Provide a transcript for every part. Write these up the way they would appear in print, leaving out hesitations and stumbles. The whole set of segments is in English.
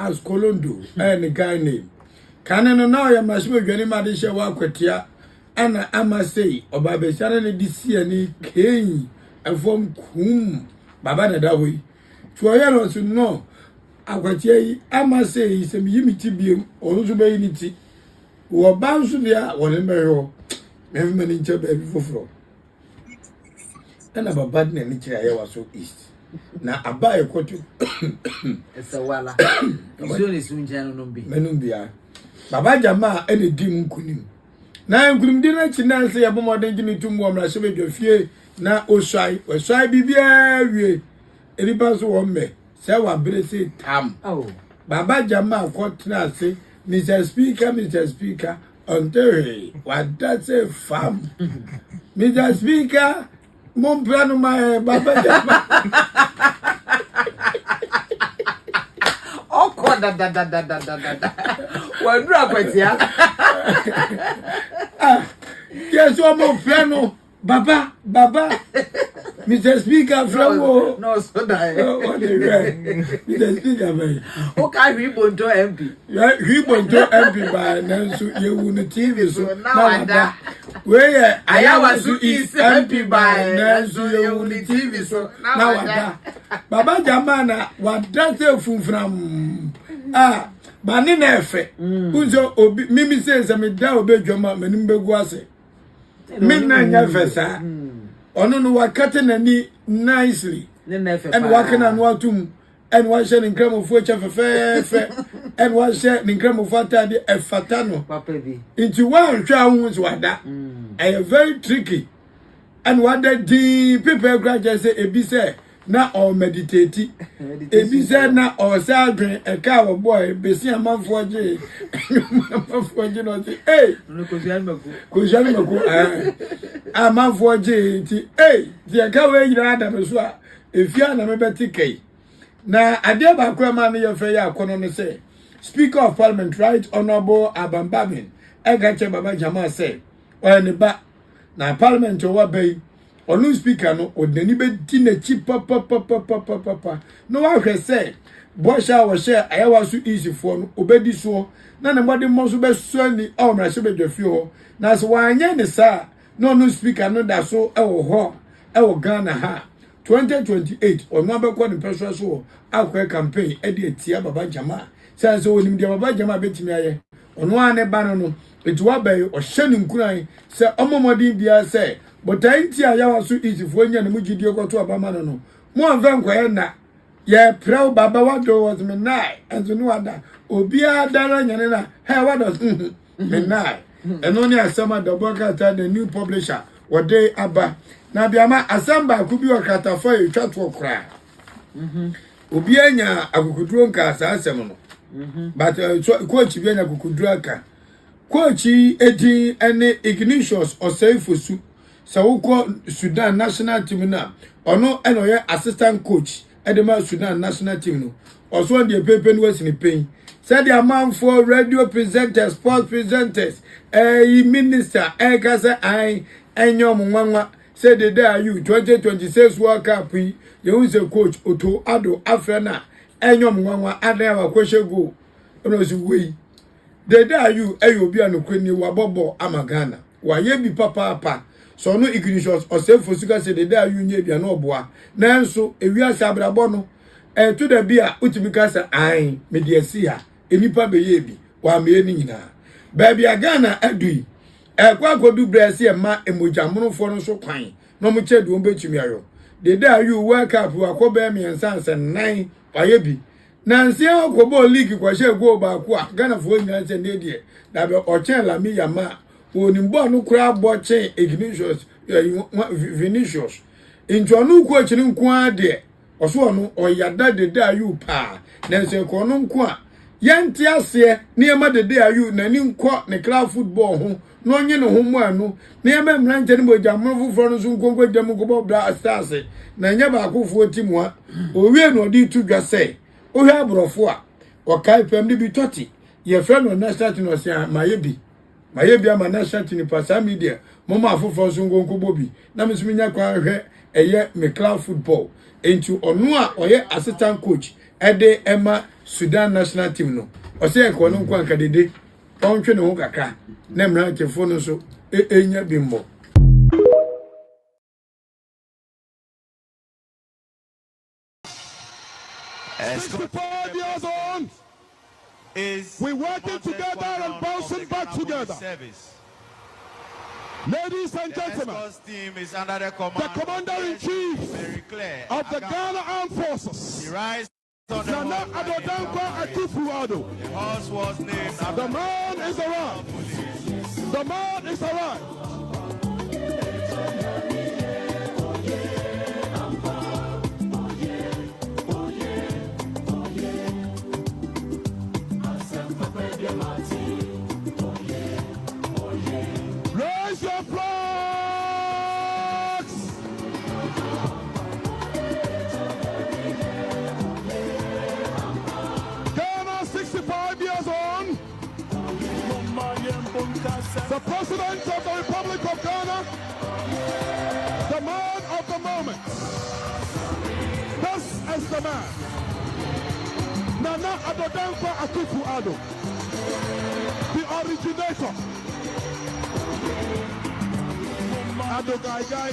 as Colondo and guy name. Canon now ya mashimo gani madisha wa kwetia ana ama say obabe shana ne disi ani kei afom kum baba na dawe chuoya no so no akwatia yi ama say se mi yimiti biem onzo be yiniti wo banso dia wole meho me mani nche be foforo ana baba na ni kira ya waso east na abaye kotu esa wala iso ni sunja no mbi menumbia baba jama ene di nkunim na nkunim di na china se yabomoden gini tumu omra se bedwafie na oswai bibia wie eriba so wo me se wa brese tam baba jama kwotna se Mr. Speaker ontere what say fam Mr. Speaker mon plano ma baba jama da. Wadra kwatia. Yes, one piano. Baba. Mr. Speaker, flow. No, so die. Mr. Speaker, man. Okay, we want to MP. Yeah, we want to MP by now. So you will the TV. So now that. Where I was to is MP by now. So you will the TV. So now that. Baba Jamana, what does the from? Bani na efe unzo obi mimi say me da obedwoma manim begu ase me na nya fesa ono no wakate nani nicely and wakana no atum and wa she ni nkramofo echa fefe and wa she ni nkramofo atade efata no papa bi into one hwa hu so wada very tricky and what the people graduate say ebi say na or meditate ebi say na or say adwen e ka wo boy besi amanfo je no say eh ko jani mako amanfo je ti ti ka we yira adam so a efia na me betikai na ade ba kwa ma me ye fe ya kono no say Speaker of Parliament Right Honorable Abambamin Egache Baba Jama say o ne ba na Parliament o wa bay onu speaker no odani be di na chi papa no wa hwe say bosha wo share ayawa so easy for no obedi so na ne mode mo so be so ni o mra se be dwafi ho na so wanye ne sa no no speaker no da so e wo ho e wo Ghana ha 2028 onu abekọ ne person so akwa campaign e de tia Baba Jama say so onim de Baba Jama betimi aye onu ane ba no etuwa bay o hye ne nkuran say omomodi bia say but I ain't here, you so easy for you and Muji go to a bamano. More than Quena. Ye proud Baba what was me nigh, and the new other. Obia Daranana, hey, what was me nigh. And only a summer the worker the new publisher, what day abba. Now, Biama, Asamba could be a cata for you, chat for cry. Obianya, I could drunk as a seminal. But coach Biana could drink. Coachy, 18 and ignitions or safe for soup. So Sudan national team na ono eno ye assistant coach edema Sudan national team no also the paper no was in pain said the amount for radio presenters sports presenters minister kasa I enyom nwanwa said the day you 2026 World Cup you use a coach Oto Ado Afrina enyom nwanwa ada wa kwehye go ono si we the day you obi anokwani wa bobo amagana wa ye bi papa so no ignitions or self for sugar say the day you nye bia no boa nanso ewiase abrabo no to da bia utimika say ai me de sia enipa be ye bi wa me ni nyina ba bia Ghana adui kwa kodu brase e ma emojamonofo no so kwan no mo chedu on betumi ayo the day you work up wa ko be me nsanse nan wa ye bi nanse akobo league kwa she go ba ko a Ghana fo nyina se ne de da be o chen la mi yama onimbo no kura boche ignitions Vinicius into anu ku achiri nko ade oso onu oyada de ayu pa na se ko no nko a yenti ase niema de ayu na ni nko ne club football ho no onye ne ho mu anu niema mranje ne bojamro fuforo no so nkonko jam ko bra stars na nya ba akofo timu a owie no di tu dwase o hwe abrofo a o kai pem ni bi 30 ye friend no national team no se mayebi ama national team pasa media mama afofo so nkonko bobi na mesumi nya kwa hwe eye me club football into onu a oye assistant coach ede ema Sudan national team no ose e ko no nko anka dede ontwe ne ho kakra na mra chefo no so enya bimbo. 65 years on. We're working together and bouncing back together. Ladies and gentlemen, team is under the Commander-in-Chief of the Ghana Armed Forces, Nana Adodankwa Akufo-Addo. The horse was named The man is arrived. The man is arrived. Raise your flags! Ghana 65 years on. The President of the Republic of Ghana, the man of the moment. This is the man. Nana Adodankwa Akufo-Addo, the originator. Addo Gai Gai.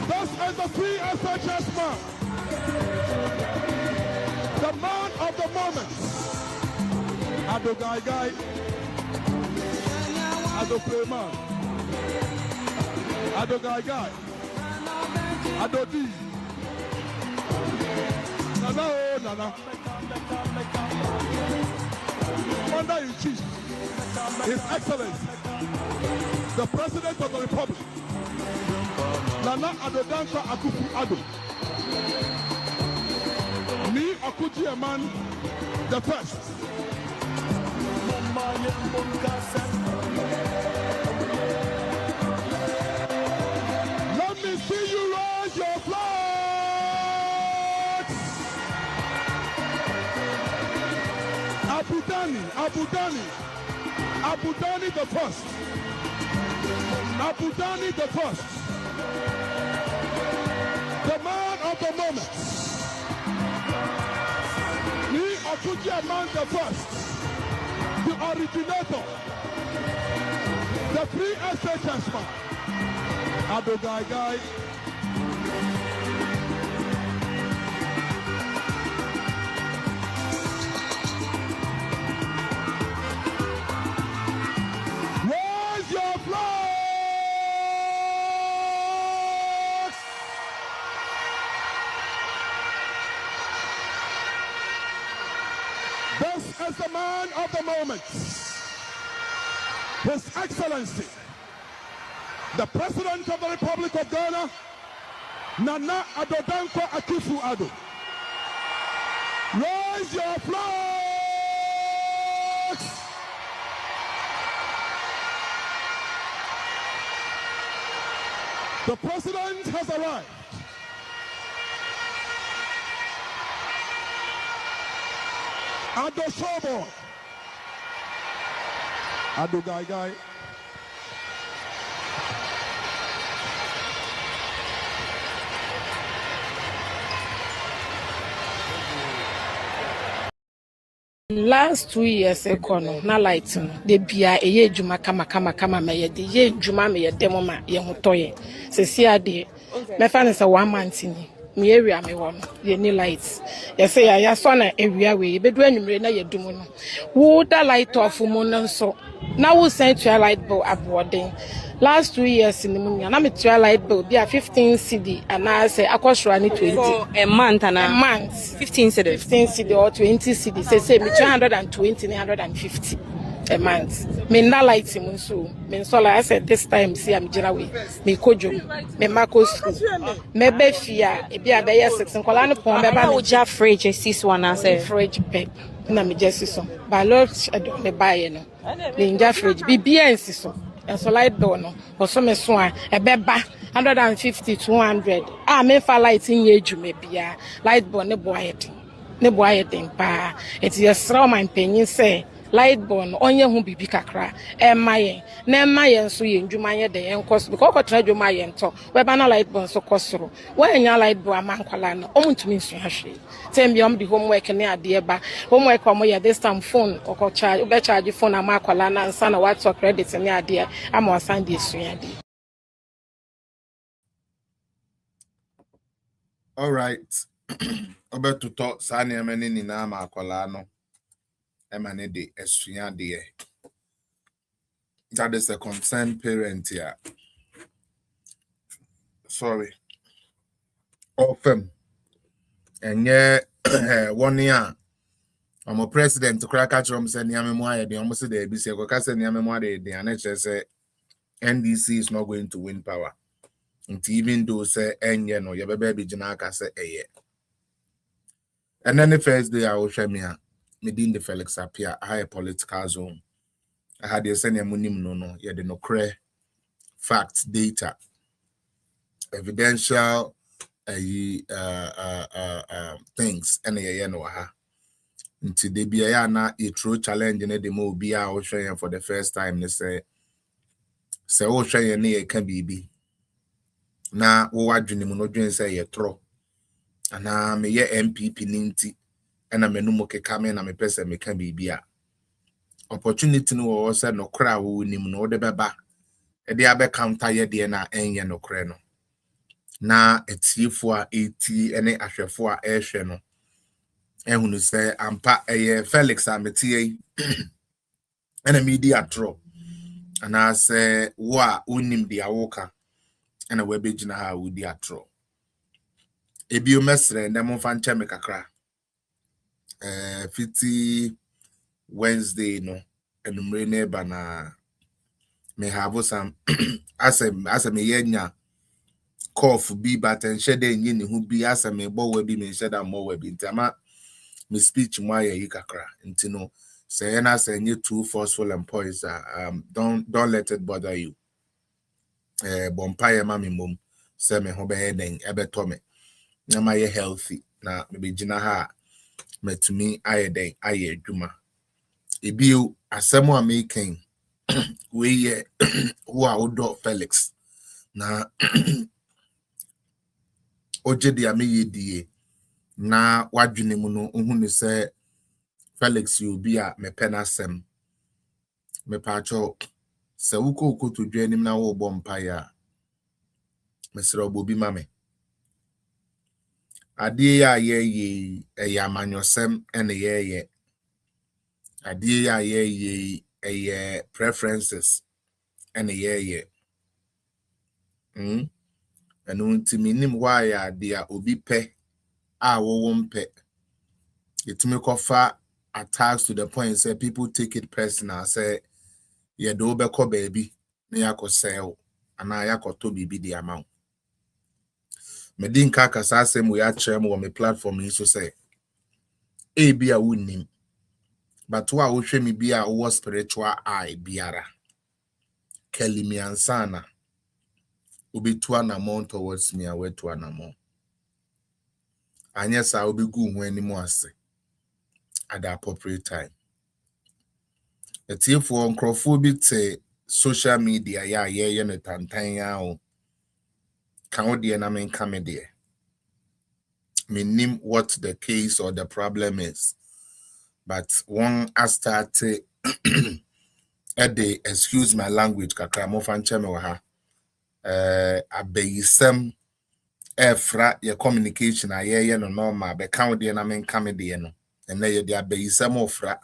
This is the free SHS man. The man of the moment. Addo Gai Gai. Addo Playman. Addo Gai Gai. Addo D. Nana, oh, Nana. Commander-in-Chief, His Excellency, the President of the Republic, Nana Adodankwa Akufo-Addo, me, Okuji-Eman, the first. Let me see you raise your flag. Abu Dhani the first. Abu Dhani the first. The man of the moment. Me, Okuji-Eman the first. The originator. The free SHS man. Addo Gai Gai. Raise your flags! This is the man of the moment. His Excellency, the President of the Republic of Ghana, Nana Adodankwa Akufo-Addo. Raise your flags! The President has arrived. Addo Showboy. Addo Gai Gai. Last 2 years ago, na light no de bia eye djuma kama me ye de ye djuma me ye demo ma ye hotoye se si ade me fa ne se 1 month ni me area me wo no ye ni lights ye se ya so na area we bedu anwumre na ye dumu no wo da light off mu no so na wo send to light bill aboden last 2 years ni mu na me to light bill bia 15 cedi ana se akosura ni 20 for a month and a month 15 cedi or 20 cedi say me 220 150 a month me na light mu so me so like I said this time see am jira we me kojo me mako school me be fia e bia be ye 6 nkola no pon be ba me ja fridge sis one say fridge pep na me just so ba lot me buy no me nja fridge bibia nsi so and so light bill no so me so a e be ba 150 200 me fa light in ye djume bia light bill ne boy den pa it is sraw man penyin say light born onye hu bibi kakra emaye na emaye nso ye ndwuma ye de enkoso because okotra dwuma ye nto we ba na light born so kosoro wanya light born amankwala no omuntumi nsu hahwe tem bi the homework ne ade ba homework omo ye this time phone okọ charge ube charge phone amakwala na nsa na what credit ne ade ama wasan de esu ade. All right. About to talk Sani ameni ni na amakwala no emane de esuya de. That is a concerned parent here. Sorry. Often. And yeah, 1 year. I'm a president to crack at home saying Yamimoy, the almost the ABC, because Yamimoy, the NHS NDC is not going to win power. And even though say, and you know, your baby Janaka say, and then the first day I will show me, Medin the Felix appear, a higher political zone. I had the senior munim no, you had no cray, facts, data, evidential things, and you know, until they be a true challenge in the move be our showing for the first time. They say, oh, showing near can be. Now, what dream no say a throw. And I'm a MPP ninty, and I'm a numoke coming, I'm a person me can be. Opportunity no also no crowd who nim no de beba. E de abe counter ye de na enye no kre no. Na etiefo a eti ene ahwefo a ehwe no. Ehunu say ampa eye Felix ametie ene media draw. And I say wa unim dia woka ene we begina ha udi atro. Ebi o mesre ndemo fa nche me kakra. 50 Wednesday no enumre neba na me have some as a me yenya cough be but and shede nyi who be as a me bo we be me sheda mo we be ntama me speech mo ya yikakra ntino say na say you too forceful and poison don't let it bother you bompire mami mum say me ho be den ebe to me na my healthy na me be gina ha me to me aye den aye adwuma ebio asemo making we who are odo Felix na oje dia me yedie na wadwene mu no ohunu se Felix you be a me penasem me pacho se wuko to dwanim na wo bompa ya me sere obobi mame ade ya ye amanyosem ene ye ade ya ye preferences ene ye and untimi nim why ade a obi pe a wo mpe itumi kofa attacks to the point say people take it personal say ye do be ko baby na yakosel ana yakoto bibi di amount medin kaka sasem we akyerem wo me platform yi so say e bia wonnim but wa wo hwe me bia wo spiritual eye biara kelimi ansana obetu anamon towards me awetu anamon anya sa obegu hu animu ase at the appropriate time. Eti for nkrofo bi te social media ye ne tantan ya o kan ode na men ka me de me nim what the case or the problem is, but one I start excuse my language kakra mo fan cheme wa ha abeyisem efra your communication aye no normal be kan ode na men ka me de no and na ye de abeyisem ofra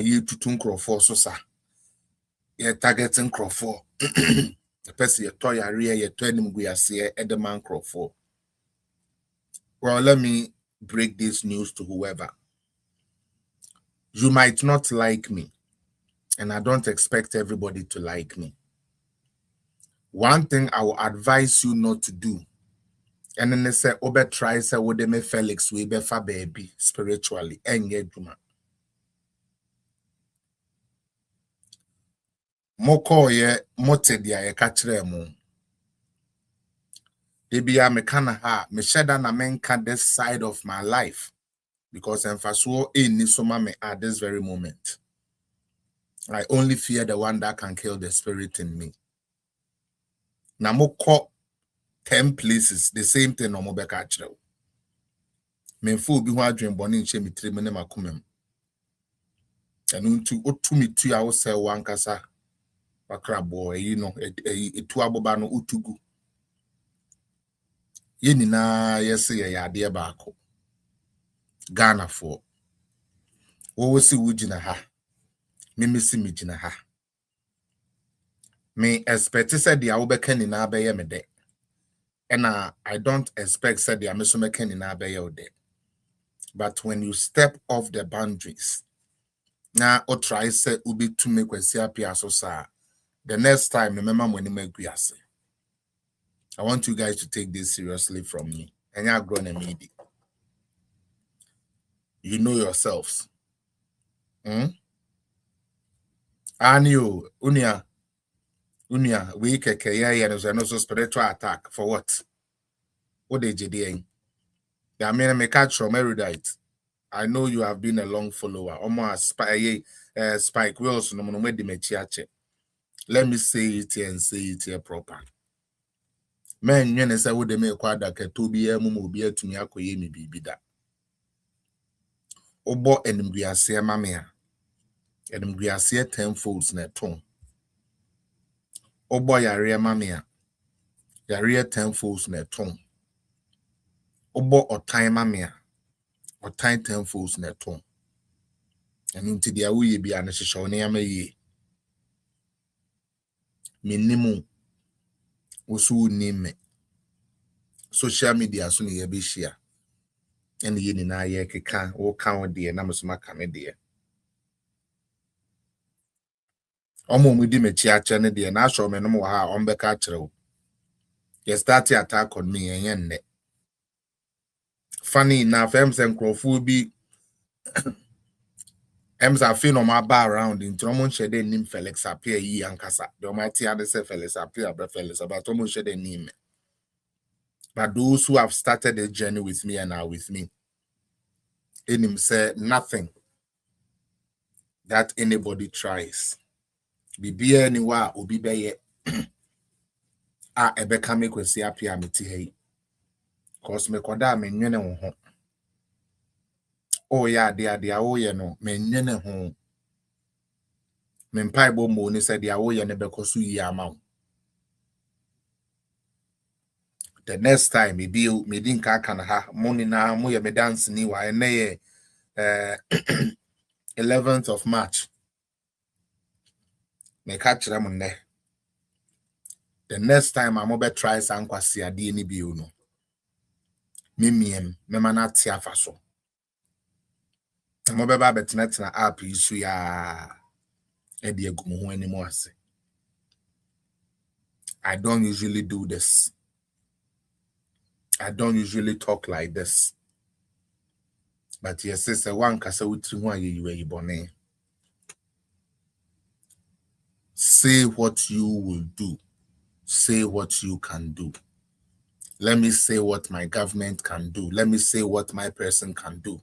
you tutu nkrofo so sa ye targeting nkrofo the person ye toy area ye turning gu ase e de man nkrofo. Well, let me break this news to whoever. You might not like me, and I don't expect everybody to like me. One thing I will advise you not to do, and then they say, Obe try say what they me Felix we be fa baby spiritually and ye duma. Moko ye mote dia ye kachre mo. Debi ya me kana ha me sheda na menka this side of my life because emfaso in so me at this very moment. I only fear the one that can kill the spirit in me. Namoko 10 places, the same thing no more catcher. Men fool be one dream born in shame 3 minutes makumem. And to me 2 hours say one kasa bakrabo, you know, a 2 abobano utugu. Yenina yes ya dear bako. Ghana for. Wo si wujina ha. Me si mi jina ha. Me expect said the awobeka ni na abeye me de. And I don't expect said the amesomeka ni na abeye de. But when you step off the boundaries, now or try say ubi to make kwesi apia so sa. The next time remember when you make guiase. I want you guys to take this seriously from me. And you're grown and media. You know yourselves. And you, Unia, we keke and also spiritual attack for what? What they did. I mean, I catch from erudite. I know you have been a long follower. Almost Spike Wilson, no me mechiache. Let me say it here and say it here proper. Men, you say what they make kwada ke to be a mumu be to me akoye mi bibi da. Obo enimguase mamea. Enimguase 10 folds na ton. Obo yare mamea. Yare 10 folds na ton. Obo otan mamea. Otan 10 folds na ton. And into the awuye bi anehyehyɛ ne yama yi. Minimu usu nime. Social media so ne yabe hia. And ye ni na ye keka wo kan de na mesoma kame de. Omo mudi mechi ache ne de na show me no mo ha ombeka kyerɛw. You start to attack on me and yen. Funny enough, nkrofo bi I feel on my bar around in Tromon shed name Felix appear ye ankasa. The mighty other say Felix appear Felix about Tromon shed name. But those who have started the journey with me and are with me, in him say nothing that anybody tries. Be anywhere or be be ebeka me kwesi appear me ti cause me kwada me nwene wo ho. Oh yeah, dia oh yeah no me nwene ho. Me mpaibo mo ni said dia oh yeah ne bekosu yi ama. The next time me din ka kan ha money na mo ye me dance ni wa ene ye 11th of March. Me ka kire mo ne. The next time I'm over try sankwasi ade ni bi no. Me mana tia afaso. I'm over betena app isu ya edi egumo ho animo ase. I don't usually do this. I don't usually talk like this. But yes, sister, one kasa wutri ho aye bone. Say what you will do. Say what you can do. Let me say what my government can do. Let me say what my person can do.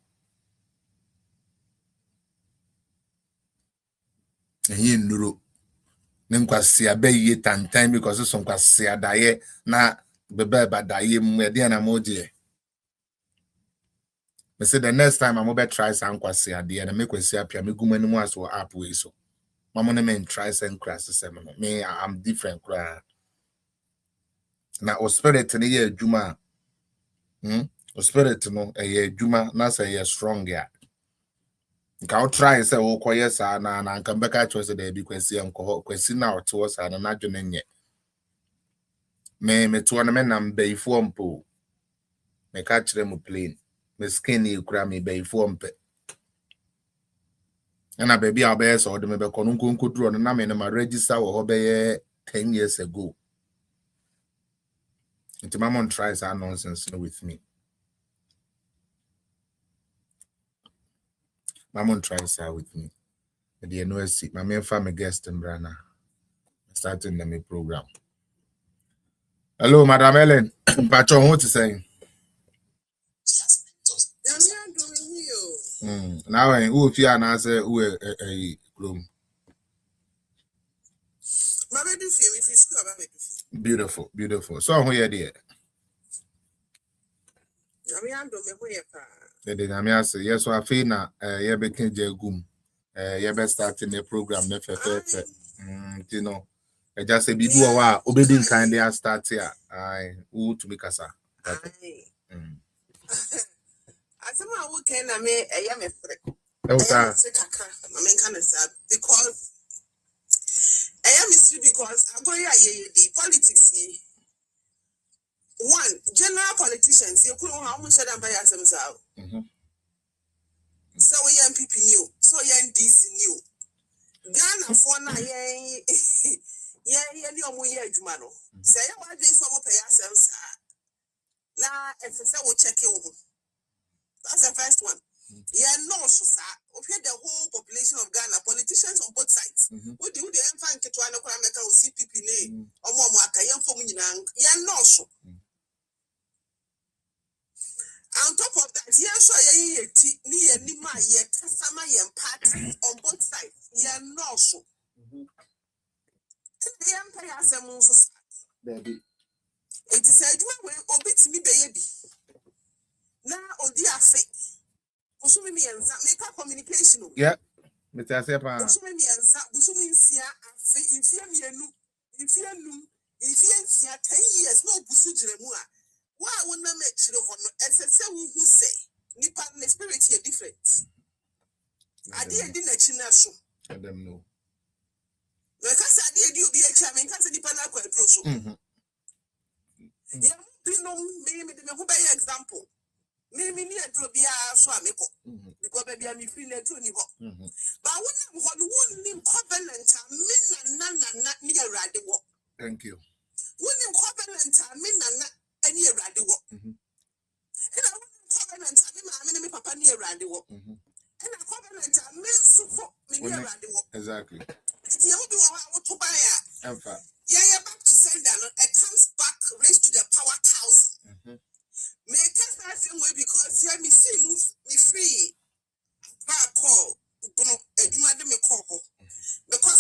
And he nuro. Nenkwasi abe tantan because some kwasi adaye na bebe badaye mwede na moje. Me say the next time I'm over try some kwasi adaye na me kwasi apia me gumani mu aso app we so. Mama me try some class me I'm different cry. Na o spirit ni ye adwuma. O spirit no ye adwuma na say ye strong ya. Nka o try say o koye sa na nka mbeka choose dey bi kwasi enko kwasi na o to sa na adwene nye. Me to na me nam beifo mpo. Me ka kire mu plane. Me skin e kura me beifo mpe. Na baby abeye so de me be kono nkonkoduro na me na register wo ho be 10 years ago. Into my mom tries that nonsense with me. My mom tries that with me. But the NOSC, my main family guest in Brana. Starting the program. Hello, Madam Ellen. Patron, what you saying? Now who if you and say who a room. Beautiful, beautiful. So who you there? The say yes, so I feel na you be kinje gum. You be starting the program nefe. You know. I just say bidu wa obedin kind they start here. I who to be kasa. Asema weekend na me me frek. Because because I'm going to politics. One, general politicians, you couldn't how much them by yourselves out. So we MPP new, so we NDC new. Ghana for na any omu jumano. Say what this one pay yourselves. Now if we check you. That's the first one. No, so sir. Okay, the whole population of Ghana, politicians on both sides. What do the infant get to an American CPP name? Or more, no, so. On top of that, so near Nima, Sama, party on both sides. No, so. The empire as a monster. Baby. It is a way, obey me, baby. Now, oh dear fate. Make a communication. yeah. Mr. Sepa. If you 10 years, no Busujremua. Why would not make sure as a someone who say Nipan spirit here different? I didn't know. I don't know. Because I did you be a chairman, because the Pana quite yeah, maybe the example. Maybe near Drobia Swamico, because baby I'm feeling it to you. But when you covenant, none near Radiwo. Thank you. When you covenant, any Radiwo. And I wouldn't covenant, I mean, Papa near Radiwo. And I covenant, I mean, support me near Radiwo. Exactly. It's the only one I want to buy. Yeah, back to send down. It comes back, raised to the power 1,000. May test that same way because me see me free. I call, because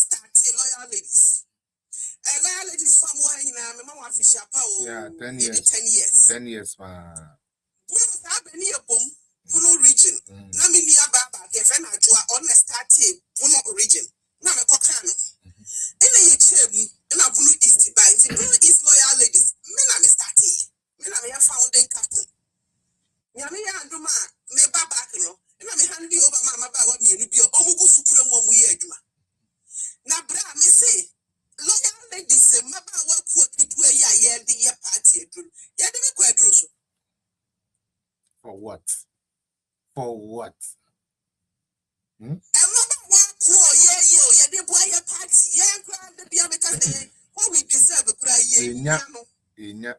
that's loyal ladies. Loyal ladies from where my mama fish power. Yeah, 10 years. 10 years. 10 years, Puno region. Na me near Baba, if I on a started Puno region. Na me kokano. In a chem, in a blue east by blue east loyal ladies. Men are started. Men are founding captain. Yamia and Duma, me Baba, and I'm handing over my Baba, you be Omugu Sukura 1 year. Now, Bra, me say, loyal ladies say, Maba, what quote it where ya the year party. Yadimi quadruso. For what? For what? And Maba, what quote, yeah, the boy party, yeah, the Biamica, what we deserve a cry, yeah,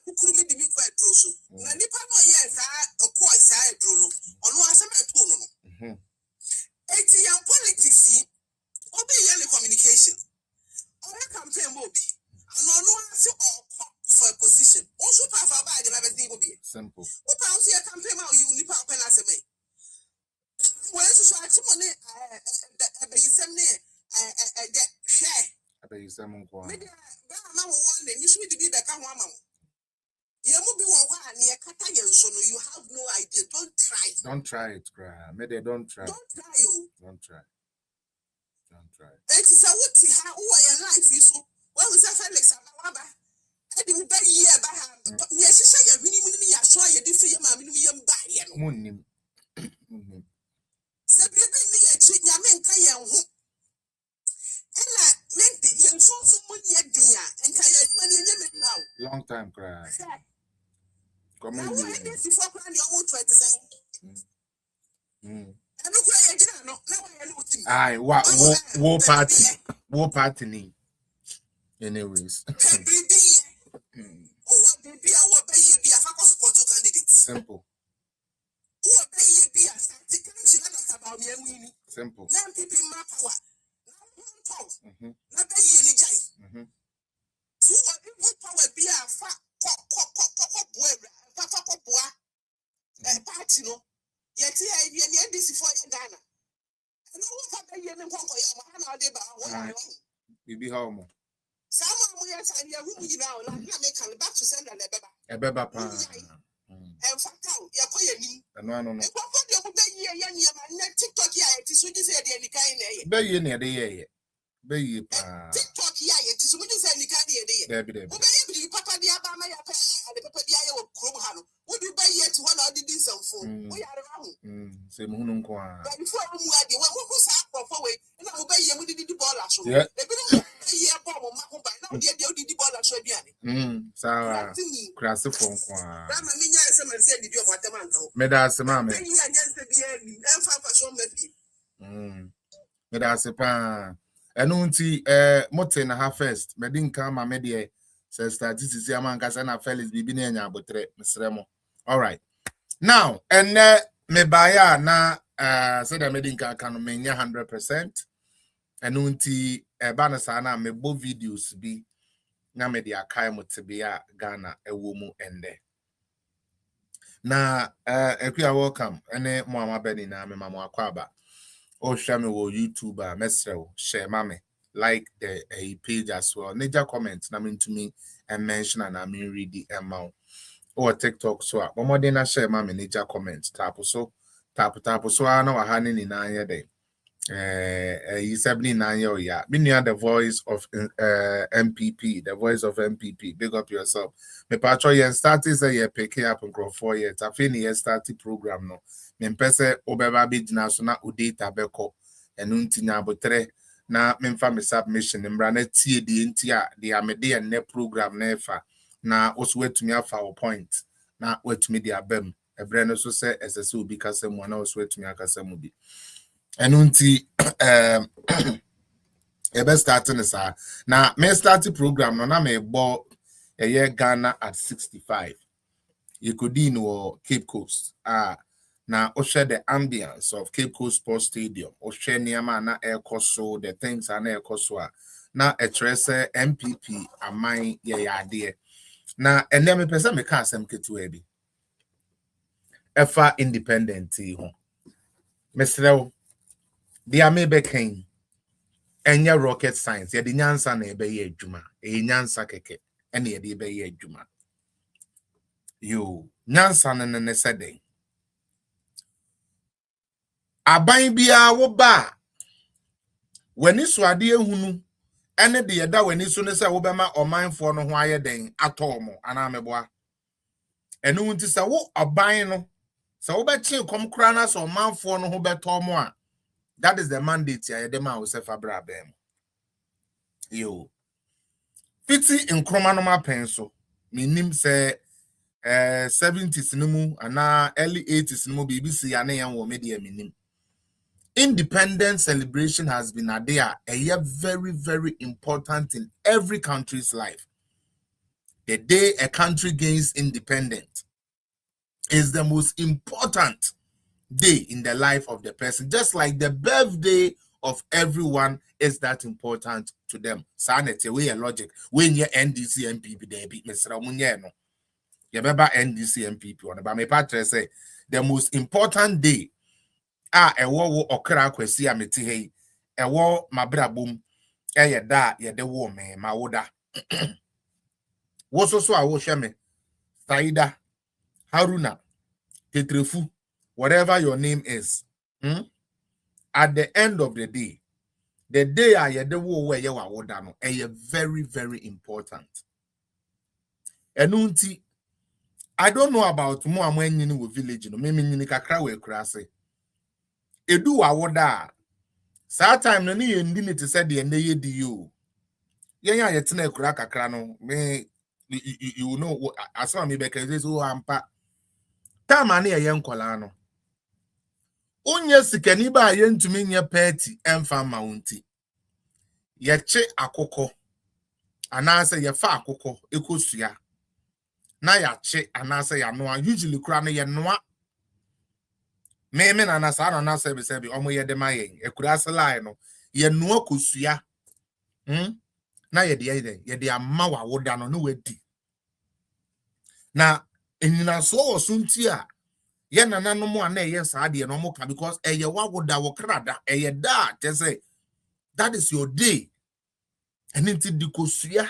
Kurumi di mi kwa droso. Na nipa no ye za okwo isa drono. Ono asema to no. Eti yan politics obi ye communication. Oya campaign mo bi. Ano ase okwo for a position. Also pa fa ba na be obi. Simple. Who pa so your campaign ma you nipa open asema. When so atimo ne be yisem ne de share. Abe yisem nko. Me de ba ma wo ne you should be be ka ho ama mo. You have no idea. Don't try. Don't try it, cry. Maybe don't try. Don't try you. Don't try. Don't try. It is a woody how your life is so. When we say Felix Ababa, I didn't buy ye by him. Yes, you say you're minimum. I saw you different. I'm buying. Moon. So you be a treat your men. And I meant the young someone yet, dear, and I had money limit now. Long time, cry. Come on. Before crying, you won't try to say. I look like I didn't know. Now I know. Aye, war party. War party name. Anyways. Simple. Simple. Yet I be near this for Ghana. And I will have a year and conquer your man. Bibi home. Some of my time, you know, like make back to send A beba pa. And fact out, you're quite And no, no. and what you obey your TikTok, yeah, it is what you said, any kind of Be ye near the year. Be ye pa. TikTok, yeah, it is what you said, any kind of Debbie. Papa, the Abama, and the Papa, the Iowa Krumhano. Would you buy yet one or did this phone? We are around. Say Munum Qua. But before we were the one who's up for way, and I obey you with the ball. Yeah. The year bomb, Makumba, now the ball at Trebiani. Sarah. Crass the phone qua. Rama Minya, someone said, "You want the man." Medas, mammy. Medas a pan. And unti moten a half first, Medinka, my media says that this is Yaman Casana Felix Bibinian, but Mr. All right. Now, and me baya na said I Medinka can mean 100%. And unti banasana me bo videos be na media kaimo tibia Ghana a woman ende. Na equia welcome ene Mama Benny na me Mama Kwaba. Oh, share me wo YouTuber, Mesro, share mame, like the page as well. Neja comment, na mean to me and mention and I mean read the amount or TikTok so. But more than I share mame, neja comment, tap so, I know a hand in 9 year day. He's 79 year old. Yeah, being the voice of MPP, the voice of MPP. Big up yourself. Me patro yen started say ye pick up and grow 4 years. I feel ye started program no. Mempese obeba bi dina so na udata beko enu ntinya abotre na memfa me submission mbra na tie die ntia de amede ne program na efa na oso wetumi afa o point na wetumi de abam ebre no so se esese obi kasem na oso wetumi akasem bi enu nti ebe starting sa na me start program no na me bo eye Ghana at 65 you could in or Cape Coast now, share the ambience of Cape Coast Sports Stadium. Share Niama na air so the things are air so now a trace MPP am my dear. Now, and then me person me can't some to ebi. Efa independent ho. Mr. The amebe king. Enya rocket science. Ya di nyansa na ebe ye juma. E nyansa keke. Eni ye di ebe ye juma. Yo nyansa na ne sede. Aban bia wo ba wani so ade ehunu ene de yeda wani so ne se wo bema omanfo no ho aye den atomo ana meboa enu nti se wo aban no se wo be chi kom kra na so omanfo no ho betomo a that is the mandate ya yede ma wo se fabra bem yo fiti nkroma no ma pen so minim se 70s no mu ana early 80s no mu BBC ya na yan wo media minim. Independence celebration has been a year very, very important in every country's life. The day a country gains independence is the most important day in the life of the person, just like the birthday of everyone is that important to them. Sanity, we are logic. When you NDC MPP, they beat Mr. Munyeno. You remember NDC MPP on the Patre say the most important day. Ewo okra kwesi ameti hei ewo mabrabum da ye de wo me mawoda wo so a wo hweme Saida Haruna Tetrefu whatever your name is at the end of the day ye de wo we ye wawoda no very, very important. Enunti I don't know about mo amanyini wo village no me nyini kakra we kurase edu wawoda sa time no ne yendi ne te said de ye di you yenya yetena ekura kakra no me you know as me be can say so ampa time na ye nkola no onye sikani ba ye ntumi nye party emfa mounti ye che akoko anase ye fa akoko ekosua na ya che anase ya no usually kura no ye noa me na na sa na sebi omo ye de mayen ekura sala no ye no kosua na ye de ama wa woda no no wadi na enina so osunti a Ye nana no mo ana ye saa de no mo ka because eye wa woda wo krada eye da te say that is your day. And inti di kosua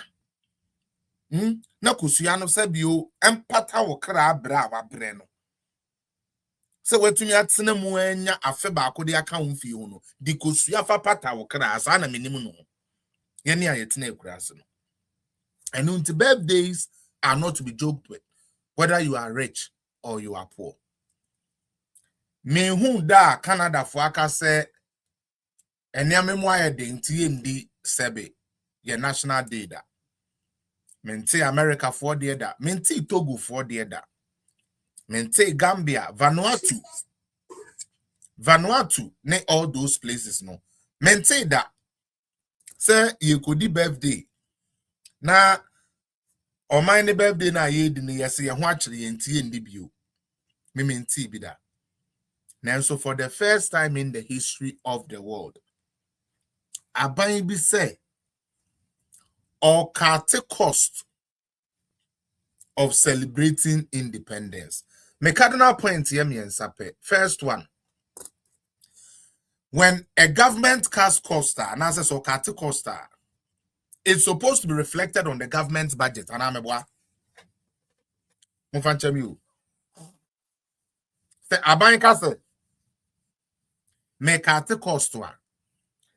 na kosua no se bio empata wo kra bra wa bre no. Se wetumi atena mu anya afe ba akode aka wo fie ho no di kosua fa pata wo kra asa na menim no. Ye ne ayetena ekura ase no. And until birthdays are not to be joked with, whether you are rich or you are poor. Me hu da Canada for aka say enyame mo ayede nti ndi sebe ye national day da. Mente America for the da. Mente Togo for the da. Mente Gambia, Vanuatu, ne all those places no. Mente da. Say you could di birthday. Na o my birthday na ye di ne yesi ye ho akire ye nti ndi bio. Me mente bi da. Now, so for the first time in the history of the world, aban bi say or kate cost of celebrating independence. My cardinal point here, me and Sape. First one, when a government cast costa, and as a kate costa, it's supposed to be reflected on the government's budget. And I'm a boy. Mufanchemu. Say aban kase. Me kate cost one.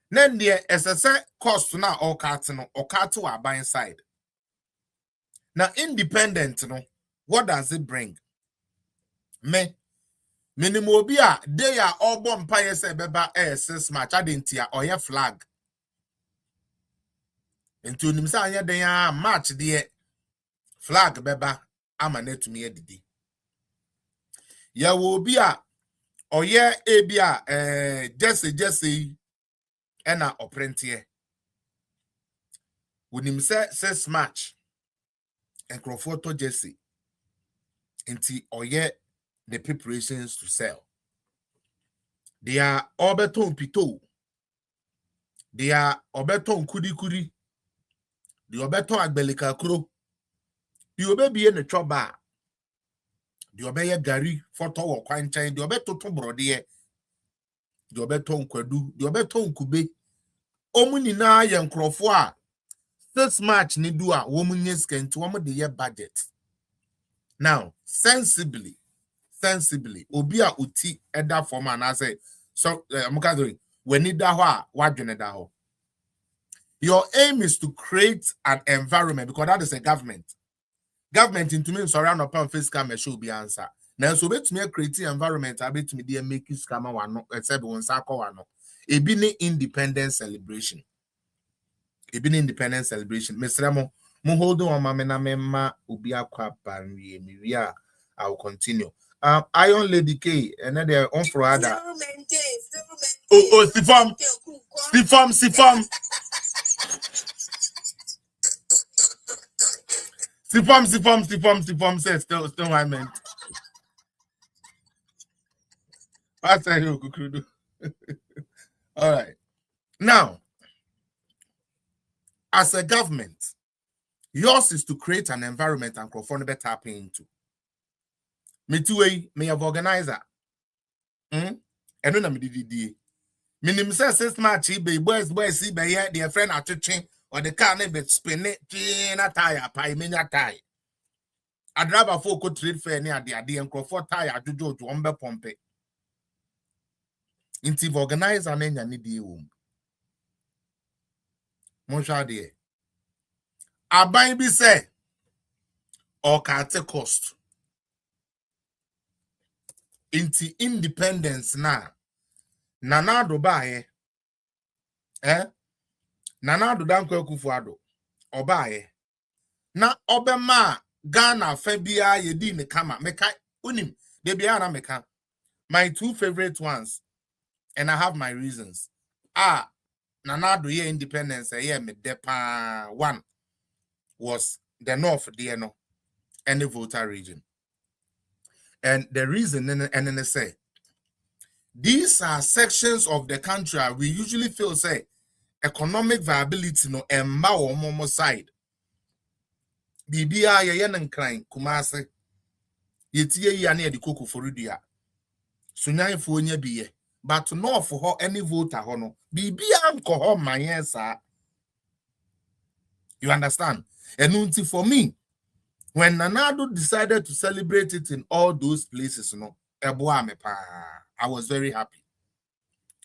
Then there is a cost now or kate no or kate aban side. Now, independent, no, what does it bring? Minimobia, they are all born pious beba SS match, I didn't hear or your flag. Into Nimsanya, they are match the flag beba, I'm a net to me a didi. Ya will be a or yeah, abia, Jesse, and a opprentier. When him says match. And Crawford to Jesse into oye the preparations to sell. They are obeton pito. They are obeton kudi. The obeton agbelika kro. The obe in the choba. The obeye gari photo or quine chain. The obeto to brode. The obeton kwadu. The obeton kube. Omuni na yan Crawford. This match ni do a woman yes can to the year budget. Now, sensibly, obia uti eda form and I say, so we need that wa. Your aim is to create an environment because that is a government. Government into me surround upon fiscal measure be answer. Now, so bet me create environment, I bet me there make you scammer one except one sako one. A bini independent celebration. Mr. Ramo, mo hold on, mamma, memma, ubia kwapa, mivia. I will continue. Iron Lady K, another on for other. Oh, Sifam. Sifam says still I meant. I said you could do. All right. Now, as a government, yours is to create an environment and crowdfunding better tapping into. Me too, me have organizer. And no me did. Minim says 6 March, be boys, see by here, their friend at church or the car never spin it, na tire, pie, mania tie. I'd rather folk could trade fair near the idea and Crawford tire to do to umber pompe. Intiv organizer and then need you. Monsha dear. Abai be say or kate cost. Inti independence na nana do bae nana do danko Kufuado obae na obema Ghana fa bia yedi ne kama meka unim de bia na meka my 2 favorite ones and I have my reasons nana do ye independence me depa. One was the north there no and the Volta region. And the reason, and then they say, these are sections of the country we usually feel say economic viability no emma or momo side. Bibia ye yen crying, Kumase, yetie ya near the cocoa for Rudia. Sunyan fo nya biye. But no for her any voter hono. Bibi anko ho mayesa. You understand? And for me, when Nanado decided to celebrate it in all those places, I was very happy.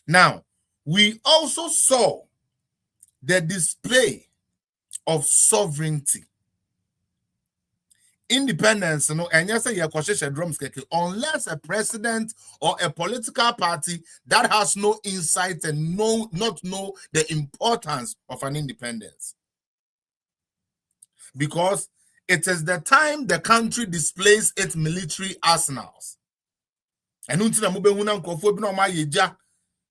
Now, we also saw the display of sovereignty. Independence, and yes, drums unless a president or a political party that has no insight and not know the importance of an independence. Because it is the time the country displays its military arsenals. And until na mubehuna nkofo bi na oma yeja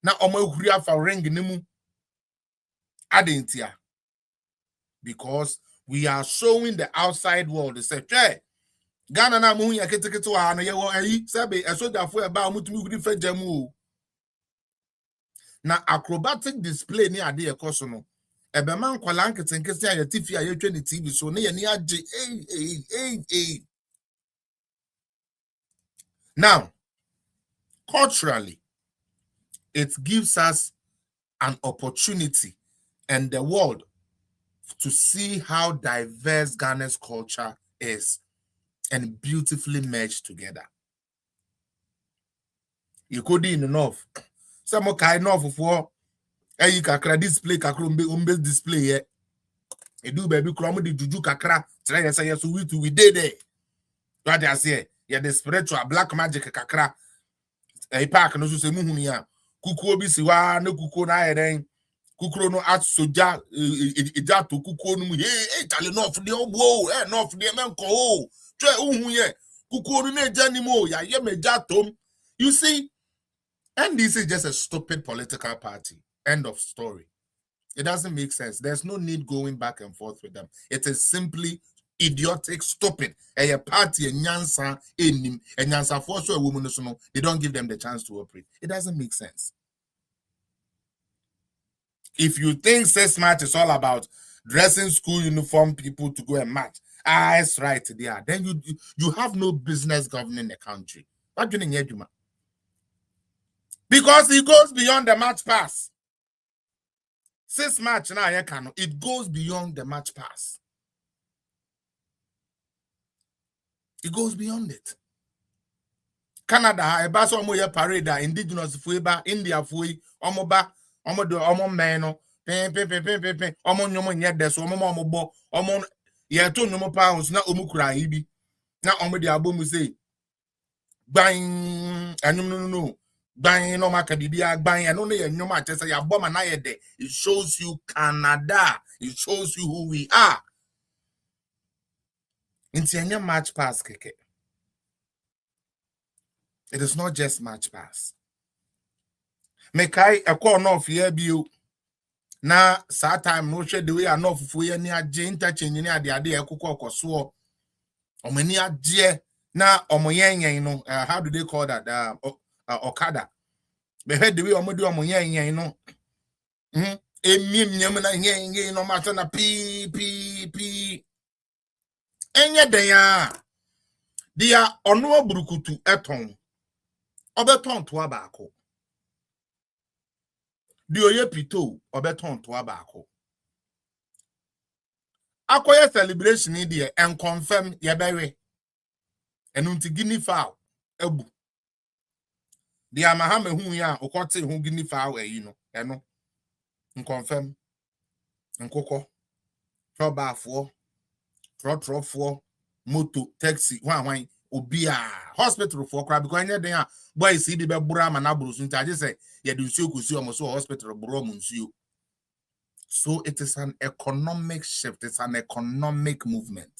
na oma ehuri afa ring nemu adentia. Because we are showing the outside world the say, "Hey, Ghana na mu ya ketekete wa na ye wo ayi sebe esojafo e ba mutumi gudi fejemu." Na acrobatic display ni ade ekoso no. Ebeman kwala nketenkese ya tifi ya yetwe ni TV so ne ye ni age Now, culturally, it gives us an opportunity and the world to see how diverse Ghana's culture is and beautifully merged together. You could in enough. Some kind of for you kakra display kakra umbe display here. You do baby kromo di juju kakra. Try say yes we did there. What I say, yeah, the spiritual black magic kakra. A park no so se muhunu ya. Kukuo bi si wa na kukuo na ayeden. Kukuro no at soja eja to kukuo no mu hey tale no of the obo no of the menko o. Twe uhun ye. Kukuo no na eja ni mo ya ye meja tom. You see, and this is just a stupid political party. End of story. It doesn't make sense. There's no need going back and forth with them. It is simply idiotic, stupid. A party, a nyansa, a nyansa force a woman, they don't give them the chance to operate. It doesn't make sense. If you think Sex Match is all about dressing school uniform people to go and match, it's right there. Then you have no business governing the country. What do you mean? Because it goes beyond the match pass. Sex Match now, it goes beyond the match pass. It goes beyond it. Canada, a bass omo parade, indigenous fueba, India fui, omoba, omo meno, omo nyomo nyedes, omo bo, omo yeto nyomo pounds, na omukura ibi. Na omo di abomu say, bang, no. Bang no makadibia bang and only a new match as a bomb and I day. It shows you Canada. It shows you who we are. It's a match pass keke. It is not just match pass. Mekai a corner of here bio. Na sa time no share the way enough for ye near interchange near the idea kuko so. Omania je na omoyen how do they call that? Okada. Be head the way omodu omoyen no. Emiem no matter na p. Enye den ya. Dia ono burukutu eton. Obeton to abako. Di oye pito obeton to abako. Akoye celebration ni dia and confirm ye bewe. Enunti gini foul ebu. Dia mahame hu ya okote hu gini foul eno. Confirm. Nkoko. Trobafo. Trotro moto taxi wan obia hospital for crab because anya den boy see the be bura ma na buru sunta je say ye de nsuo kosi omo so hospital buru omo nsuo. So it is an economic shift, it's an economic movement.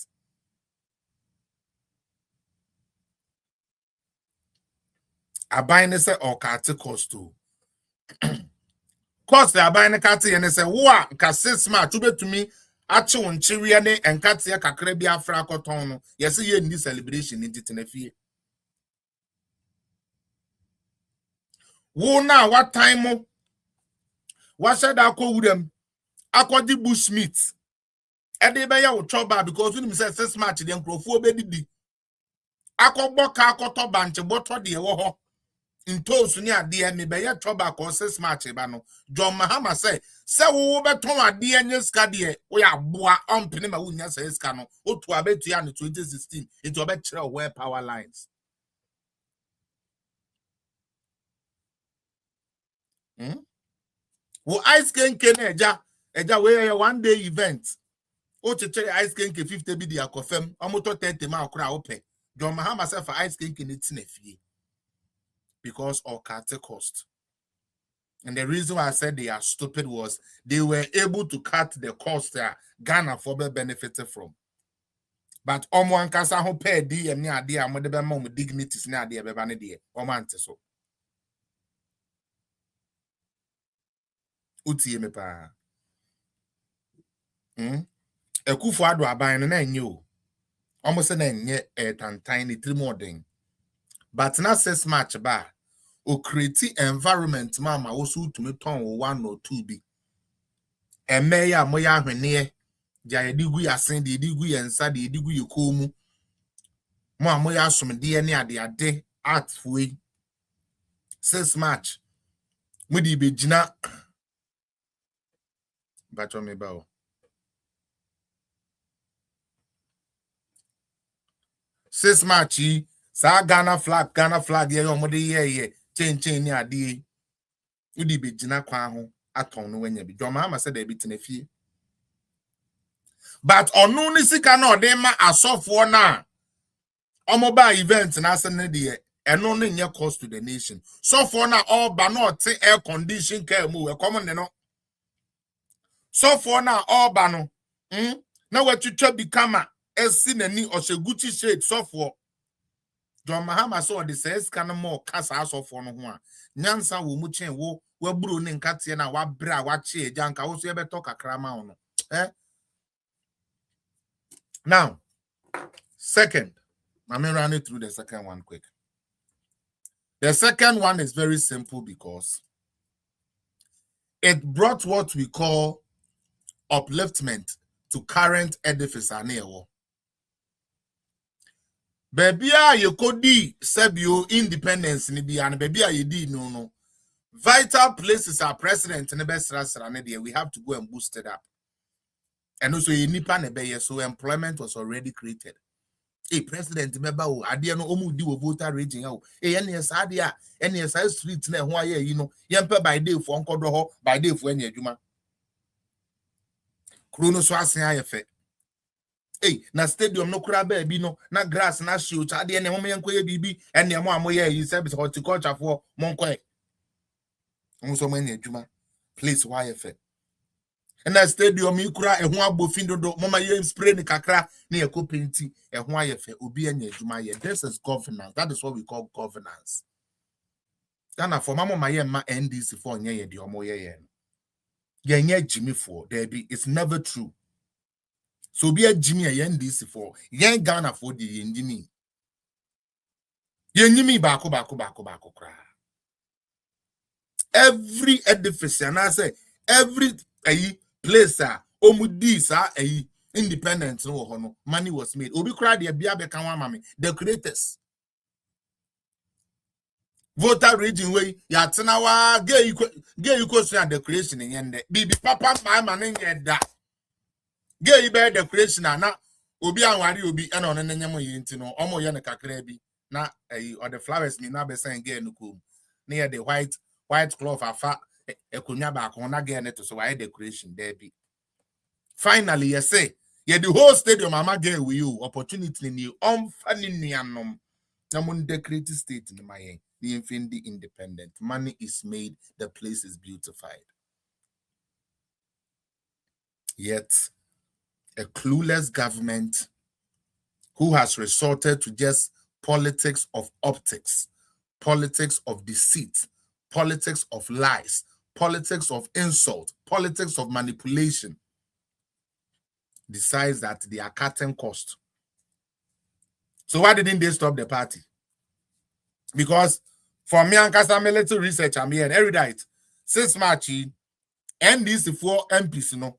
Abayne say okate cost to cost the abayne kate and say wo a ka 6 months ubetumi ache won chiria ne enkate kakra bi afra koton no yesi ye ndi celebration ni titenafie wo na what time what said akowudem akodi bushmeat e dey be ya wo choba because when me say 6 match the nkrofo obedidi akogbo ka akoto banche boto de wo ho into so ni ade me be ye trouble ko 6 match ba no John Mahama say wo beton ade nye ska de wo ya boa ompene ma wunya say ska no otu abetua no 2016 it obe kire where power lines wo ice kenke na eja we one day event o cheche ice kenke 50 bi dia kofem omoto 30 ma akura ope John Mahama say for ice kenke ni tinafie because of cut cost. And the reason why I said they are stupid was they were able to cut the cost that Ghana for benefited from. But omo ankasa ho pay di ni ade a mo de be ma mo dignities ni ade be ba ne de o ma ante so. Utie me pa. Ekufu ado aban no na enye o. Omo se na enye tantan ni trimoding. But na 6 match ba o create environment mama wo so tumi ton 1 or 2 bi. Eme ya mo ya hwene ja edigu ya sen de edigu ya nsa de edigu ya komu mo amoy asomde ne ade art fuwe 6 match mo di begina bacho me bawo 6 match sa Ghana flag ye yo mo de ye chen ne ade mo di begina kwa ho aton no wanya bi John Mahama said e bi tenafie but onu ni sika na ode ma asofo na omoba event na asene de eno no nye cost to the nation so for na all ba not air condition care mu we come ne no so for na all ba no na watwitwa bikama esi nani osheguchi shade so for John Mahama so the says can more kasa so for no ho a nyansa wo mu chen wo waburo ne nkate na wabra wache janka wo so ye beto kakra ma ono now second let me run it through the second one quick. The second one is very simple because it brought what we call upliftment to current edifice anewo. Baby you could di sebio independence ni bi and baby you di no vital places are president in the best restaurant we have to go and boost it up. And also you nipa ne be so employment was already created. President member o ade no omu di wo voter region o ene esa ade a ene esa street na ho aye yi no yempe by day for nkodo ho by day for anya adwuma krono so asen ayefe na stadium no kura ba bi no na grass na shoot ade ene ho menkoye bibi ene mo amoye yi service horticulture for monkoye so anya adwuma place why ayefe and that stadium ikura ehun abofin dodo mama ye spray ni kakra na ekopenti ehun ayefe obi anya adwuma ye. This is governance. That is what we call governance. Ghana for mama ye ma NDC for nye ye de omo ye nye Jimmy for there be it's never true. So be a Jimmy ye NDC for ye Ghana for the ye Jimmy bako kra. Every edifice and I say every place omudi sa independence no hono money was made obi kra de bia be kan wa mame the creators voter region way ya tena wa gay equals the creation yende bibi papa ma ne yeda gay be the creation na obi anware obi e no ne nyem yinti no omo ye ne kakra bi na or the flowers ni na be saying gay no kom na the white cloth afa ekonya ba ko na gay ne to so why decoration there be. Finally, you say, yeah, the whole stadium, mama gay with you, opportunity in you, funny nianom. Namun the creative state in my the infinity independent. Money is made, the place is beautified. Yet, a clueless government who has resorted to just politics of optics, politics of deceit, politics of lies, politics of insult, politics of manipulation, decides that they are cutting cost. So why didn't they stop the party? Because for me and Kasa military research, I'm here every night. 6 March, NDC 4 MPs, no,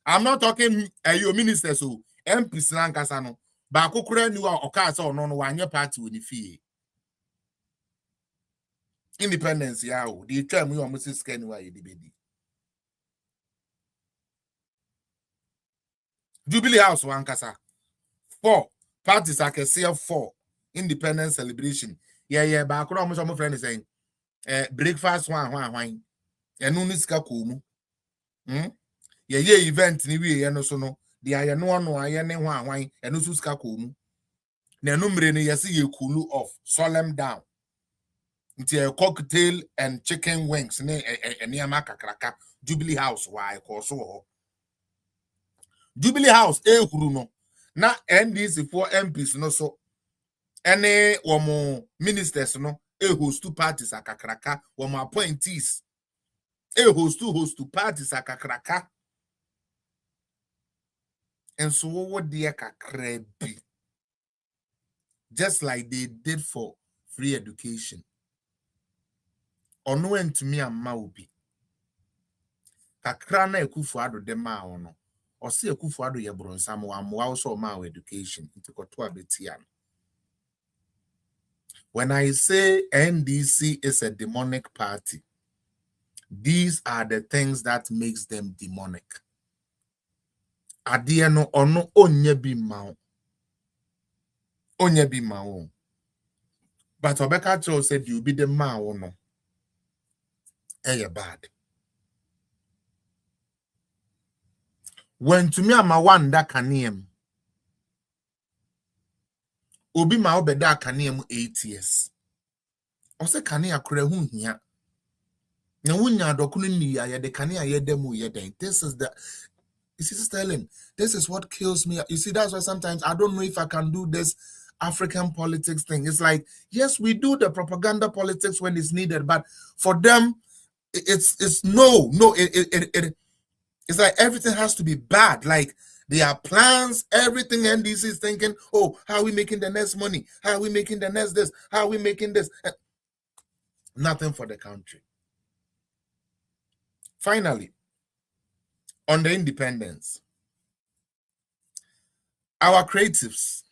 I'm not talking your ministers who MPs and Kasa no. But I could knew or Kasa or no one your party with the fee. independence ya o the term you almost scan why you debedi Jubilee House wankasa 4 parties are kese 4 independence celebration yeah ba akoro mo so mo friend saying breakfast hwan enu ni sika ko mu event ni wie ye no so no de aye no aye ne hwan enu so sika ko mu na enu mre ni yesi ye cool off solemn down nti cocktail and chicken wings ne eniama kakraka Jubilee House why ko so ho Jubilee House ehuru no na NDC for MPs no so ene womo ministers no host parties akakraka womo appointees host parties akakraka and so what the kakrebi just like they did for free education ono entumi amma obi kakra na Akufo-Addo de ma ono o se Akufo-Addo ye bronsam wa amwa so ma education into koto abetia. When I say NDC is a demonic party, these are the things that makes them demonic. Adie no ono onye bi mao. But Obeka Cho said you be the mao no. Bad. When to me ama wanda kaniem. Obi ma obeda kaniem 8 years. Ose kane akure hu hia. Na wunya dokunu ni ya de kane ayedemu yeden. This is the tell him, this is what kills me. You see, that's why sometimes I don't know if I can do this African politics thing. It's like, yes, we do the propaganda politics when it's needed, but for them, it's like everything has to be bad. Like there are plans, everything NDC is thinking, oh, how are we making the next money? How are we making the next this? How are we making this? Nothing for the country. Finally, on the independence, our creatives,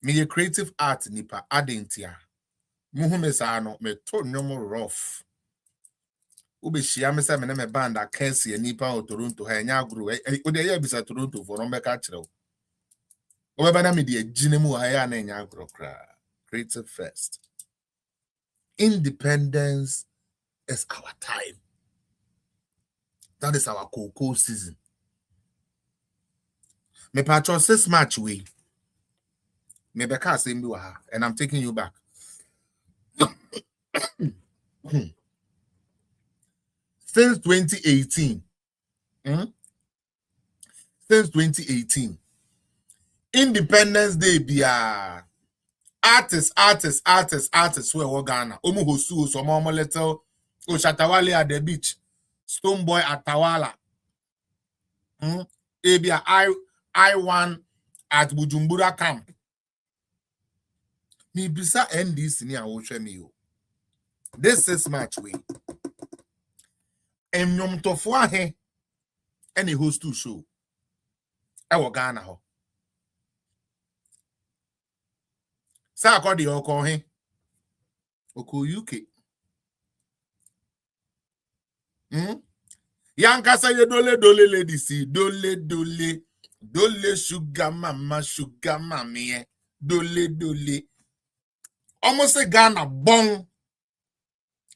me creative art nipa adentia, muhumesano me to nyomo rough. Ube shia me se me na me band a Kensi nipa o Toronto ha nya agro o de ya bisa Toronto for no beka kire o. Oba na me de agine mu ha ya na nya agro kra. Creative first. Independence is our time. That is our cocoa season. Me patron 6 March we. Me beka say me wa and I'm taking you back. Since 2018. Since 2018. Independence Day be artists where Ghana. Omu hostu so more little Oshatawale at the beach. Stoneboy at Tawala. Ebia I1 at Bujumbura camp. Me bisa NDC ni awoshe mi yo. This is match way. Enyom tofo ahe any host to show. Ewo Ghana ho. Sa akodi oko he. Oko UK. Yankasa ye dole ladies, dole sugar mama sugar mammy, dole. Almost say Ghana bong.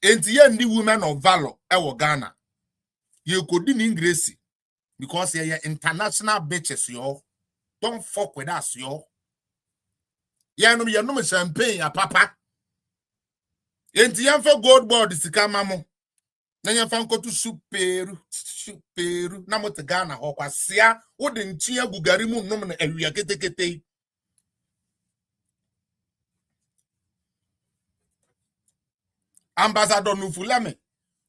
Ain't ye the women of valor ewo Ghana. You could in English because you're international bitches, yo. Don't fuck with us, yo. You know champagne, ya papa. Ain't ye for gold board is kamamo. Na nya fanko to superu na mote Ghana ho kwasia wo de nchi agugari mu nom na awia ketekete ambassador nufulame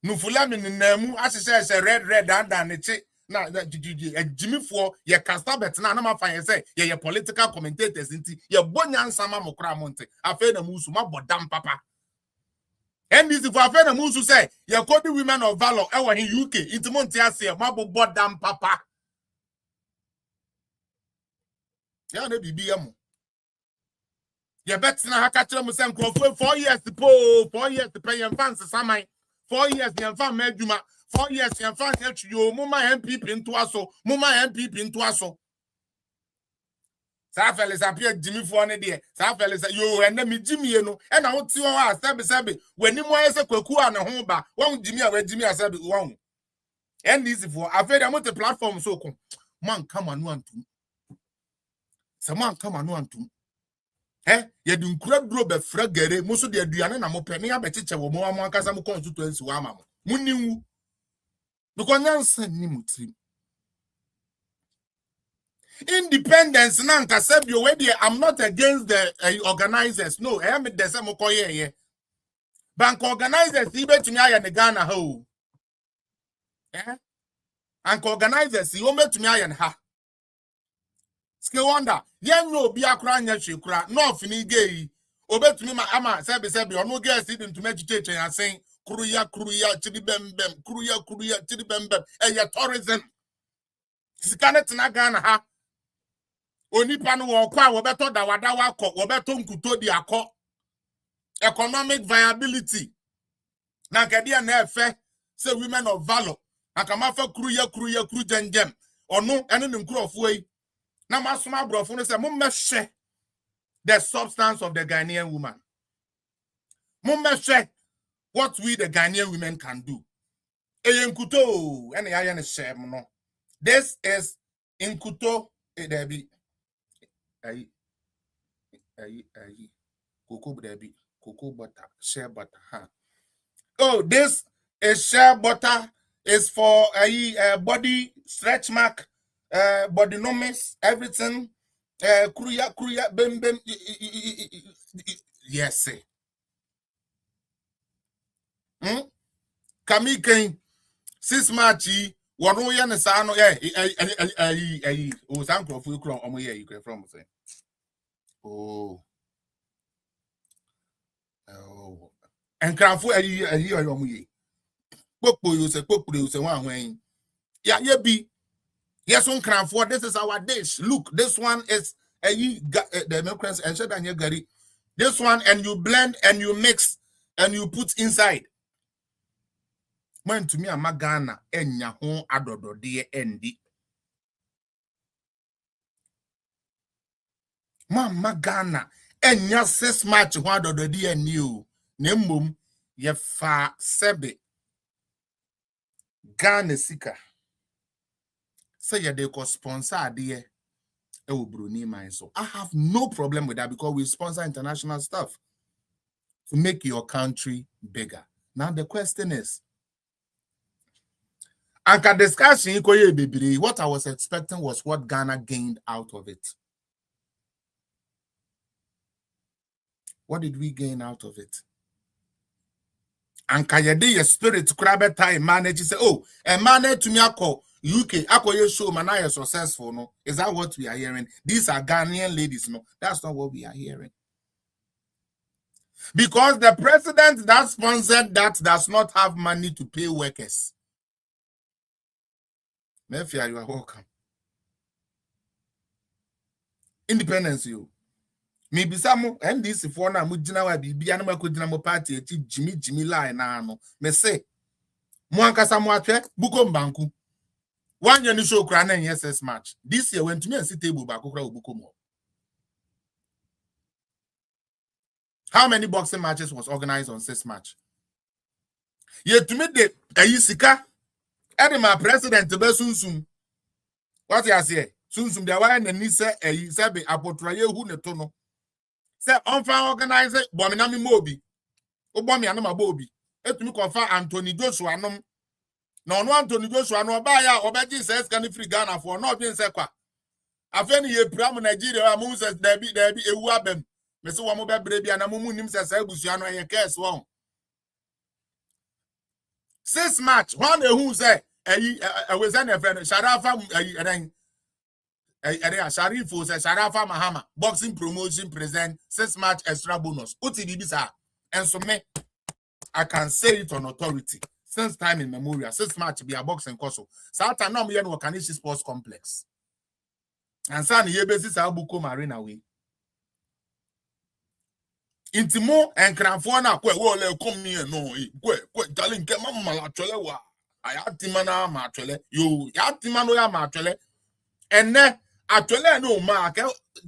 ni namu asese red and ne chi na ejimifo ye kasta bet na ma fan say ye political commentators nti ye bonya nsama mokra monte afa na musu mabodam papa. NDC for affair na musu say ye call the women of valor ewa in UK it monte ase mabo bodam papa ya na bibi yam You bet na catch them some 4 years to po 4 years to pay your fans samai 4 years your fan medjuma 4 years your fan help you mama MPP into aso mama MPP into aso sa fellas appear Jimmy for ne there sa fellas yo and me Jimmy no e na wo ti won a sabe wani mo ayese kwaku a ne ho ba won Jimmy a we Jimmy asabe won and this for afraid am the platform so ko man come anu antum someone come anu antum ye du nkura duro be fragere mo so de aduane na mo pe ne abecheche wo mo ankasa mo constituency wa ama mo munniwu because nyansa ni mutrim independence na nkasa bi o we dey I'm not against the organizers no I am the same koye bank organizers ibetumi aya ne Ghana ha o and organizers you betumi aya ne ha ske wonder yen no bi akra anya hwekura no fini gei obetumi ma ama sebe ono ge si dintu mechicheche yasen kuruya chidi bembem kuruya chidi bembem eye tourism sikane tena Ghana ha onipa no wo kwa wo beto dawadawa akọ wo beto nkuto di akọ economic viability na kedia na efe say women of valor akamafa kuruya kuru jenjem ono ene ne nkurofo yi na masoma brofo no say mummehwe the substance of the Ghanaian woman mummehwe what we the Ghanaian women can do eyenkuto ene ya ne shem no this is inkuto debi ayi cocoa butter shea butter ha oh this is shea butter is for body stretch mark body numbness everything kuruya bem yes kamiken 6 March wonu ye ne sa no o san crofo kro omo ye you from say enkrafo omo ye popo you say wan hwen ya ye bi yes on cranford this is our dish look this one is the milk and share dan gari this one and you blend and you mix and you put inside man to me amagana enya ho adodode endi Mama Ghana enya 6 March ho adodode endi o na mmom ye fa sebe Ghana sika say ya dey ko sponsor ade Bruni man. So I have no problem with that because we sponsor international stuff to make your country bigger. Now the question is, Anka discussion what I was expecting was what Ghana gained out of it. What did we gain out of it? Anka yede your spirit crab time manage say, oh, a man to me ako UK, Akoye show man are successful. No, is that what we are hearing? These are Ghanaian ladies. No, that's not what we are hearing. Because the president that sponsored that does not have money to pay workers. Mefia, you are welcome. Independence, you. Maybe some NDC for now, Mujina wa bibi anama kujina mo party Jimmy lie na ano. Me say, Mwanka samwatwe buko mbanku. 1 year ni show krana in SS match. This year went to me and see table back okra obuko mo. How many boxing matches was organized on 6 March? Yet to me the ayisika my president be sunsun. What you say? Sunsun the why na ni say be apotraye hu ne to no. Say onfa organize bomina mi mobi. Obomi anama bobi. Etumi konfa Anthony Joshua nom. No Anthony Joshua no ba ya obeji says can free Ghana for no bin say kwa. Afeni ye pram Nigeria amu says debi ewu abem. Me so wo mo bebre bia na mumu nim say ebusua no ye case won. 6 March one who say was an friend Sharafa Sharifo say Sharafa Mahama boxing promotion present 6 March extra bonus. Uti bisa and so me I can say it on authority. Since time immemorial, 6 March be a boxing course. Sata no me no Kanishi Sports Complex. And san ye basis Abuko Marina way. Intimo and Cranfona, well, come near no, quite telling Mamma Chole. I had Timana Marchele, you Yatimano Marchele, and then actually no mark,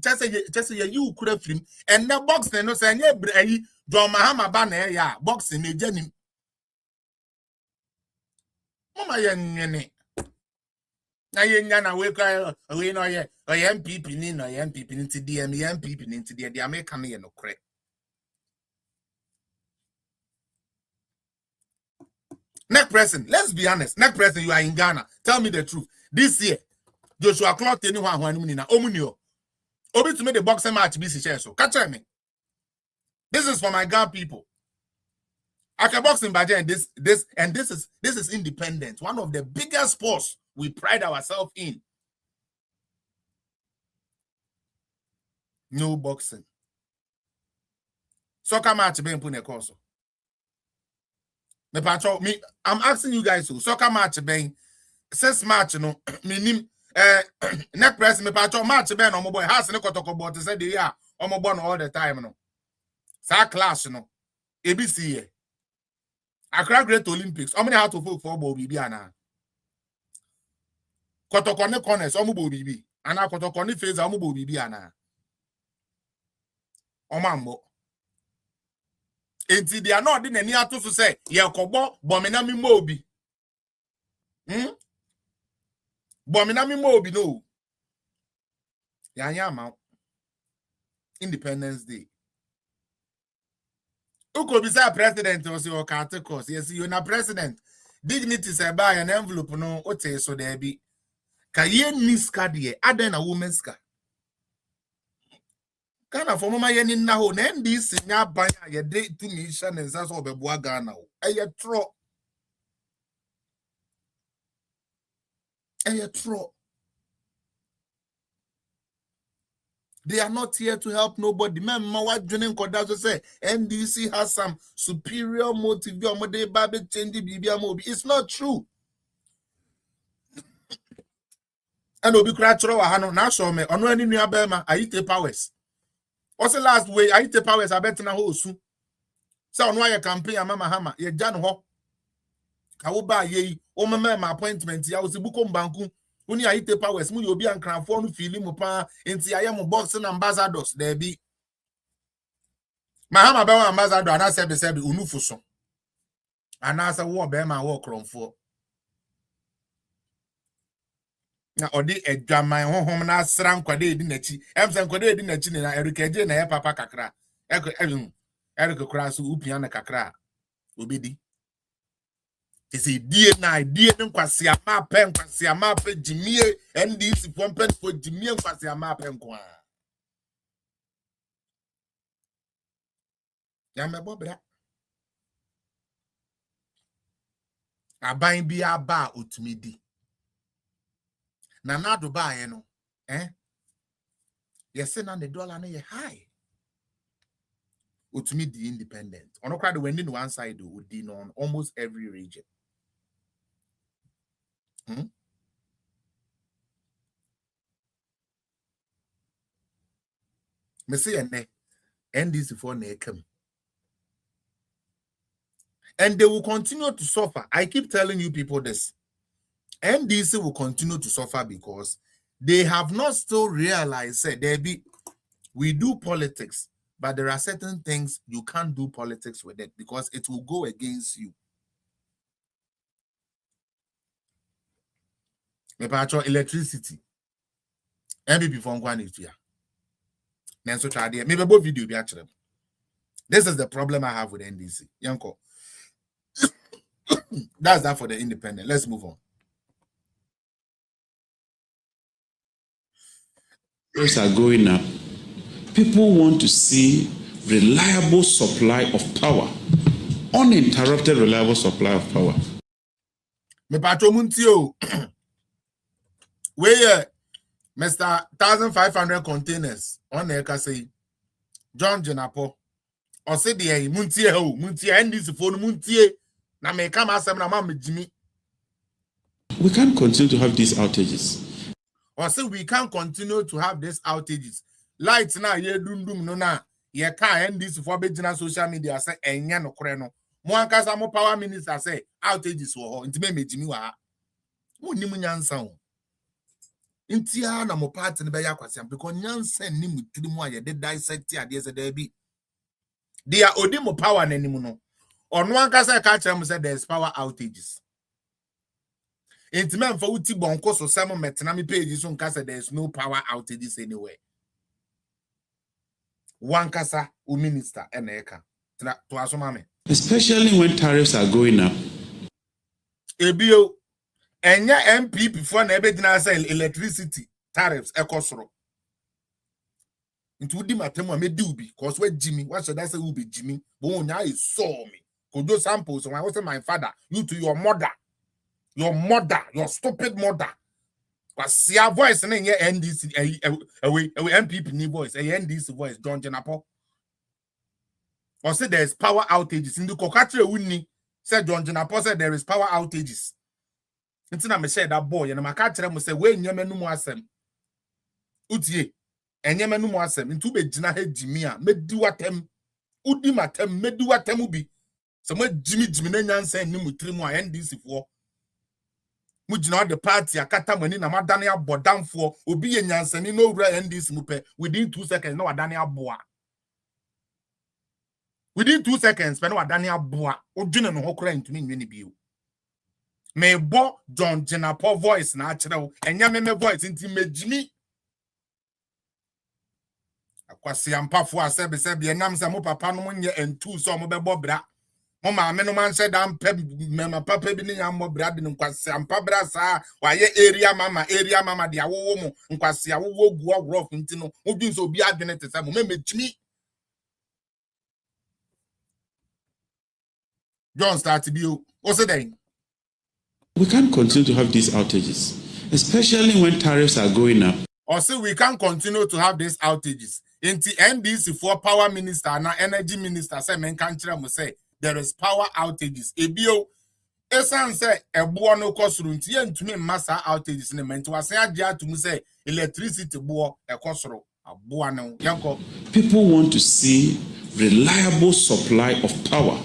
just say you could have film, and the box no say, yeah, Bray, John Mahama Banner, ya, boxing a Jenny. Mama Yen. Na yenya we cry we no ye MPP ni no MPP ni ti DM MPP ni ti the American ye no correct. Next person, let's be honest. Next person, you are in Ghana. Tell me the truth. This year, Joshua Clark anyone who ni na omunio. Obi to make the boxing match be so. Catch me. This is for my Ghana people. I can boxing budget and this is independent. One of the biggest sports we pride ourselves in. No boxing. Soccer match being put in a course. I'm asking you guys, so soccer match being 6 match no minim neck press me patcho match being on my boy has no kotoko but say the year on my born all the time no. Sa class no. ABC Accra Great Olympics. How many have to vote for Bobi ana? Kotoko ne corners omo Bobi. Ana kotoko ne face omo Bobi ana. Omambo. Enti they are not doing any ato to say ye kobo bomina mi mobi. Bomina mi mobi no. Yanya Independence Day. Uko bisa president or your categories. Yes, you're not president. Dignity say buy an envelope no ote so there be. Kaye niska die aden a woman's car. Kana for mama yen na ho na NDC nya banya ye de to mission and saso obeboa Ghana o. Eye tro. They are not here to help nobody. Remember what Junin Kodazo say NDC has some superior motive. It's not true. And Obi Kratro Hano now show me on any new Abema, I eat powers. What's the last way I eat powers? I bet na ho soon. So on why you campaign a mama hammer, ye Jan ho. I will buy ye, oh my appointment. I was a book on Banku. When you eat powers, you will be on Cranford feeling upon into I am boxing ambassadors. There be Mahama Bawa ambassador, and I said the same Unufuson. And as a war bear my walk on for. Now, or the exam my home na sram kwade dinachi. Emsan kwade dinachi na Erika J na papa kakra. Erika Krasu upiana kakra. Obedi. It's a DNA kwasi ama pen kwasi ama pe jimie NDC pompen for jimie kwasi ama pen kwa. Ya mebobra. Aban bi aba otumidi. Na nado ba ye no. Yes na the dollar na ye high. Otumidi independent. Ono kwa the wending one side would be on almost every region. Me say NDC for come. And they will continue to suffer. I keep telling you people this. NDC will continue to suffer because they have not still realized that we do politics, but there are certain things you can't do politics with it because it will go against you. Electricity. MPP for Ngwani. Maybe both video be actually. This is the problem I have with NDC. Yanko. That's that for the independent. Let's move on. Prices are going up. People want to see reliable supply of power. Uninterrupted reliable supply of power. Me patro muntio. Where Mr. 1,500 containers on the say John Jenapo. Or say the muntie NDC phone muntie. Na me come asem na mama Jimmy. We can't continue to have these outages. Or say we can't continue to have these outages. Lights na ye dum no na ye ka NDC for be social media say enya no kore no mo ankasa mo power minister say outages wo ho ntime mejimi wa mo nim nyansa ho ntia na mo party ne be yakwasiam because nyansa ni mutiri mu aye de dissect ade se da bi dia odi mo power na nim no ono ankasa ka kire mo say there's power outages ntime mfa uti bonko so sem metena me page so nka say there's no power outages anywhere one kasa o minister eneka to asoma me Especially when tariffs are going up. Ebio enya MP before na ebe dina say electricity tariffs ekosoro nti udi matem a medi ubi cause we Jimmy what should I say ubi Jimmy but onya is saw me kodo samples when I was my father you to your mother your stupid mother cause your voice na nye NDC away MPP ni voice NDC voice John Jenapo or say there is power outages in the kokatre wuni said John Jenapo said there is power outages. Ntina me share that boy and maka kire mo say we nyame no mu asem utie enyame no mu asem ntu be gina ha Jimmy a medi watem udi matem medi watem bi so mo Jimmy na nyansa ni mutiri mu a NDC fo mu gina the party akata mani na madane abodamfo obi ye nyansa ni no wura NDC mu pe within 2 seconds na wadane aboa within 2 seconds pe na wadane aboa odwene no hokora ntumi nwene biu me bo John Jenapo voice na achire enya me voice nti mejimi akwasi ampafo asebe enam se mo papa no nye entu so mo bebo bra mo ma me no man se dan pe me ma papa bi ni nya mo bra de nkwasi ampa bra sa waye area mama de awowo mo nkwasi awowo gu ogro nti no odun so obi adwene te se mo mejimi John start bio o se den. We can't continue to have these outages, especially when tariffs are going up. Or say we can't continue to have these outages. In the NDC for power minister and energy minister say men country mo say there is power outages. Ebio esan say ebo no kosuru nti entumi massa outages ne menti wasen agya to mu say electricity bo ekosoro abo no yanko. People want to see reliable supply of power.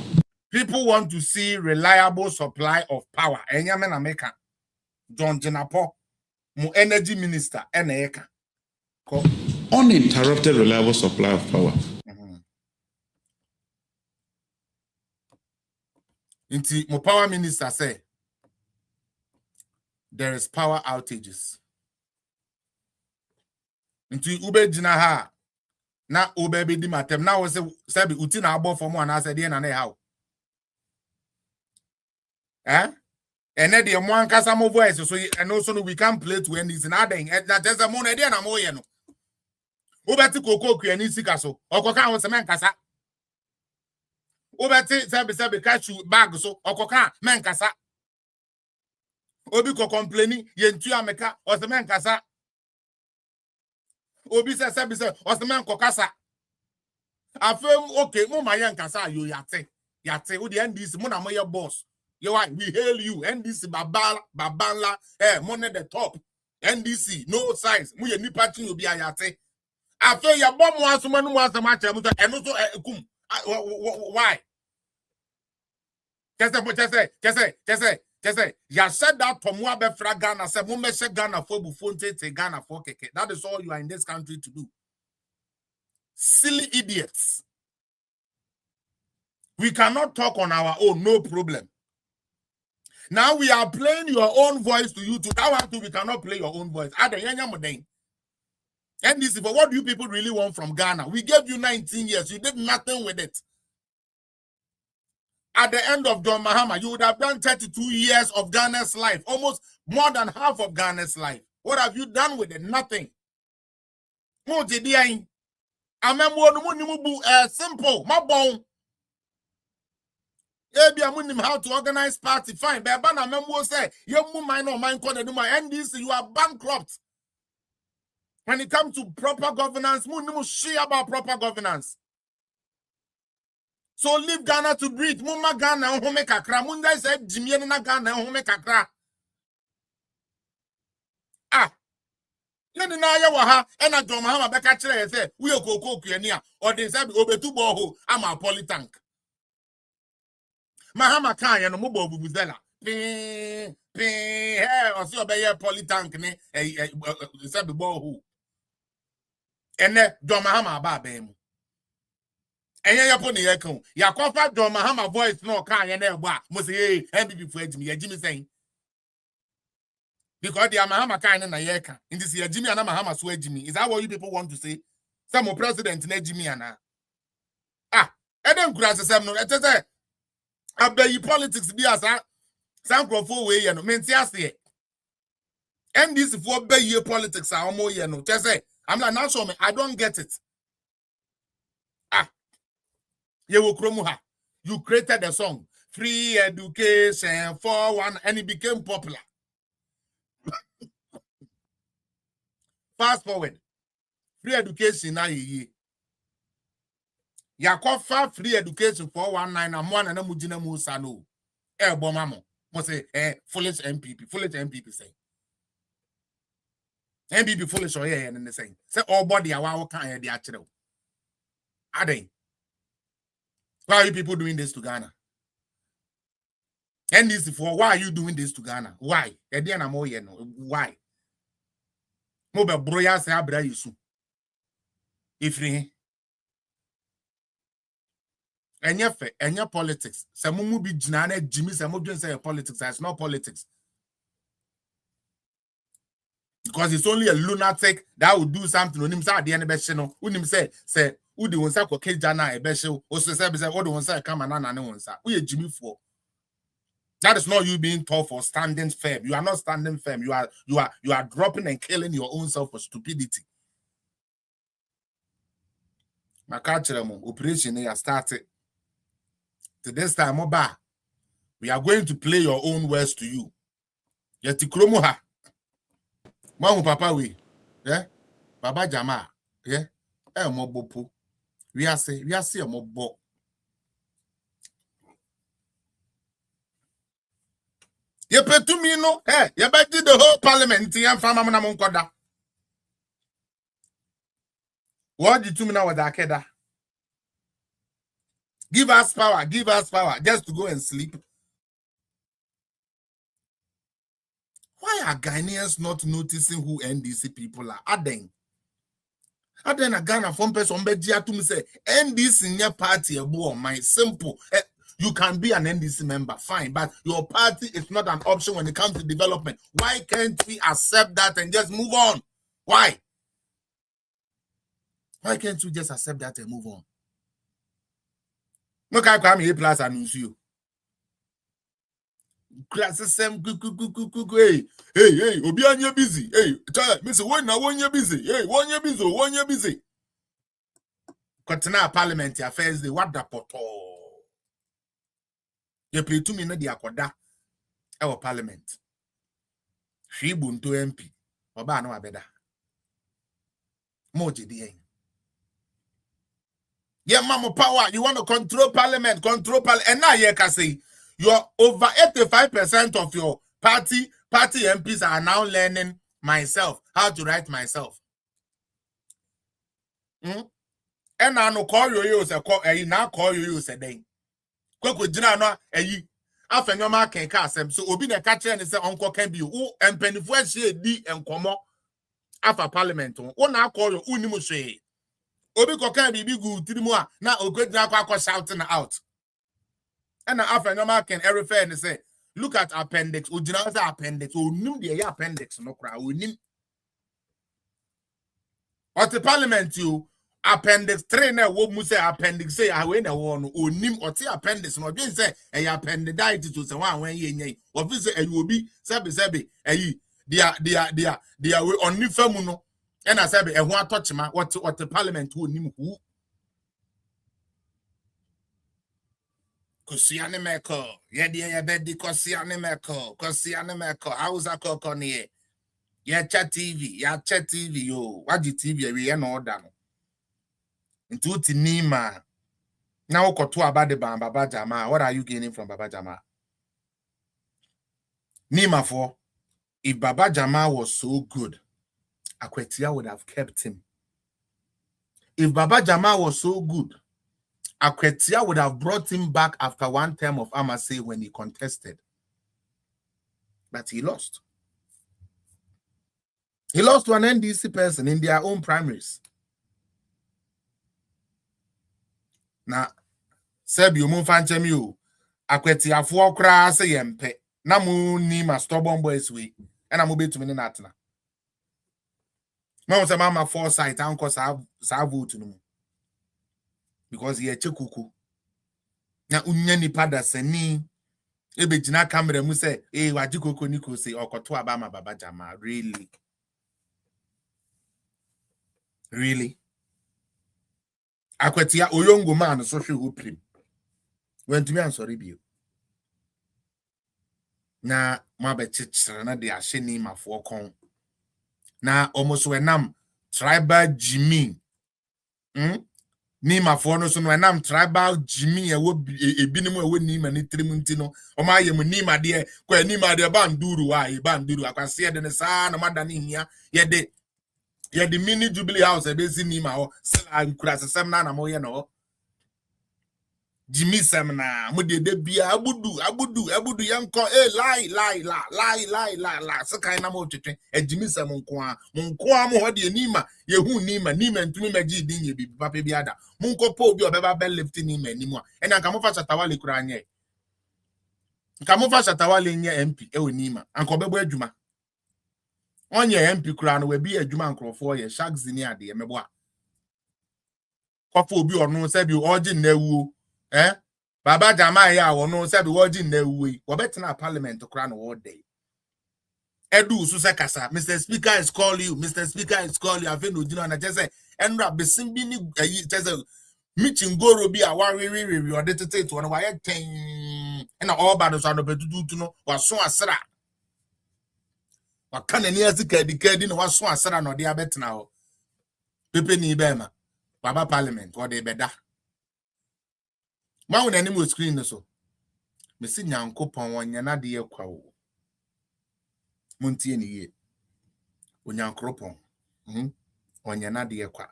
People want to see reliable supply of power. Enyame na meka. John Jenapo, mo energy minister, eneka. Uninterrupted reliable supply of power. Inti mo power minister say there is power outages. Inti ube jina ha na ube bi di matem na wo se bi uti na abo for mo na say dey na na how. And then the one kasa mo voice so and also we can play to any in adding that there's a money there na mo ye no obeti koko kuani sika so okoka ho se men kasa obeti sebe catch bag so okoka men kasa obi ko complaining ye ntu ameka o se men kasa obi se sebe o se men kokasa afem okay mo ma ye nkasa yo yate wo the NDC mo na mo ye boss. You want we hail you NDC babala money the top NDC no size mu ye nipa chin obi ayate afa ya bom asoma no asama chem to eno so kum why kese ya said that tomu abefra Ghana say mo me Ghana for bufo ntete Ghana for keke that is all you are in this country to do silly idiots. We cannot talk on our own, no problem. Now we are playing your own voice to you. To that one too, we cannot play your own voice. And this is for what do you people really want from Ghana? We gave you 19 years. You did nothing with it. At the end of John Mahama, you would have done 32 years of Ghana's life. Almost more than half of Ghana's life. What have you done with it? Nothing. Simple. How to organize party, fine. But say, you NDC, you are bankrupt. When it comes to proper governance, share about proper governance. So leave Ghana to breathe. Muma Ghana home kakra. Munda said Jimmy na Ghana home kakra. Yeni na ya wa ha ena John Mahama beka kire say we okoko kuani a or dey say obetu bo ama polytank. Mahama kan ye no mo bo bubuzela. Pin hey o se obeye polytank ni say be bo ho. Ene John Mahama ba ba mu. Enye yapo ne yekan. Ya kofa John Mahama voice no kan ye na egbo a mo say MPP fu agimi agimi sen. Because the Mahama kind na yeka. In this year, Jimmy and Mahama swear Jimmy. Is that what you people want to say? Some president na Jimmy and ah, Eden Grass is no. It is a politics be as some crofo way, you know. Mentias and this for be politics are more, you know. Just say, I'm like, not sure, I don't get it. Ah, you will kromuha. You created a song, free education for one, and it became popular. Fast forward, free education na ye. Yakofa free education for 19 and one and mujina musa no. Bomamo. Mo say foolish MPP say. MPP foolish or yeah and say. Say all body awa kan dey actually. Ade. Why are you people doing this to Ghana? And this for why are you doing this to Ghana? Why? Why? Mo be broya say abra yisu. Ifri Enya politics. Say mumu bi jina na Jimmy say mo dwen say politics. It's not politics. Because it's only a lunatic that will do something. Unim say ade na be hye no. Unim say udi wonsa ko kejana e be hye. O say odi wonsa come na ne wonsa. We ye Jimmy for. That is not you being tough or standing firm. You are not standing firm. You are dropping and killing your own self for stupidity. Makachiremo operation here started. To this time, we are going to play your own words to you. Yeti kromuha. Mamu papa we. Yeah? Baba Jama. Yeah? Mobopo. We are say a mobo. You pay to me no. Hey, you bet the whole parliament and farmer na monkoda. What did you mean with that? Give us power, just to go and sleep. Why are Ghanaians not noticing who NDC people are? Aden a Ghana from person to me say NDC in your party a boy my simple. You can be an NDC member, fine, but your party is not an option when it comes to development. Why can't we accept that and just move on? Why? Why can't we just accept that and move on? No can come here plus announce you. Class same hey, obi anya busy. Hey, child, me say one year busy. Hey, 1 year busy. Continue parliament affairs the what the poto. You play 2 minutes the akoda our parliament. She bunto MP. Oba no abeda. Moji di. Yeah, mama power. You want to control parliament. And now you can say you're over 85% of your party MPs are now learning myself, how to write myself. And I no call you say now call you say then. Kweko jina no ayi afenyo ma kan ka asem so obi na ka kire ne say onko kan bi o empanifo ahie di enkomo afa parliament o na call you unim hwe obi ko kan bi gu tirimu a na ogodina akwa shouting out. And afenyo ma kan refer and say look at appendix ojina say appendix onim de appendix no kra onim at the parliament you appendix 3 na wo mu say appendix say awe na wo no onim oti appendix no dey say e appendicitis to say wan ye nyen obi say e obi sebe dia we onni famu no e na sebe e ho atochema what the parliament onim hu kosiane meko ye dia bedi kosiane meko auza koko ne ye chat TV yo what the TV we na order no into Tinima. Now to about the Baba Jama. What are you gaining from Baba Jama? Nima for if Baba Jama was so good, Akwetia would have kept him. If Baba Jamal was so good, Akwetia would have brought him back after one term of Amase when he contested. But he lost. He lost to an NDC person in their own primaries. Now, Sebi Umunfanchemu, Akwetia for crass a yempe, Namu ni ma stubborn boys we, and I'm obey to me natna. Mama mama foresight, uncle Savu to no. Because he a chekuku. Na unyani pada seni. Ebe jina kamera mu say, wajikoko niko say okoto abama Baba Jama. Really? Really? Akwetia oyongo man social uprim. When to me I'm sorry be. Na mabe chichra na de asheni ma fokon. Na almost wenam tribal Jimmy. Ni ma for no so no enam tribal Jimmy ebinimu ewo ni ma ni trimunti no o ma ye mu ni ma de kwa ni ma de banduru akwase ye de ne sa na madani hia ye de mini jubilee house e be si ni ma ho sala nkura sesem na mo ye no Jimmy sem na mo de bia abudu yanko lie so kan na mo twetwe e Jimmy sem nko a mo ho de nima ye hu nima ntumi magi din ye bi papa bi ada mo nko po obi obeba bel lift nima ni mu a ena nka mo fa chatawale kura anye nka mo fa chatawale nye MP e wo nima anka obebo adwuma onye MP kura no we bi adwuma nkrofo ye sharks ni ade ye mebo a kofo obi onu se bi oji na ewuo Baba Jama ya wono said wodi na ewuo wo betina parliament kura no all day edu so se kasa Mr. Speaker is call you afi no jino na jese enra besim bi ni jese meeting goro bi a wariri o de tete to no wa ye ten na all bad so no betutu no waso asra wa kana ni asika dikadi no waso asra no de abetina ho pepe ni bema Baba parliament wo de beda ma wona ni mo screen no so me si nyankopon wonya na de yakwa wo muntie ni ye onyankopon wonya na de yakwa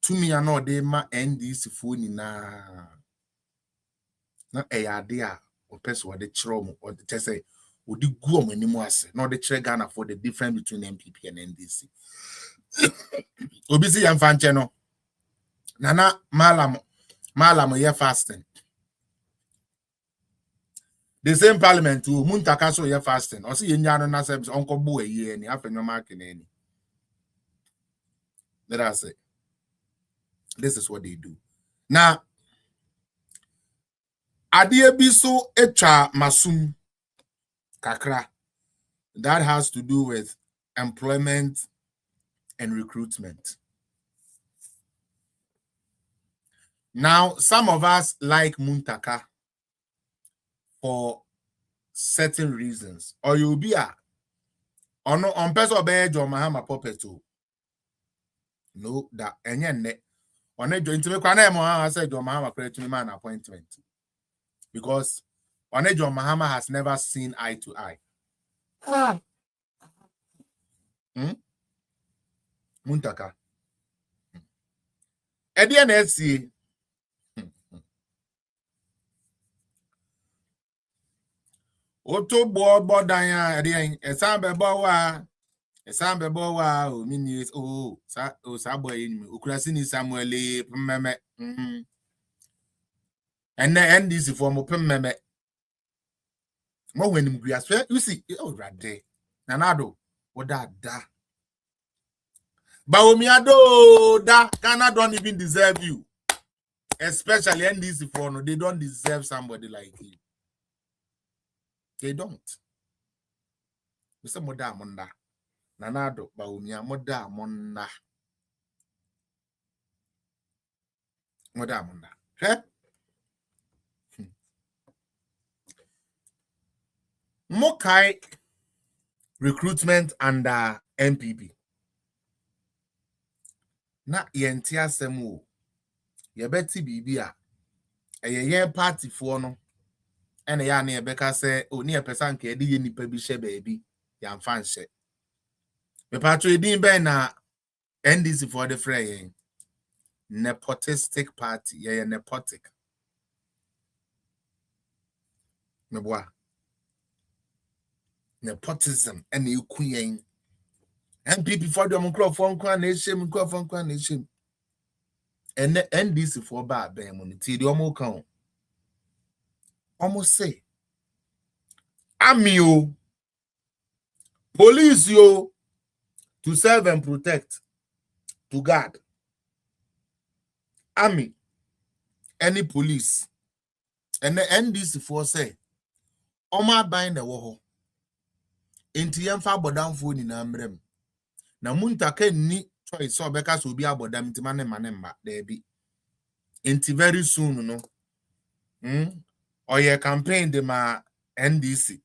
tumi ya no de ma NDC fo ni na eyade a opese wo de kiro mo o de say wo di gu omani mu ase na o de kire Ghana for the difference between MPP and NDC obi si yan fanche no nana malam ye fasting. The same parliament to Muntaka so ye fasting. Or see ye nyano na se uncle bo ye ni after no marking any. Let us say. This is what they do. Now adie biso echa masum kakra. That has to do with employment and recruitment. Now, some of us like Muntaka for certain reasons. Or you'll be on person obey John Mahama puppet. No, that any on a joint to I said John Mahama create me man appointment. Because on a John Mahama has never seen eye to eye. Muntaka. NSC. Oto bo dan ya esan bebo wa o mini sa boy ni okurasi ni Samuel pemmeme enne NDC for mo pemmeme mo wenim gua so you see rade nanado woda da Baomiado da Ghana don't even deserve you, especially NDC for no, they don't deserve somebody like you. They don't. Mr. Moda Monda. Nanado, Baumia, Moda Monda. Moda Monda. Eh? Mokai recruitment under MPP. Na yentia semu. Yebeti bibia. Eye party for no. Ene ya na ebeka se oni epesa nke edi ye nipa bi hye baabi ya mfa nhye Me patro edin ben na NDC for the fray. Nepotistic party. Yeah, nepotic. Me boy. Nepotism and you queen. MPP for the microphone nation, microphone nation. And the NDC for bad ben when the omo count. Almost say. Army yo. Police yo. To serve and protect. To guard. Army. Any police. And the NDC for say. Oma bind the war. Inti yemfa bodam fo ni na mrem. Na muntaka ni choice so beka so bi abodam nti manemba there be. Inti very soon no. Oye campaign de ma NDC.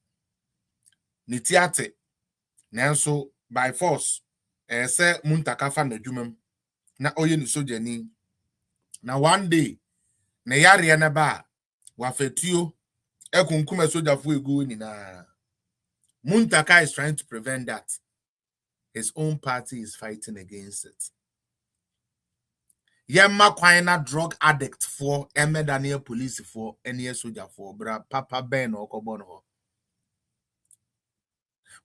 Ni tiate. Nanso by force say muntaka fa na dwumam. Na oye ni soja ni. Na one day na yare na ba wa fetuo ekunkum soja fo egu ni na. Muntaka is trying to prevent that. His own party is fighting against it. Yemma kwina drug addict for Daniel police for any soldier for bra Papa Ben or Kobono.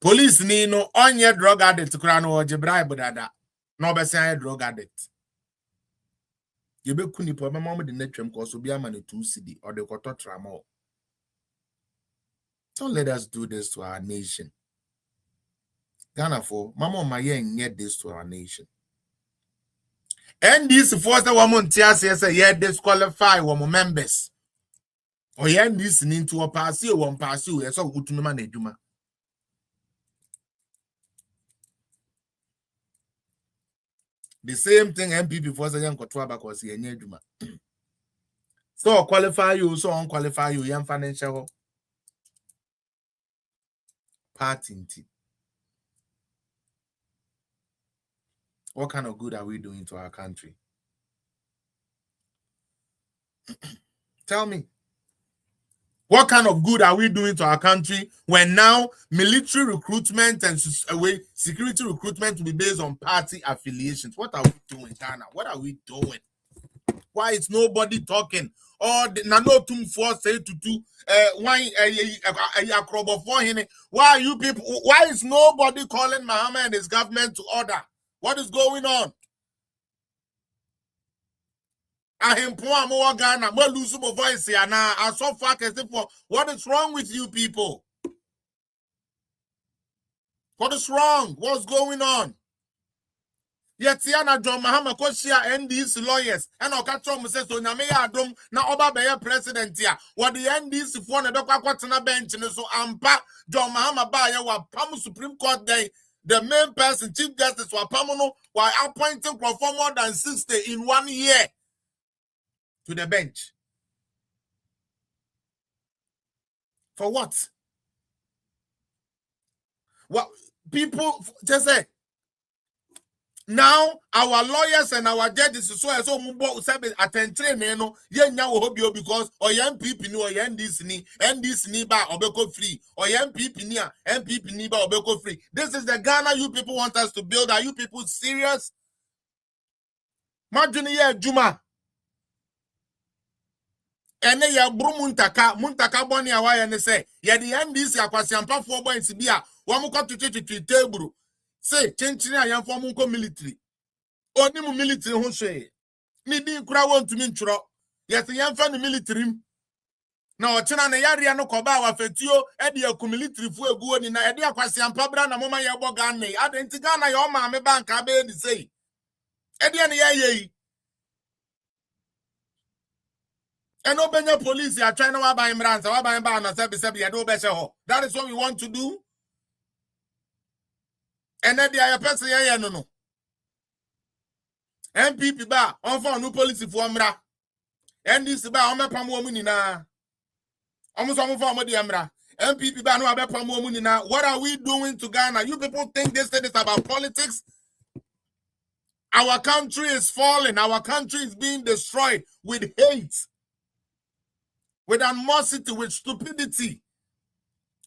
Police ni no onye drug addict krano or jebrai budada. No be say drug addict. You be kuni po mama the netrem cause be a man 2 CD or the koto tramo. Don't let us do this to our nation. Ghana for mama my yen get this to our nation. And this force that woman say yeah disqualify woman members. Or yeah this into a pass you one pass you so good to me man eduma. The same thing MPP force young control back was here eduma. So qualify you so unqualify you young financial party. What kind of good are we doing to our country? Tell me. What kind of good are we doing to our country when now military recruitment and security recruitment will be based on party affiliations? What are we doing, Ghana? What are we doing? Why is nobody talking? Or nanotum force say to do why are you people? Why is nobody calling Mahama and his government to order? What is going on? Ghana, lose my voice here now. I so far for what is wrong with you people? What is wrong? What's going on? Yet Tiana John Mahama Koshia NDC lawyers and Okatrom says so Namea Dom na Oba Beya president here. What the NDC for the Kwatana bench and so Ampa John Mahama Baya wa Pamu Supreme Court Day. The main person, Chief Justice Wapamono, while appointing for more than 60 in 1 year to the bench. For what? What people just say now our lawyers and our judges so mumbo sabe attention no ye nya wo hobio because MPP ni NDC ni ba obeko free MPP ni MPP ni ba obeko free. This is the Ghana you people want us to build. Are you people serious? Imagine ye juma ene ya bru muntaka boni awaye ne say ye the NDC akwasiampa fo boy sibia wo mko tutu table. Say, chenchini ayamfo munko military. Oni mu military ho hwe. Ni di kura won tumi ntwro. Yes yamfa ni military. Na ochina na yare no koba wa fetuo e de aku military fu egu oni na e de akwase ampa bra na moma ye bo Ghana. Adenti Ghana ye o ma me bank abe di say. E de na ye yi. Eno benya police ya try na wa ban mranza wa ban ba na sebi ye do be se ho. That is what we want to do. And then the person here no. MPP ba on for no police for amra. NDC ba on mepam wo mu ni na. Almost on for mo di amra. MPP ba no abepam wo mu ni na. What are we doing to Ghana? You people think this thing is about politics? Our country is falling. Our country is being destroyed with hate, with animosity, with stupidity,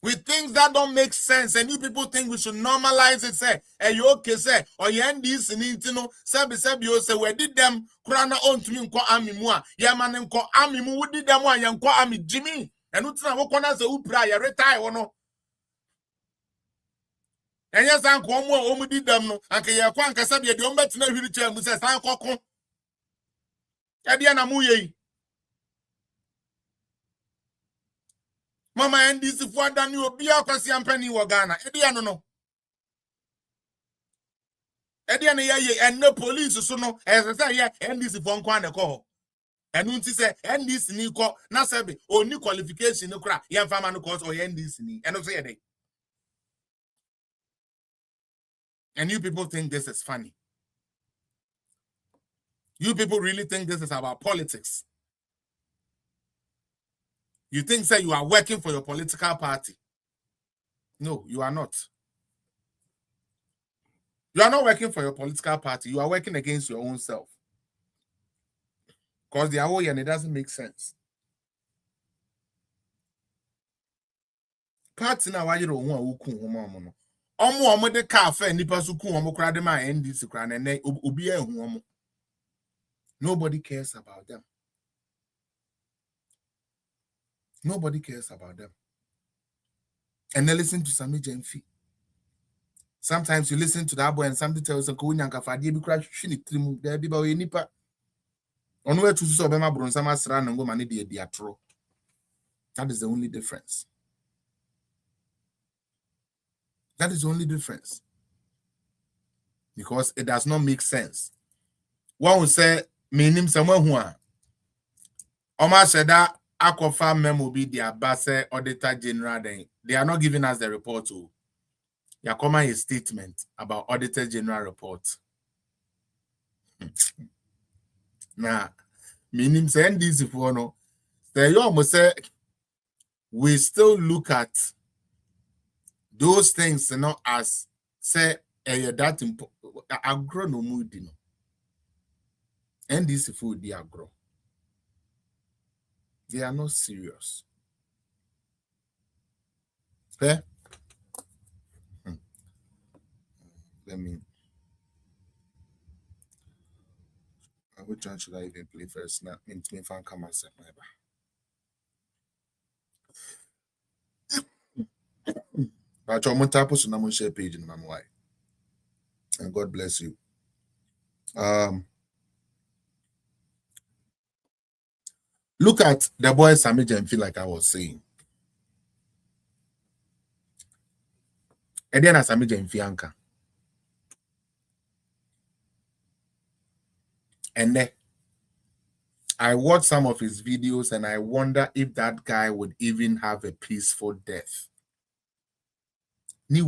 with things that don't make sense, and you people think we should normalize it. Say, hey, you okay? Say, or you end this and you know, sabi you say, we did them. Kurana on to me, army mua. Yeah, man, army mu. We did them one. Young army Jimmy. And what's now? What corner say upra? You retire or no? And yes, I'm going more. Did them no. And can you go and kasabi? You don't bet no wheelchair. We say, "San koko." Ediana muye. Mama NDC for than you be a kwasi ampani wa Ghana. Ediana no. Ediana ye and no police so no. As I say yeah, NDC for nkwa call. And unti say NDC ni ko na sebe oni qualification no kra. Yan fama no cause or NDC ni. And say dey. And you people think this is funny. You people really think this is about politics. You think, say, you are working for your political party. No, you are not. You are not working for your political party. You are working against your own self. Because they are all and it doesn't make sense. Party now, why you don't want to come Omo de cafe nipa su ku omo kra de ma NDC kra na ne obi ehu omo. Nobody cares about them. Nobody cares about them. And then listen to Sammy Gyamfi. Sometimes you listen to that boy and somebody tells you, "Kuunyanka fadi bi kra hwini trimu there bi ba we nipa." Ono we tusu so be ma bron sama sra na ngoma ne de atro. That is the only difference. That is the only difference. Because it does not make sense. One will say, "Meaning someone who are." Oma said that Aquafa memo be their Basse Auditor General. They are not giving us the report to Yakoma a statement about Auditor General report. Now, meaning saying this if you know, they almost say we still look at those things, you know, as say that agro no mood, you know. And this food they agro. They are not serious. Okay? Let me. Which one should I even play first? Now, me fan come and set my but your tap on the share page in my wife. And God bless you. Look at the boy Sammy Gyamfi, like I was saying. And then Sammy Gyamfi anka. And then I watched some of his videos and I wonder if that guy would even have a peaceful death. That's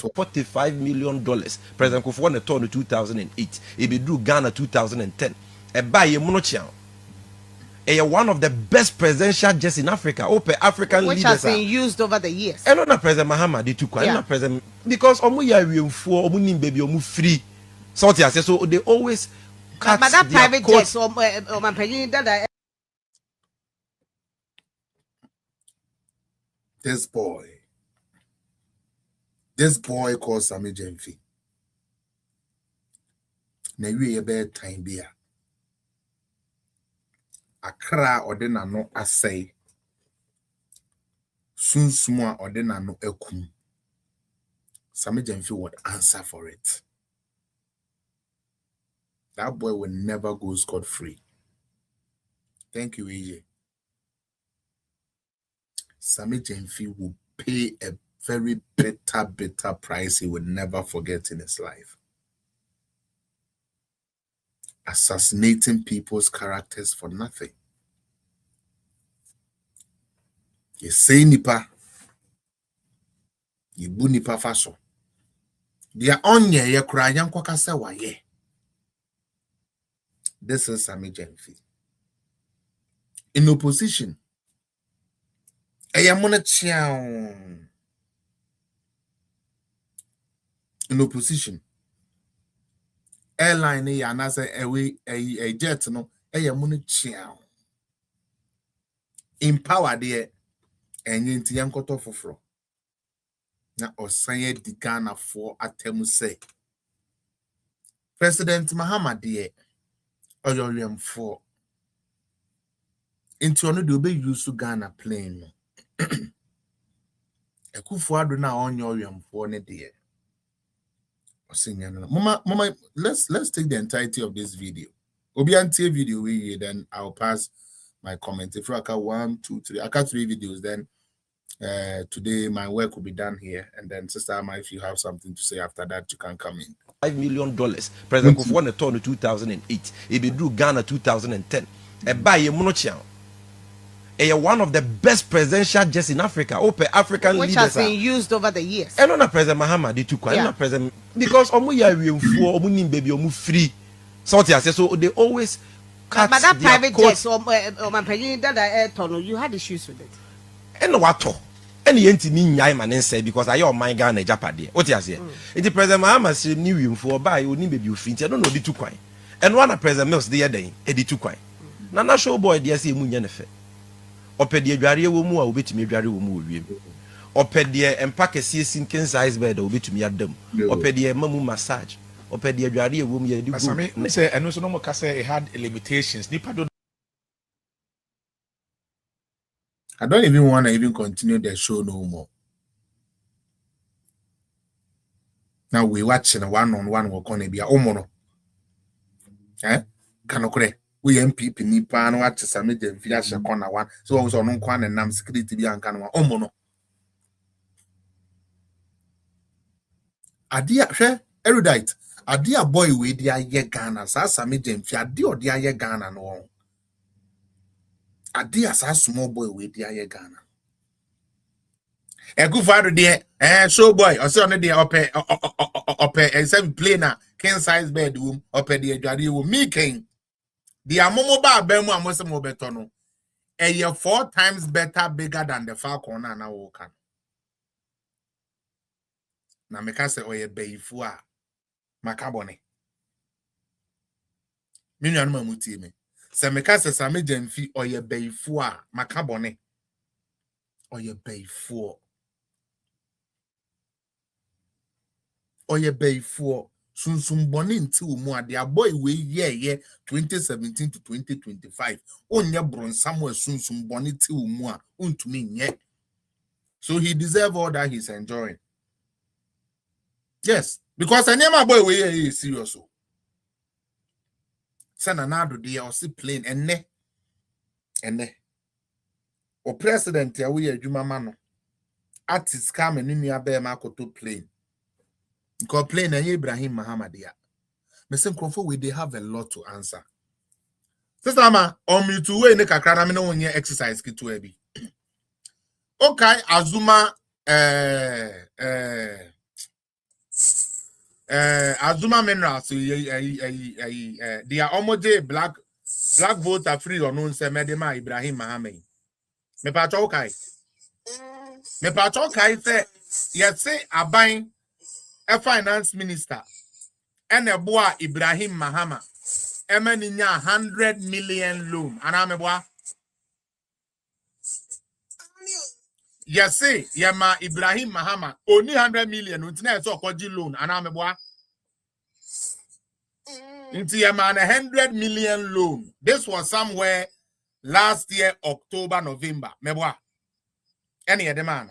what $45 million. President Kufuor on the turn in 2008. He drew Ghana 2010. One of the best presidential jets in Africa. Open African which leaders has been used over the years. And not President Mahama they took not President because baby free. So they always cut but that private coats. jets or my president that This boy called Sammy Gyamfi. Na we a bad time there. Akra odena no asay. Sunsuma odena no ekum. Sammy Gyamfi would answer for it. That boy will never go scot-free. Thank you, AJ. Sammy Gyamfi will pay a very bitter price he would never forget in his life. Assassinating people's characters for nothing. You say nipa. You bu nipa faso. They are on ye cry yan kwa kasa wa ye. This is Sammy Gyamfi. In opposition, in opposition, airline and as a jet no empower there and yinti yankoto foforo na osanye di Ghana for atemu say President Mahama there oyoriam for into ono de obe use Ghana plane no Ekufuado na oyoriam for ne there Mama, let's take the entirety of this video. Obianti video we then I'll pass my comment. If I got 1, 2, 3, I got 3 videos, then today my work will be done here. And then Sister Amma, if you have something to say after that, you can come in. $5 million. President Kofi won the turn in 2008. He be drew Ghana 2010. A buy a monochian. One of the best presidential jets in Africa. Open African which leaders has been used over the years. And on a President Mahama, they took one. President because omu ya for omu nim baby omu free. So they always cut but that private coat. jet or my president that air tunnel, you had issues with it. And what? Any enti ni nyai man say because I your my Ghana Japade. What you say? It President Mahama say new for buy omu nim baby free. I don't know the two coin. And one of President Mills the other day, the two coin. Nana show boy dey say mu nyenefe. Opedi adware wo mu a obetumi adware wo mu wiem opedi empake siesin ken size bed obetumi adam opedi mamu massage opedi adware wo mu ye di go Sammy say eno so no mo ka say it had limitations nipa do I don't even want to even continue the show no more. Now we watching a one-on-one work on a bia omono kanokure we MPP nipa no watch Sammy Gyamfi a corner one so also no kwan and nam security bi anka no omono adia hwe erudite adia boy we dia ye Ghana sa Sammy Gyamfi adia odia ye Ghana no adia sa small boy we dia ye Ghana Ekufado de show boy o se on de ope and some plane king size bedroom ope de adware wo me ken the amomo ba abemu amosem obeto no 4 times better bigger than the Falcon na wo kan na me ka se oye beifu a makabone me nua no mamutie me se me ka se Sammy Gyamfi oye beifu a makabone oye beifu oye beifu sunsum boni nti umu ade boy we ye 2017 to 2025 onye bronsam wa sunsum boni ti umu a untumi nye so he deserve all that he's enjoying. Yes, because anyama boy we is serious so sana nado de o si plain enne o president ya we adwuma ma no artist come nunu abe ma koto plain complain and Ibrahim Mahama dia. Mesen Crawford we they have a lot to answer. Sister Amma, on me to way ne kakra na me no wonye exercise ki to ebi. Okay, Azuma Azuma Minerals they are almost black voter free or non se medema Ibrahim Mahama. Me pa cho kai. Me pa cho kai say yes say aban a finance minister and a boy Ibrahim Mahama emaninya 100 million loan and I'm a boy yes say yama Ibrahim Mahama only 100 million until so loan and I'm a boy into yama 100 million loan. This was somewhere last year October November me boy any other man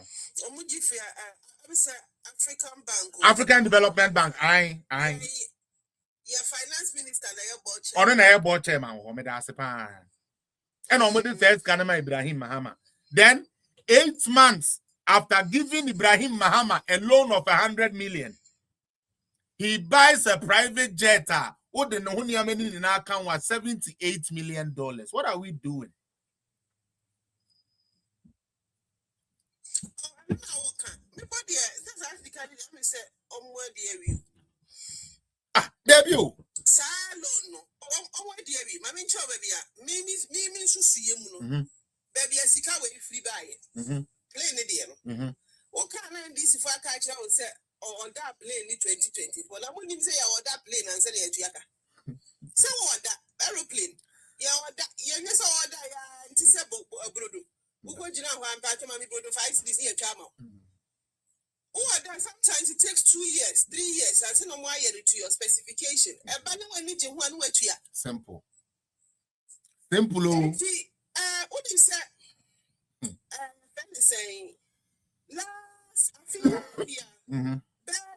African Development Bank, aye. Your finance minister na your boche. Or na your boche man ho me da sepa. And omodi first Kanama Ibrahim Mahama. Then 8 months after giving Ibrahim Mahama a loan of 100 million, he buys a private jet. What the no many in our account was $78 million. What are we doing? Debut. Salon. Dear, my mentor, baby, susu baby, a sika way free buy. Plain dear. What can I this if I catch out say on that plane in 2020? Well, I wouldn't say I that plane and say yaka. So what that aeroplane? Yeah, that yes, all that anti-sebo brodo. Sometimes it takes 2 years, 3 years, and send to your specification. Simple. Simple. What do you say? Saying last, I think,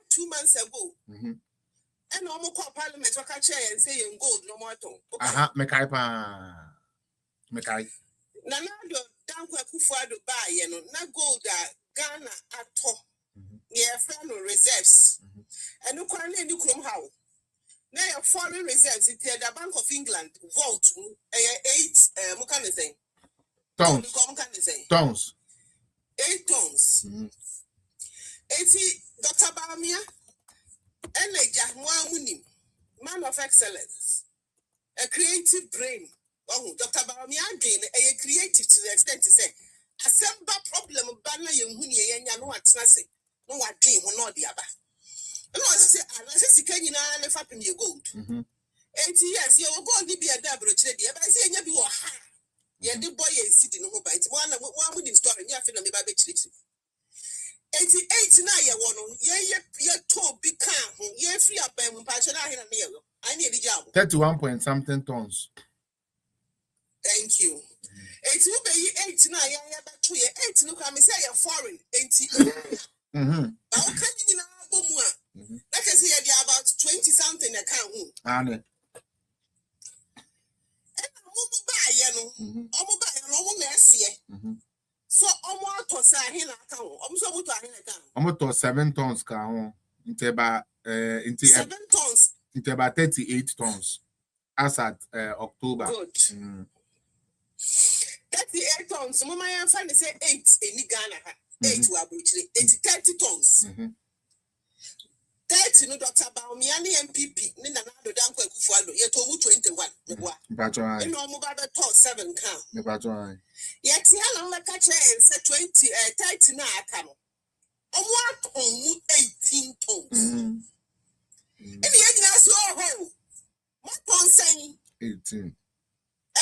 2 months ago. And no more parliament or catch and say in gold no more. Mekai. Nana do danko kufuado buy na gold Ghana ato near friend reserves. And no kwan any chrome how. Now your foreign reserves it the Bank of England vault 8 mukanese. Tons. 8 tons. 80 Dr. Bamia and man of excellence, a creative brain. Oh, Dr. Bamia again, a creative to the extent to say, a simple problem banner young honey and no what's nothing. No what dream or not the other. And I say, unless you can never happen your gold. 80 years, you will go and be a double trade, but I say, you are high. Yeah, the boy is sitting on by one with his story, and you have to be baby. 88 na ye wono ye to become ye free up and passion I need the job 31 point something tons. Thank you. 8 na ye back to ye 8 no come say ye foreign 80 but can you na bomu like I say they about 20 something account Ane omo buy ye no na sie so almost to say hina account so mutu ahina account almost to 7 tons ka ho into ba 7 tons into about 38 tons as at October. Good. 38 tons mama yan fa say 8 eni Ghana 8 wa bruchiri 30 tons 30 no Dr. Baumia ni MPP ni na do danko akufuado ye to mu 21 meboa Mpacho no mo ba to 7 kan Mpacho yet ya na catch and say 20 30 na aka no omo aton 18 tons and ye gina so ho mo ton sen 18 and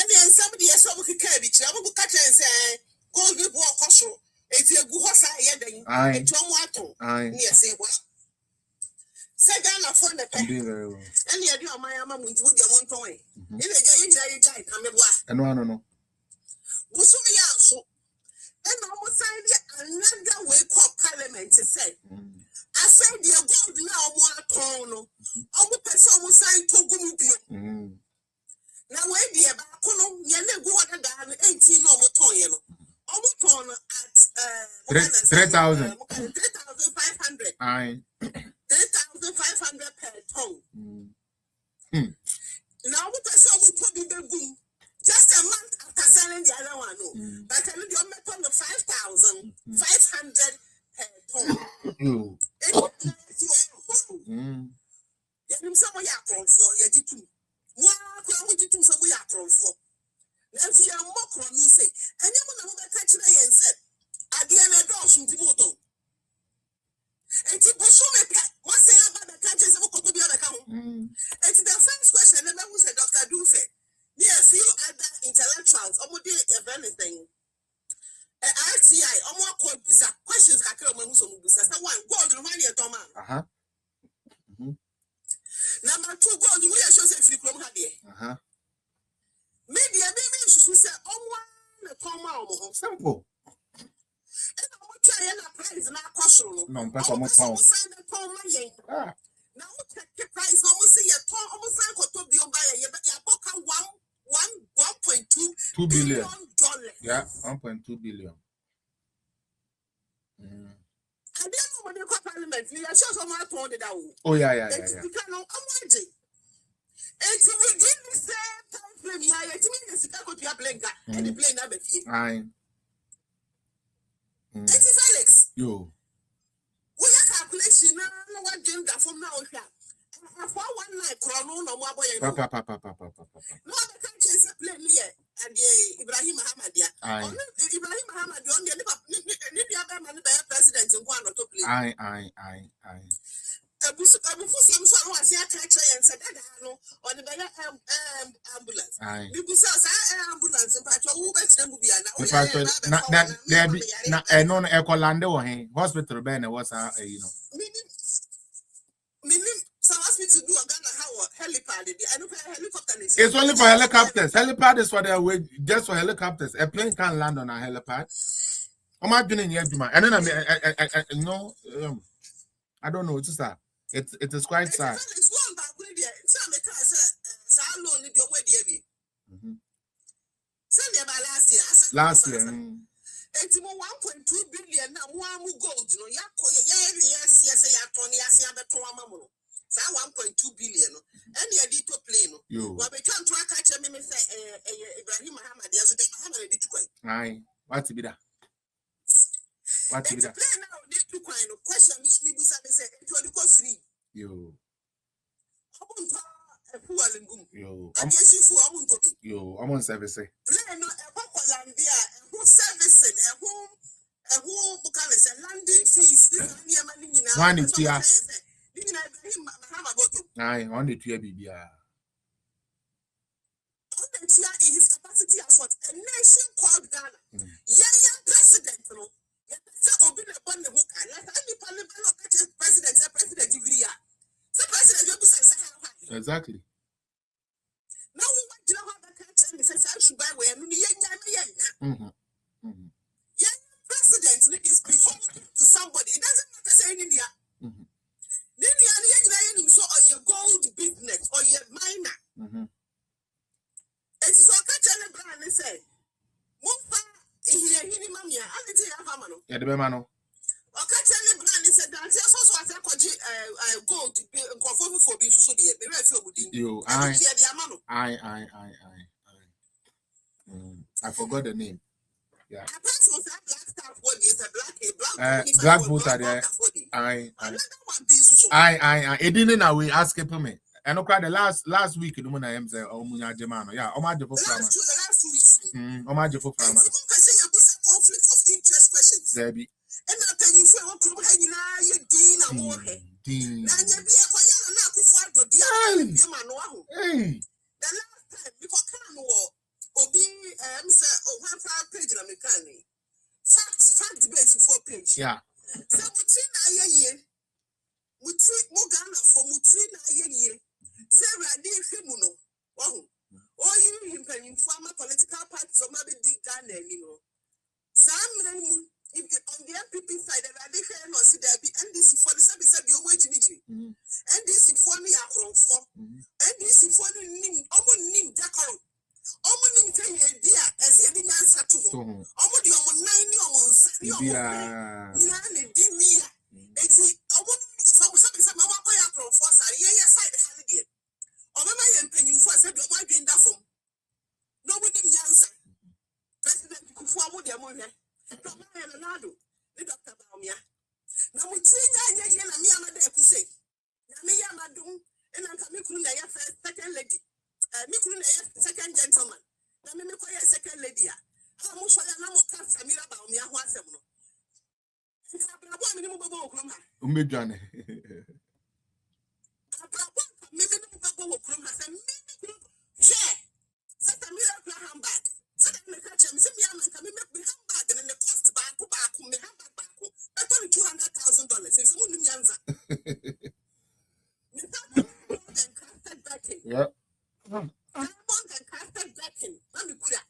then somebody else will carry it I will catch and say gold be bo koso eti egu ho sa ye den eto mo aton ne say what Ghana for the pen. And you do my mamma with your one toy. If a guy and no. Busumi so and almost another way called parliament to say. I said the gold now 1 ton. Almost person will sign to Gumubio. Now where the Abacono, Yellow go 18 almost ton. Almost ton at 3,000. 3,500. Aye. 3,500 per ton. Now, what I saw would be the boom. Just a month after selling the other one. But I need your metal 5,500 per ton. Some for you did too. One would you do some we are for. Now, see, I'm more on you say, and you want to catch the and said, at the end of the door, some people. And to what say about the countries of the other account? And the first question, and I will say, Dr. Dufe, there are few other intellectuals, almost if anything. RTI, almost called questions. I can't remember some one gold and 1 year, Thomas. Number 2, gold, we are showing free from here. Maybe a baby should say, oh, 1 Thomas. Simple. No, that's almost pound. Now, the price almost say almost $1.2 billion. $1.2 Yeah, $1.2 billion. I don't know what they call parliament. We are sure someone told it out. Oh, yeah. It's within the same time frame. Yeah, it means the could be a blanket and the plane number. Aye. It is Alex. Yo. We have calculation now. What dream that from now here? For 1 night, chrono no more boy. Papa. No, the country is a plane here. And Ibrahim Muhammad. Ibrahim Muhammad, on the other man, president in one or two places. Aye. A before some sort of and said, or the ambulance. Because ambulance and patch all and non Ecolando hospital banner was you know. So ask me to do a Ghana helipad. I don't pay helicopter. It's only for helicopters. Helipad is for the way just for helicopters. A plane can't land on a helipad. I'm not doing it, and then I no, I don't know. It's just that it is quite sad. Last year. 1.2 billion now one gold no yakoye yes 1.2 billion and you did to play no we can try catch me say Ibrahim Muhammad yes Muhammad did to coin aye what to be that now did to coin question me busa say it will go free yo I'm on service play no servicing a home landing fees. One is here. Aye, on the two baby. In his capacity as what a nation called Ghana. Young president, no. Exactly. Now we want to know how the country says I should buy where president is beholden to somebody. It doesn't matter saying India. Then you are so on your gold business or your miner. It's so catch a brand and say, Mumpa here, Mamma, I'll tell you how mano. Yeah, the Bemano. Or catch a brand and said that there's also a gold for being so dear. You, I forgot the name. Yeah. Black voter there. I. It didn't know we ask me. And okay, the last week the woman I am say Omunya Gemano. Yeah, Omaje for Frama. Last week. Omaje for Frama. Conflict of interest questions. There be. And I tell you for what come hanging you Dean and more. Hey. The last time because can Obi one page na mekani. Fact base 4 page. Yeah. So muti mo Ghana for muti na ye. Say radi hwemuno. You in former political parties so maybe dig Ghana anymore. Some if on the MPP side, they can not see there be NDC for the service of your way to meet you. NDC for me are from four. NDC for the name, nim Dakaro. Nim tell you, dear, as you didn't answer to him. The 9 it's some from four side holiday. Penny for said, you might be in that form. Nobody answer. President Kufuamu, their money. The doctor Baumia. Now we see that Yamada could say, Namia Madum, and I'm coming second lady. Second gentleman. Namikoya second lady. How much I am Samira Baumia was a Umejane. handbag. So that make catch me. Say me am can me make me handbag and then the cost back me handbag back. That's only $200,000. It's only Nyanza. Yeah. Diamond and casted backing. Let me put that.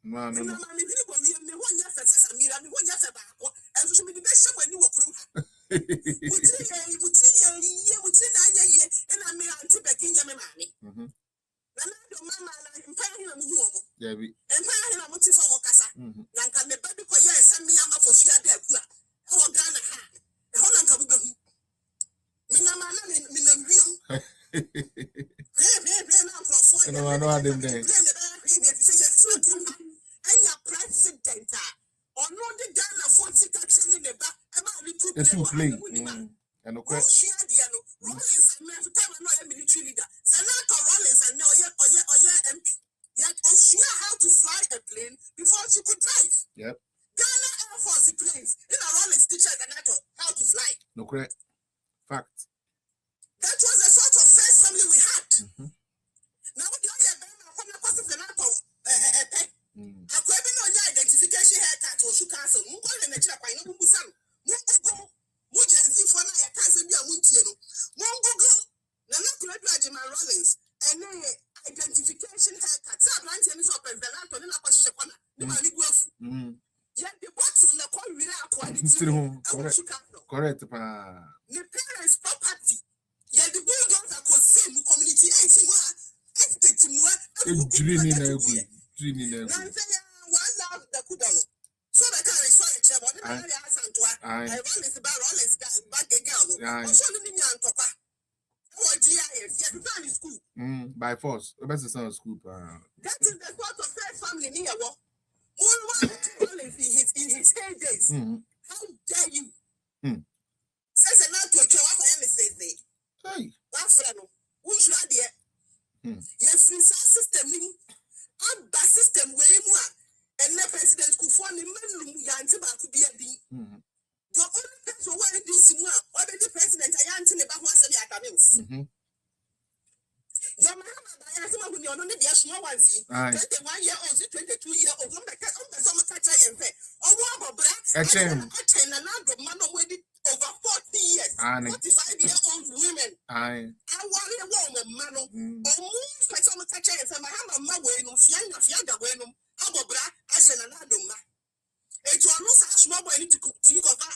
No. Me one year for Samira, me 1 year for back. And so me the best when you walk from her. We see and I may anti backing your money. Mama, yeah, we. And I want to say, like I'm a baby for you, send me a for Sia de Pula. Oh, Ghana, hold on, come with me. No, I know I didn't there. And your president, or no, the Ghana 40 action in the back, it's too plain. And okay. Rollins and men, time I know a military leader. Senator Rollins and now your MP. Yet she how to fly a plane before she could drive. Yep. Ghana Air Force planes. In a Rollins teacher how to fly. No correct. Fact. That's Correct. The parents' property. Yeah, the bulldogs are consumed community. So that can restore a chair. I run this bar, all is back again. Also, the Nyan Papa. Oh, GIS, yeah, the is school. By force. The best is not school. That is the sort of first family near what? All in his heydays. How dare you? Says a lot to a child, I say, hey, that's friend. Who should I dear? Yes, system, a system way more. And the president could form a man could be a D. The only person who went this one, or the president, I answer about once a year. Yamama, when you're on the small ones, 21 year old, 22 year old, some catcher and pay. Oh, black, I train another man over 40 years, 45-year-old women. I worry a woman, man, or move by some catcher and say, my hammer, Fianga, Abobra, I send another man. It's almost a small boy to cover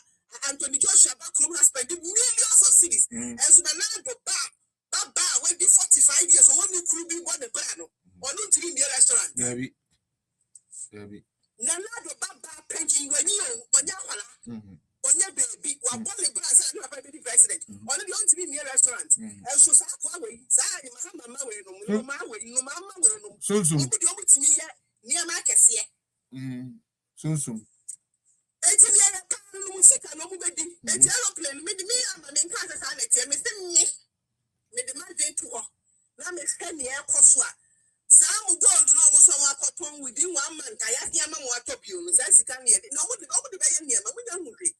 Anthony Joshua back home has spent millions of cities. And so the land go back. Baba, when be 45 years, so when you could be one the plan, or not in the restaurant. Nana, the Baba penny when you on your baby, or Bonnie Brass and your baby president, or you want to be near restaurant. And so, Sakaway, Mama, no mamma, soon, near Marcus here. Soon. It's a aeroplane, made me, I'm in Kazakhstan, me demand to her. Now, Miss Penny Air Coswa. Some go along somewhere cotton within 1 month. I ask Yama what top you, as you can hear. No, what the buy near, but we don't agree.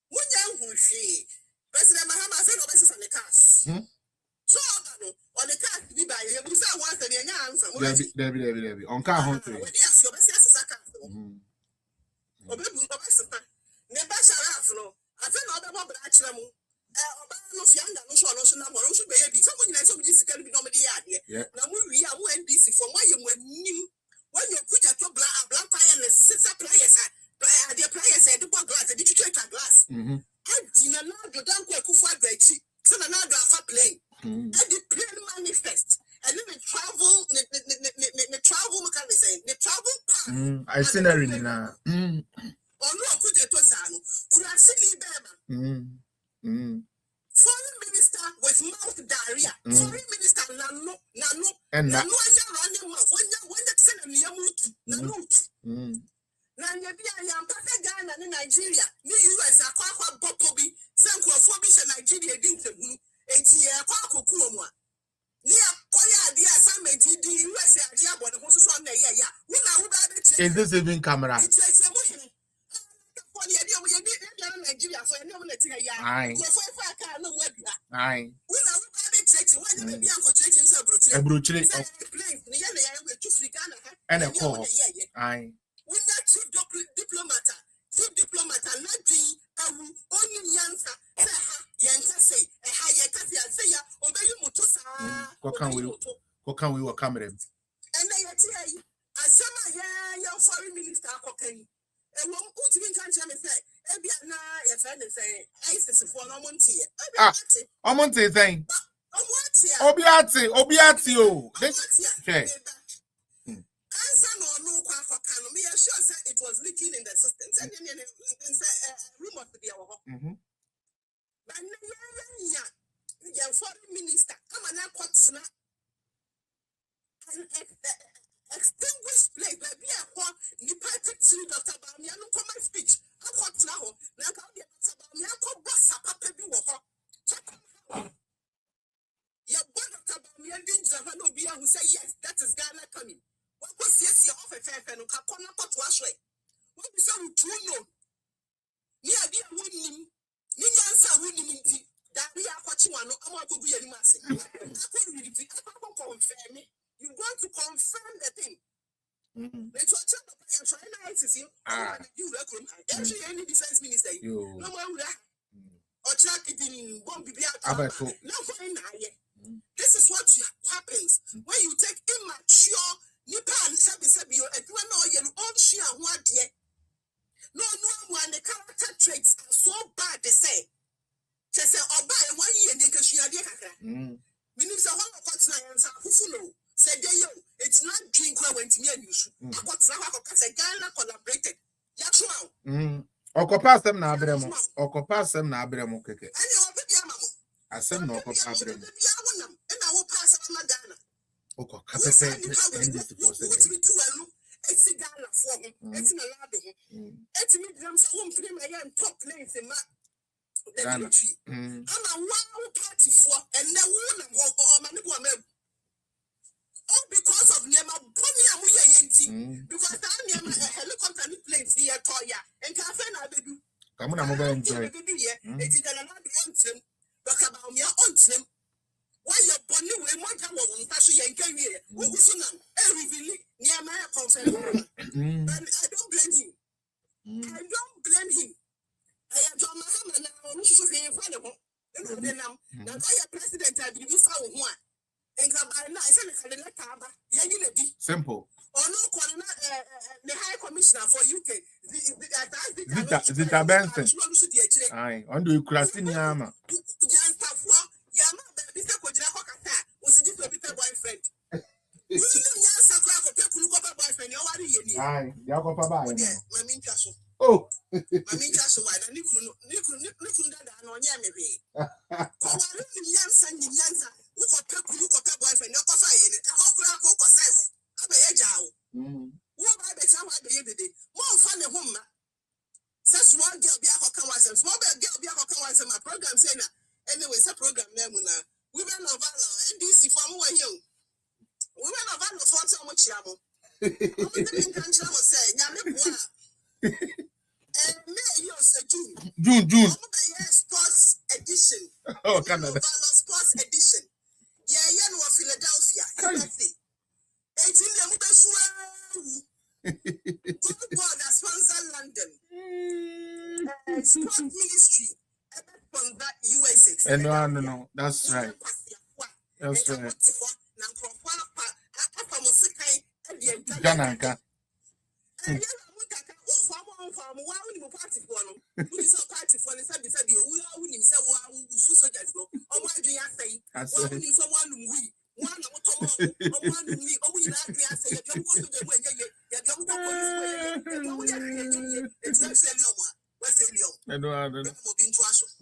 When young she, President Mahama said, no, this is on the cast. So, on the cast, we buy you. We say once a year answer. Debbie. On car home. Yes, your best as a sack. Never shall have no. I think all the mobile actually. No fianga no so no so na mo so be bi some nyina so bi sika bi no me dey ade na mo wi a mo NDC for mo ye mo anim when you put your black fire and sister players the players the ball glass the treat glass adina na do dan ko akufu agbachi so na do afa plane and the plane manifest and then the travel the travel mechanism the travel path itinerary na onu akuje to sa no kura sili bema Foreign minister with mouth diarrhea. Foreign minister nano. And nano is running mouth. When that send me nano. I am perfect Ghana in Nigeria. New US are quite Bobi. Some phobia Nigeria didn't blue. 8 year quack kuoma. Near Koya, the assignment in the US are Diabo, the horses on the yeah. We now is this even camera? It's emotion. Nigeria for any one thing aye. Aye. We now when the Bianco church in Sabruchile. And a call. Aye. We not chief diplomat, and not be only answer. Yanka say, a higher say, obey you mutusa. What can we were camera? And I tell you, as some young foreign minister cocaine. And one put in country and say, Ebiana, your friend is saying, ISIS for no monty. Omonte thing. Obiati. Okay. Answer no for Kano. Me sure said it was leaking in the system. And then room of the hour. But your foreign minister, come on, now, extinguished play, but be a one, the private to Dr. Bamian, come my speech. I want now, like I'll be a Bamian, come boss up a baby walker. Your Dr. Bamian didn't Zavano Bia who say, yes, that is Ghana coming. What was yes, your offer fair and Kakona to Ashway? What we say, we know. Near dear winning, Niansa winning, that we are watching one, I'm going to be a massive. I can't confirm me. You want to confirm the thing. Let's watch out the China ISIS. You recruit any defense minister. No more or track it in one This is what happens when you take immature Nipan Sabi and you know you own share one year. No one the character into me and you. I got Sahaka Ghana collaborated. Yatro. Okopa sem na abremo. Okopa sem na abremo keke. And you are baby mamma. I sem no okopa abremo. And I will pass on my Ghana. Okopa pepe. It's a Ghana for him. It's in a lab. It's me drums. I won't play my top lanes in my country. I'm a wow party for and now one walk on my woman. All because of Nema Bonnie and we because I'm a helicopter planes near Toya and Cafe and I do. Come on, I'm going to enjoy. It is another anthem, but about your anthem. Why your bonnie way more than one passion and career? Who is every near my concern? And I don't blame him. I don't blame him. I am John Mahama now. I'm sure he ain't find him. Now, I president, I believe found one. And come by now, I said, simple. Or no, the High Commissioner for UK. Zita Benson. Aye, on the Ukrainian Yama. Aye, Yakopa Bye. Oh, my program saying anyway, it's a program name Women of Valor, NDC from where you Women of Valor for so much yamo. June. Sports edition. Oh, Canada. Sports edition. Yeah, you know Philadelphia. God that sponsor London. Sport ministry. From that USA. No. That's right. That's right. Jananka.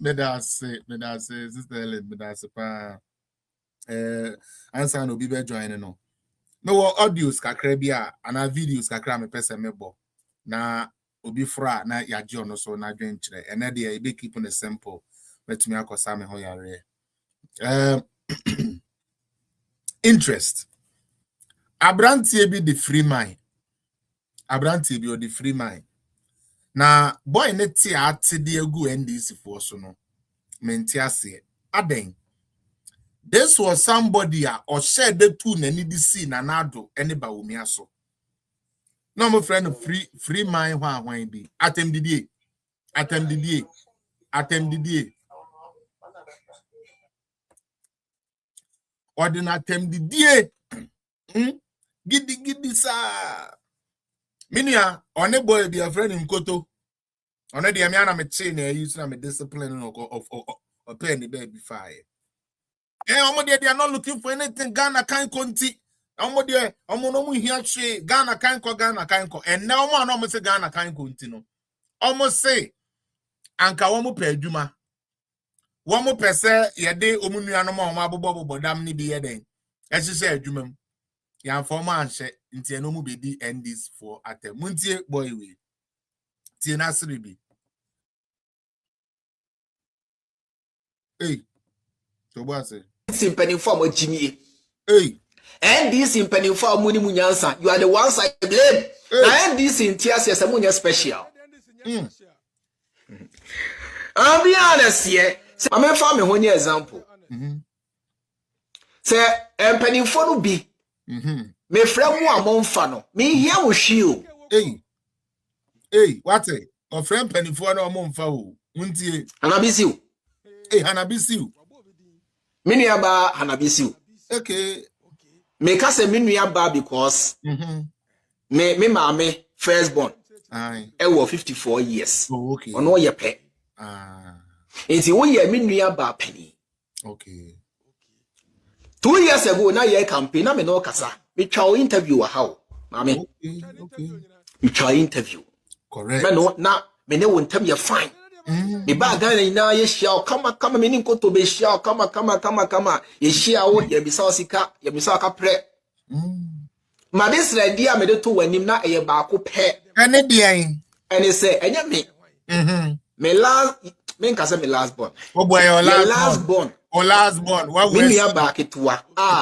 Medase, Sister Ellen, Medase pa. Answer no be joining no. No audios kakra bia ana videos kakra me pese mebo. Na obi fra na yaje ono so na dwen kire. Ene de e be keep on the simple. Betumi akosa me ho yare. Interest. Abrantie bi the free mind. Abrantie bi o the free mind. Na boy ne ti ate de egu NDC for so no. Menti ase. Aden. This was somebody or shared the two nani di see na nado any ba umi aso. No my friend free mind one be. Atem didie. Ordina atem didie. Gidi sa. Minia one boy be a friend in Koto. On the Amiana me chain use na me discipline of penny baby fire. They are not looking for anything. Ghana can't conti. Ghana can't. And now one almost say Ghana can't continue. Almost say Anka womu pe juma. Womu pe se yede omunu anoma mabobo bodam ni bi yeden. Esi say juma. Ya former anshe nti enomu bedi endis for atem. Muntie boy we. Tie na sribi. Hey. So what say? Simpany form of Jimmy. Hey. And this Simpany form Muni Munyansa. You are the ones I blame. And this in tears as a Munya special. I'll be honest here. I'm a farmer one example. Say, and penny for be. Me friend one month fano. Me here with you. Hey, what a or friend penny for no month for Muntie. Hanabisiu. Hey, Hanabisiu. Miniaba Hanabisiu. Okay. Me kase miniaba because me mame firstborn. Aye. Ewo 54 years. Oh, okay. Ono ye pe. Enti wo ye miniaba penny. Okay. 2 years ago na ye campaign na me no kasa. Me twa interview wa how. Mami. Okay. You try interview. Correct. Man, now me ne won tell you fine. Me ba Ghana na ye share kama me ni nkoto be share kama ye share wo ye bisa osika ye bisa ka pre. Ma this ready a me de to wanim na eye ba ko pe. Ene dian. Ene say enya me. Me last born. Oh boy, your last born. Oh, last born. What was you back it wa?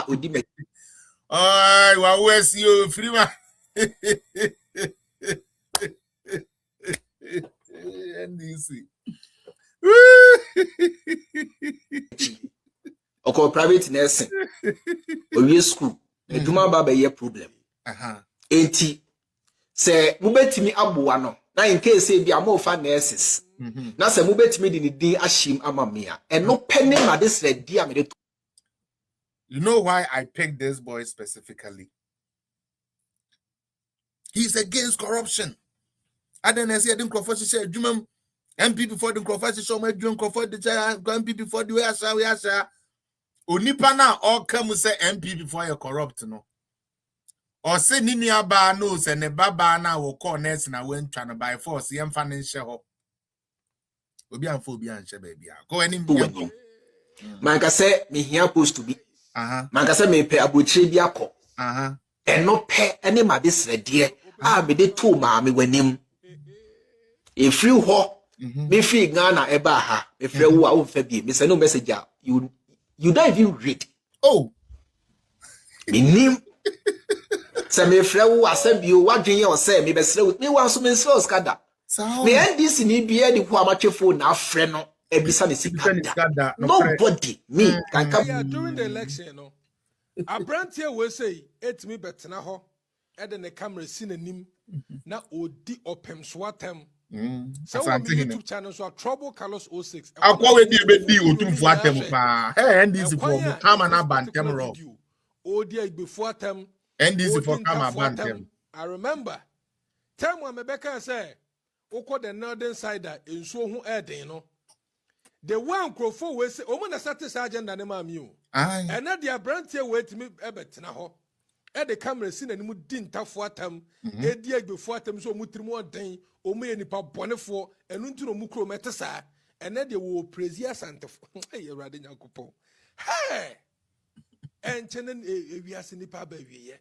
Odi me. Oh, what was you free man? NDC. Oko private nursing. Owie school. Eduma ba be ye problem. Enti se mo betimi aboa no. Na in case e bia mo fa nurses. Na se mo betimi di ni din ahim amamia. Eno penny ma this ready am de. You know why I picked this boy specifically? He's against corruption. I didn't say I didn't confess to say Jumam MP before the confess to show my dream confess the MP before the way I say Onipana all come say MP before you corrupt no. Or say Nini Aba knows and the Baba now will call nurse and I went trying to buy force young financial. Obi and phobia and baby. Go any Manka say me here supposed to be. Manka say me pay abuchi biako. And no pay any ma this ready. Me de two ma me wenim. If you ho me free Ghana eba ha me free wo a wo fa bi me say no message you don't even read. Oh me nim say me free wo asem bi o wadwen ye o say me be sre me wan so me sre skada me NDC ni bia di ho amatwefo na afre no ebisa ne sikada nobody me can come. Yeah, during the election no a brand here will say it me betena ho e de ne camera si nanim na odi opem swatem. So on YouTube channel so Trouble Carlos 06. Akwa we di otumfu atem pa. NDC for come na bantem ro. Odi before atem. NDC for come bantem. I remember time when Rebecca say oko the northern side enso hu eden no. The one crofo we say omo na status agenda na ma mi o. And na dia brand here wait me ebetena ho. E the camera si na nimu di ntafo atam e di agbefo atam so mutirimu oden o me nipa bonefo enu ntu no mukro metesa ene de wo praise santefo e awrade nyankopon hey enchenen ewiase nipa ba wiye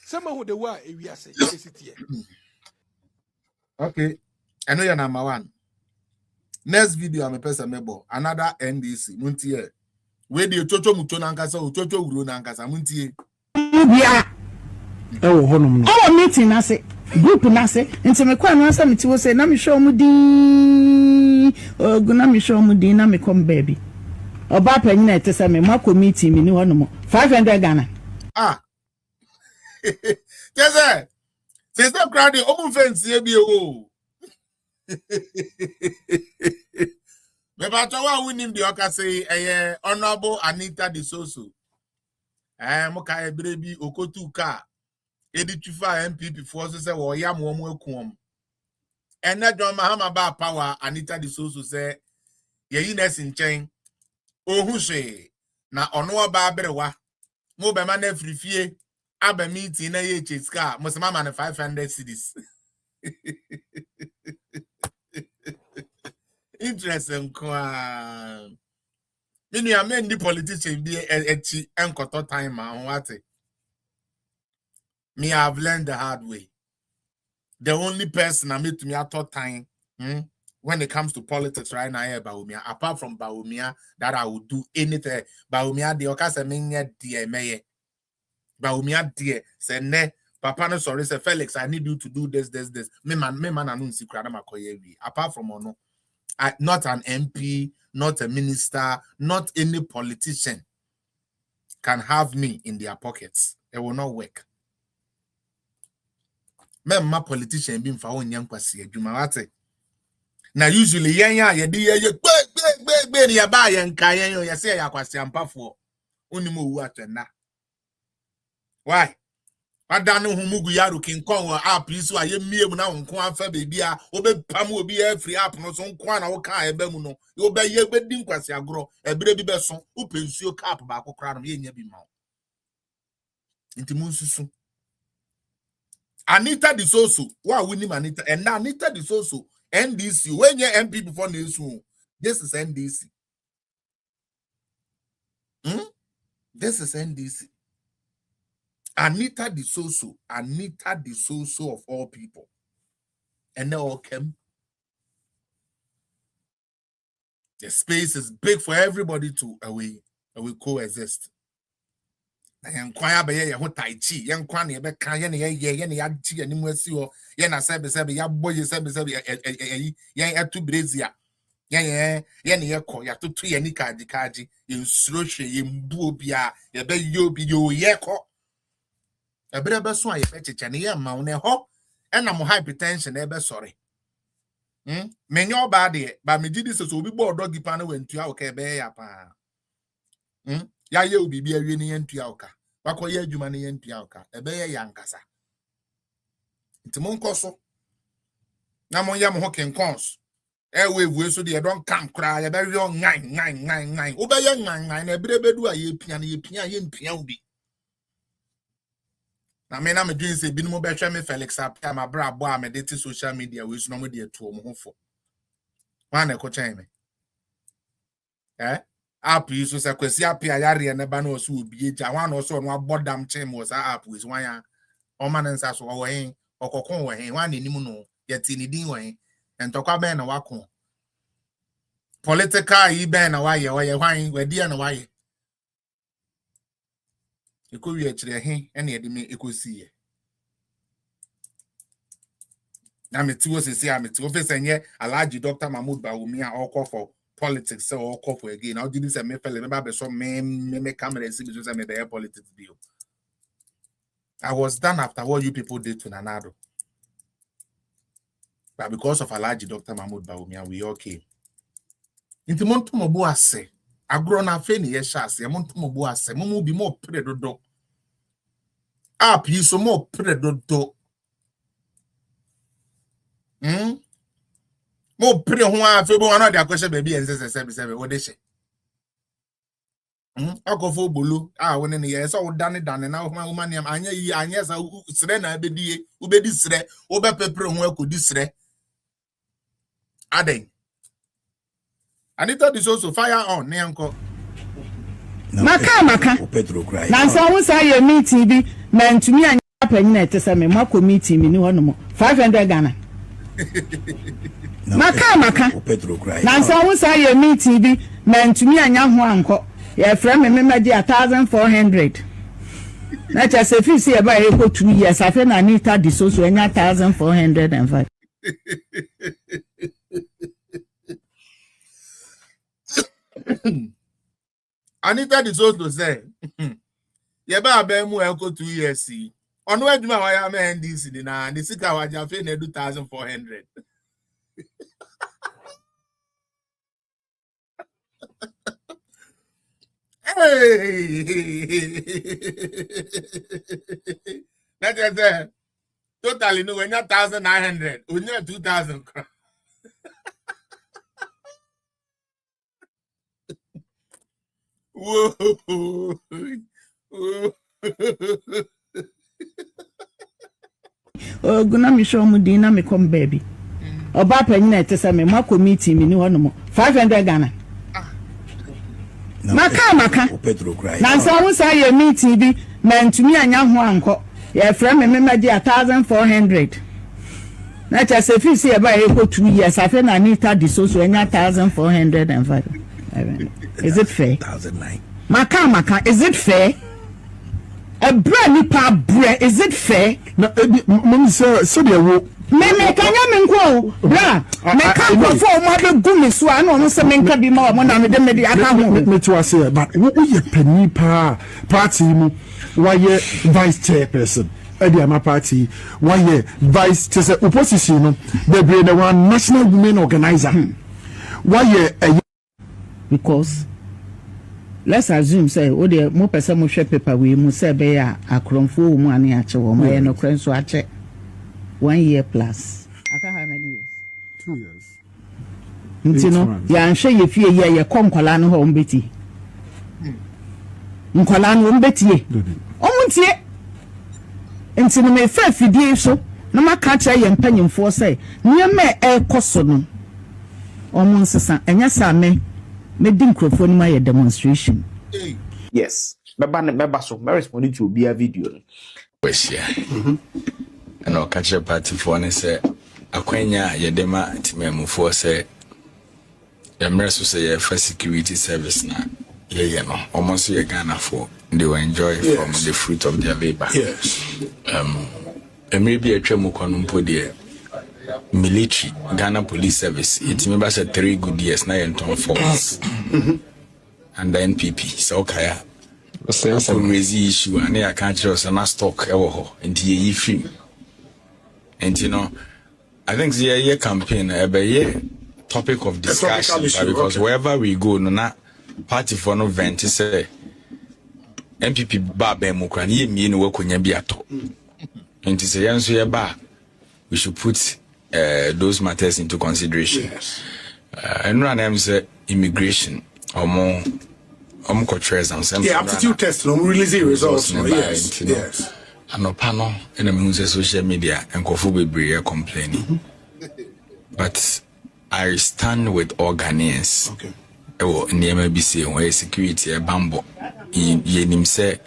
sama hu de wa ewiase esitie. Okay, I know you're number one. Next video I'm a person mebo another NDC muntie we di chocho mucho na nkasa o chocho uro na nkasa muntie bia ewo honum no o meeting na se group na se nti me kwa no asa meti wo se na me show mu din oguna me show mu din na me come baby oba panyi na ete se me mako meeting me ni honum 500 Ghana Jesse sister crowding open fence e bi o me ba to wa winim di oka say honorable Anita de Soso moka ebrebi okotu ka editufa MPP for say wo yam wo mu akuom ena John Mahama ba power Anita de Soso say yeyi na sinchen ohu hwe na ono oba abrewa mo be ma na frifie aba meeting na ye cheska mo se mama na 500 cedis interesting kwa mini amen the politician be echi enkoto time ma what me have learned the hard way. The only person I meet to me at all time when it comes to politics right now here Baumia, apart from Baumia, that I would do anything. Baumia the okasa menye die meye. Baumia die say ne papa no sorry say Felix I need you to do this. Me man anunsi krada makoyewi. Apart from ono not an MP, not a minister, not any politician can have me in their pockets. It will not work. My politician being for one young kwasi adwumawate. Now usually ye be ya ba ye nka ye ya say ya kwasi ampafo. Onimu wu atwenda. Why? Adanu humugu yaru kinkon wa app isu aye miemu na nko afa bebi a obe pam obi e free app no so nko na wo ka ebe mu no obe ye gbedi nkwasi agro ebere bi beso upensuo cap ba kokra no ye nya bi ma nti munsusu Anita the Soso. Why winning Anita? And now Anita the Soso. NDC. When you MP before this one, this is NDC. This is NDC. Anita the Soso. Anita the Soso of all people. And they all came. The space is big for everybody to away coexist. And kwaya be ye ho tai chi yen kwa na be kan ye ne ya chi ani mu asi ho ye na sebe ya boye sebe yen etu brazia ye ne ye ko ya tutu ye ni kaji ye nsuro hwe ye mbu obi a ye be obi ye ko ebere be so a ye be cheche ne ye ma wo ne ho e na mo hypertension e be sore menyo ba de ba me gidi so obi bo odogi pa na wantua o ka be ya pa ya ye obi bia wie ne yentua oka wakoye adwuma ne yentua oka ebe ye yankasa ntimo nkoso na mo ya mo ho kenkons we so de don kam kra ye be yo ngan wo be ye ngan na ebrebedu a ye pia ye mpia obi na me na me dwen se binu mo be hwe me Felix apia ma bra abo a me de social media we so no mo de atuo mo ho fo wa na ko chen me app yi so se kwesi apia yare ne ba na oso obi eja wan no so no abodam chen mo sa app we so ya o man nsa so wo hen okokon wo hen wan anim no yeti ni din wo hen entokwa ben na wakon political yi ben na waye hwan wadi na waye ekowi a kire hen ene yede me ekosi ye na meti wo sesi a meti wo fese nye Alhaji Dr. Mahmood Bawumia all for politics so all call for again. How did this me fell remember be so me camera see so me the politics deal. I was done after what you people did to Nanado. But because of Alhaji Dr. Mahmood Bawumia, we all came. Into Montu Mobu ase. Agro na fe ni yeshase. Montu Mobu ase. Momu bi more predodo. Up you so more predodo. Mo pre ho a fe bo na de akwese baby en se wo de she akofo bolu woni ne ye so wo dane na ho ma niam anya sa sre na abedie ubedi sre wo be pepre ho akodi sre aden Anita this also fire on ne anko maka na so wo say ye meeting bi na ntumi anya panyin na etese me mako meeting mi ni ho no 500 Ghana maka na so wo say ye meeting bi na ntumi anya ho anko ye frame me medi 1400 na cha se fi se e ba e ko 2 years afa na Anita di so anya 1405 Anita di so to say ye ba be mu e ko 2 years si ono adwuma wa ya me NDC ni na ni sika wa ja fe na 2400 That's totally no when 1900 only 2000 whoa guna mi show mu din na me come baby oba panyin na etese me mako meeting mi ni ho no 500 Ghana maka na so wo say ye meeting bi na ntumi anya ho anko ye frame me medi 1400 na cha se fi se e ba e ko 2 years afa na Anita di so anya 1405 is it fair 1009 maka is it fair a brand new pa bread is it fair na mum so de wo me kanya me nko bra me ka go for mo be gumi so an no se me nka bi ma mo na me de me de aka ho me to say but wo ye pani pa party mu why ye vice chairperson edi ama party why ye vice to say opposition no the be the one national women organizer why ye because let's assume say o de mo pese mo hwe paper we mu say be ya akromfo wo mu ane ache wo mo ye no krenso ache 1 year plus aka how many years 2 years ntino ya nhwe ye fie ye konkola no ho mbeti nkola no mbeti o muntie nti no me fa fidie so na maka kire ye mpanyimfo say niam e koso no omo nsesa enya sa me di nkrofo ni ma ye demonstration. Yes, meba so me respond to obi a video no wesia and o catch a party for ne say akwanya ye dema timemufo say Emreso say ye for security service na ye no almost ye Ghana for they will enjoy from the fruit of their labor. Yes. Maybe a tremu konumpo de military Ghana police service it me ba say 3 good years na yen ton force and the NPP so kaya some issue and I can't just na stock e wo ho enti ye free and you know I think the year campaign ye topic of discussion because wherever we go no na party for no vent say MPP ba be mu kra na ye mie no wakonya bi ato enti say yenso ye ba we should put those matters into consideration. Yes. And run them say immigration or more cultures and some aptitude test no release results no yes and no panel in the social media and kofu bebre complaining. But I stand with all Ghanaians. Okay. In the MBC where security a bambo yenim say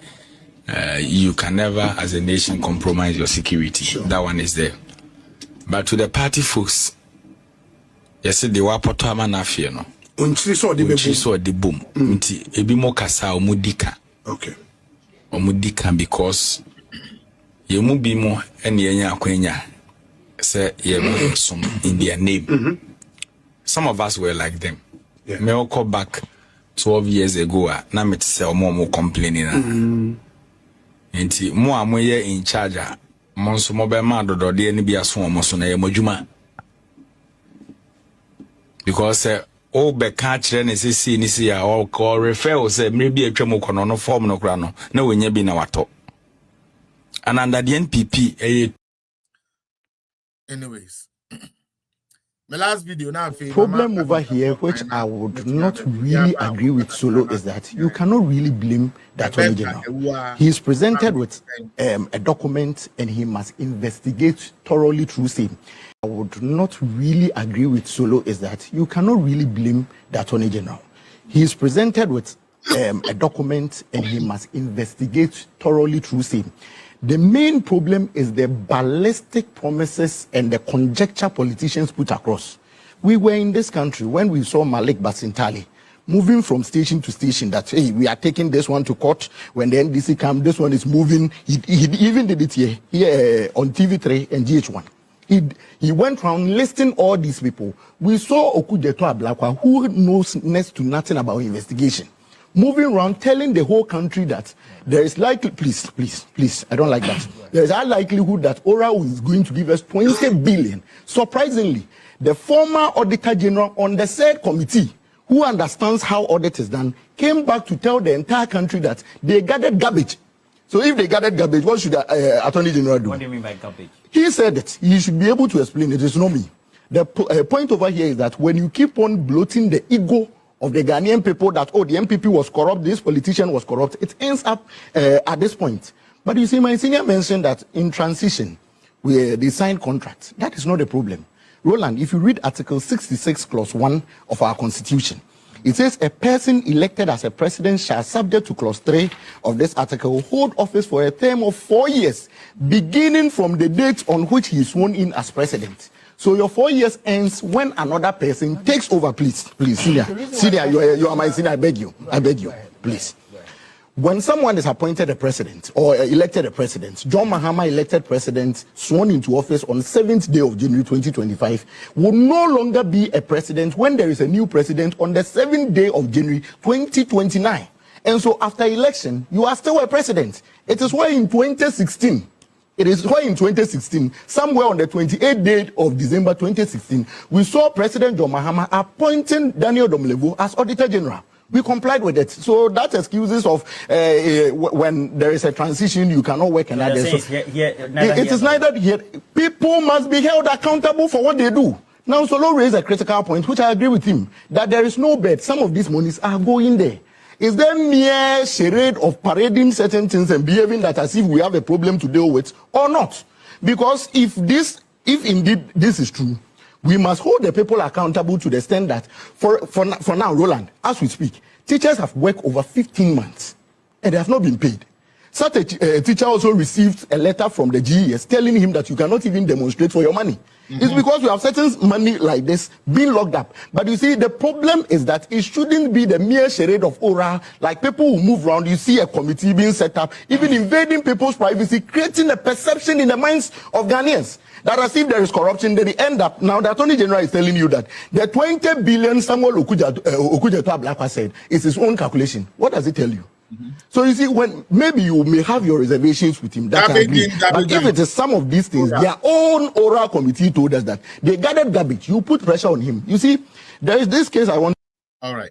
you can never as a nation compromise your security. Sure. That one is there. But to the party folks, yes, they were potama na fear no. Unchi so the boom. Unti ebi mo kasa omudika. Okay. Omudika because ye mu bi mo ene yenya akwenya say ye mo some in their name. Some of us were like them. Yeah. Me will call back 12 years ago. Na me say omo complaining. Enti mo amoye in charge. Monso mobile man do de ni bia so omoso na ye modwuma because all be ka kire ne sisi ni si ya o call refer say me bi atwam kono no form no kra no na wonya bi na wato and under the NPP anyways my last video now problem over here which I would not really agree with Solo is that you cannot really blame that original. He is presented with a document and he must investigate thoroughly through same. I would not really agree with Solo is that you cannot really blame that original. He is presented with a document and he must investigate thoroughly through same. The main problem is the ballistic promises and the conjecture politicians put across. We were in this country when we saw Malik Basintali moving from station to station that, hey, we are taking this one to court. When the NDC comes, this one is moving. He even did it here on TV3 and GH1. He went around listing all these people. We saw Okujeto Ablakwa, who knows next to nothing about investigation, moving around telling the whole country that there is likely, please, I don't like that. There is a likelihood that Ora is going to give us 20 billion. Surprisingly, the former Auditor General on the said committee, who understands how audit is done, came back to tell the entire country that they gathered garbage. So if they gathered garbage, what should the Attorney General do? What do you mean by garbage? He said that he should be able to explain it. It's not me. The point over here is that when you keep on bloating the ego of the Ghanaian people that, oh, the MPP was corrupt, this politician was corrupt, it ends up at this point. But you see, my senior mentioned that in transition, they signed contracts. That is not a problem. Roland, if you read Article 66, Clause 1 of our Constitution, it says a person elected as a president shall, subject to Clause 3 of this article, hold office for a term of 4 years, beginning from the date on which he is sworn in as president. So your 4 years ends when another person takes over. Please, senior, you are my senior. I beg you, please. When someone is appointed a president or elected a president, John Mahama elected president, sworn into office on 7th day of January 2025, will no longer be a president when there is a new president on the 7th day of January 2029. And so after election, you are still a president. It is why in 2016, somewhere on the 28th day of December 2016, we saw President John Mahama appointing Daniel Domlevo as Auditor General. We complied with it. So that excuses of when there is a transition, you cannot work another. It is neither here. People must be held accountable for what they do. Now, Solo raised a critical point, which I agree with him, that there is no bet. Some of these monies are going there. Is there mere charade of parading certain things and behaving that as if we have a problem to deal with or not? Because if indeed this is true, we must hold the people accountable to the extent that for now, Roland, as we speak, teachers have worked over 15 months and they have not been paid. Such a teacher also received a letter from the GES telling him that you cannot even demonstrate for your money. It's because we have certain money like this being locked up. But you see, the problem is that it shouldn't be the mere charade of aura, like people who move around, you see a committee being set up, even invading people's privacy, creating a perception in the minds of Ghanaians that as if there is corruption, then they end up, now the Attorney General is telling you that the 20 billion Samuel Okujeto Ablakwa said is his own calculation. What does it tell you? So you see, when maybe you may have your reservations with him, that's agree. But if it is some of these things, their own oral committee told us that they gathered garbage. You put pressure on him. You see, there is this case I want. All right.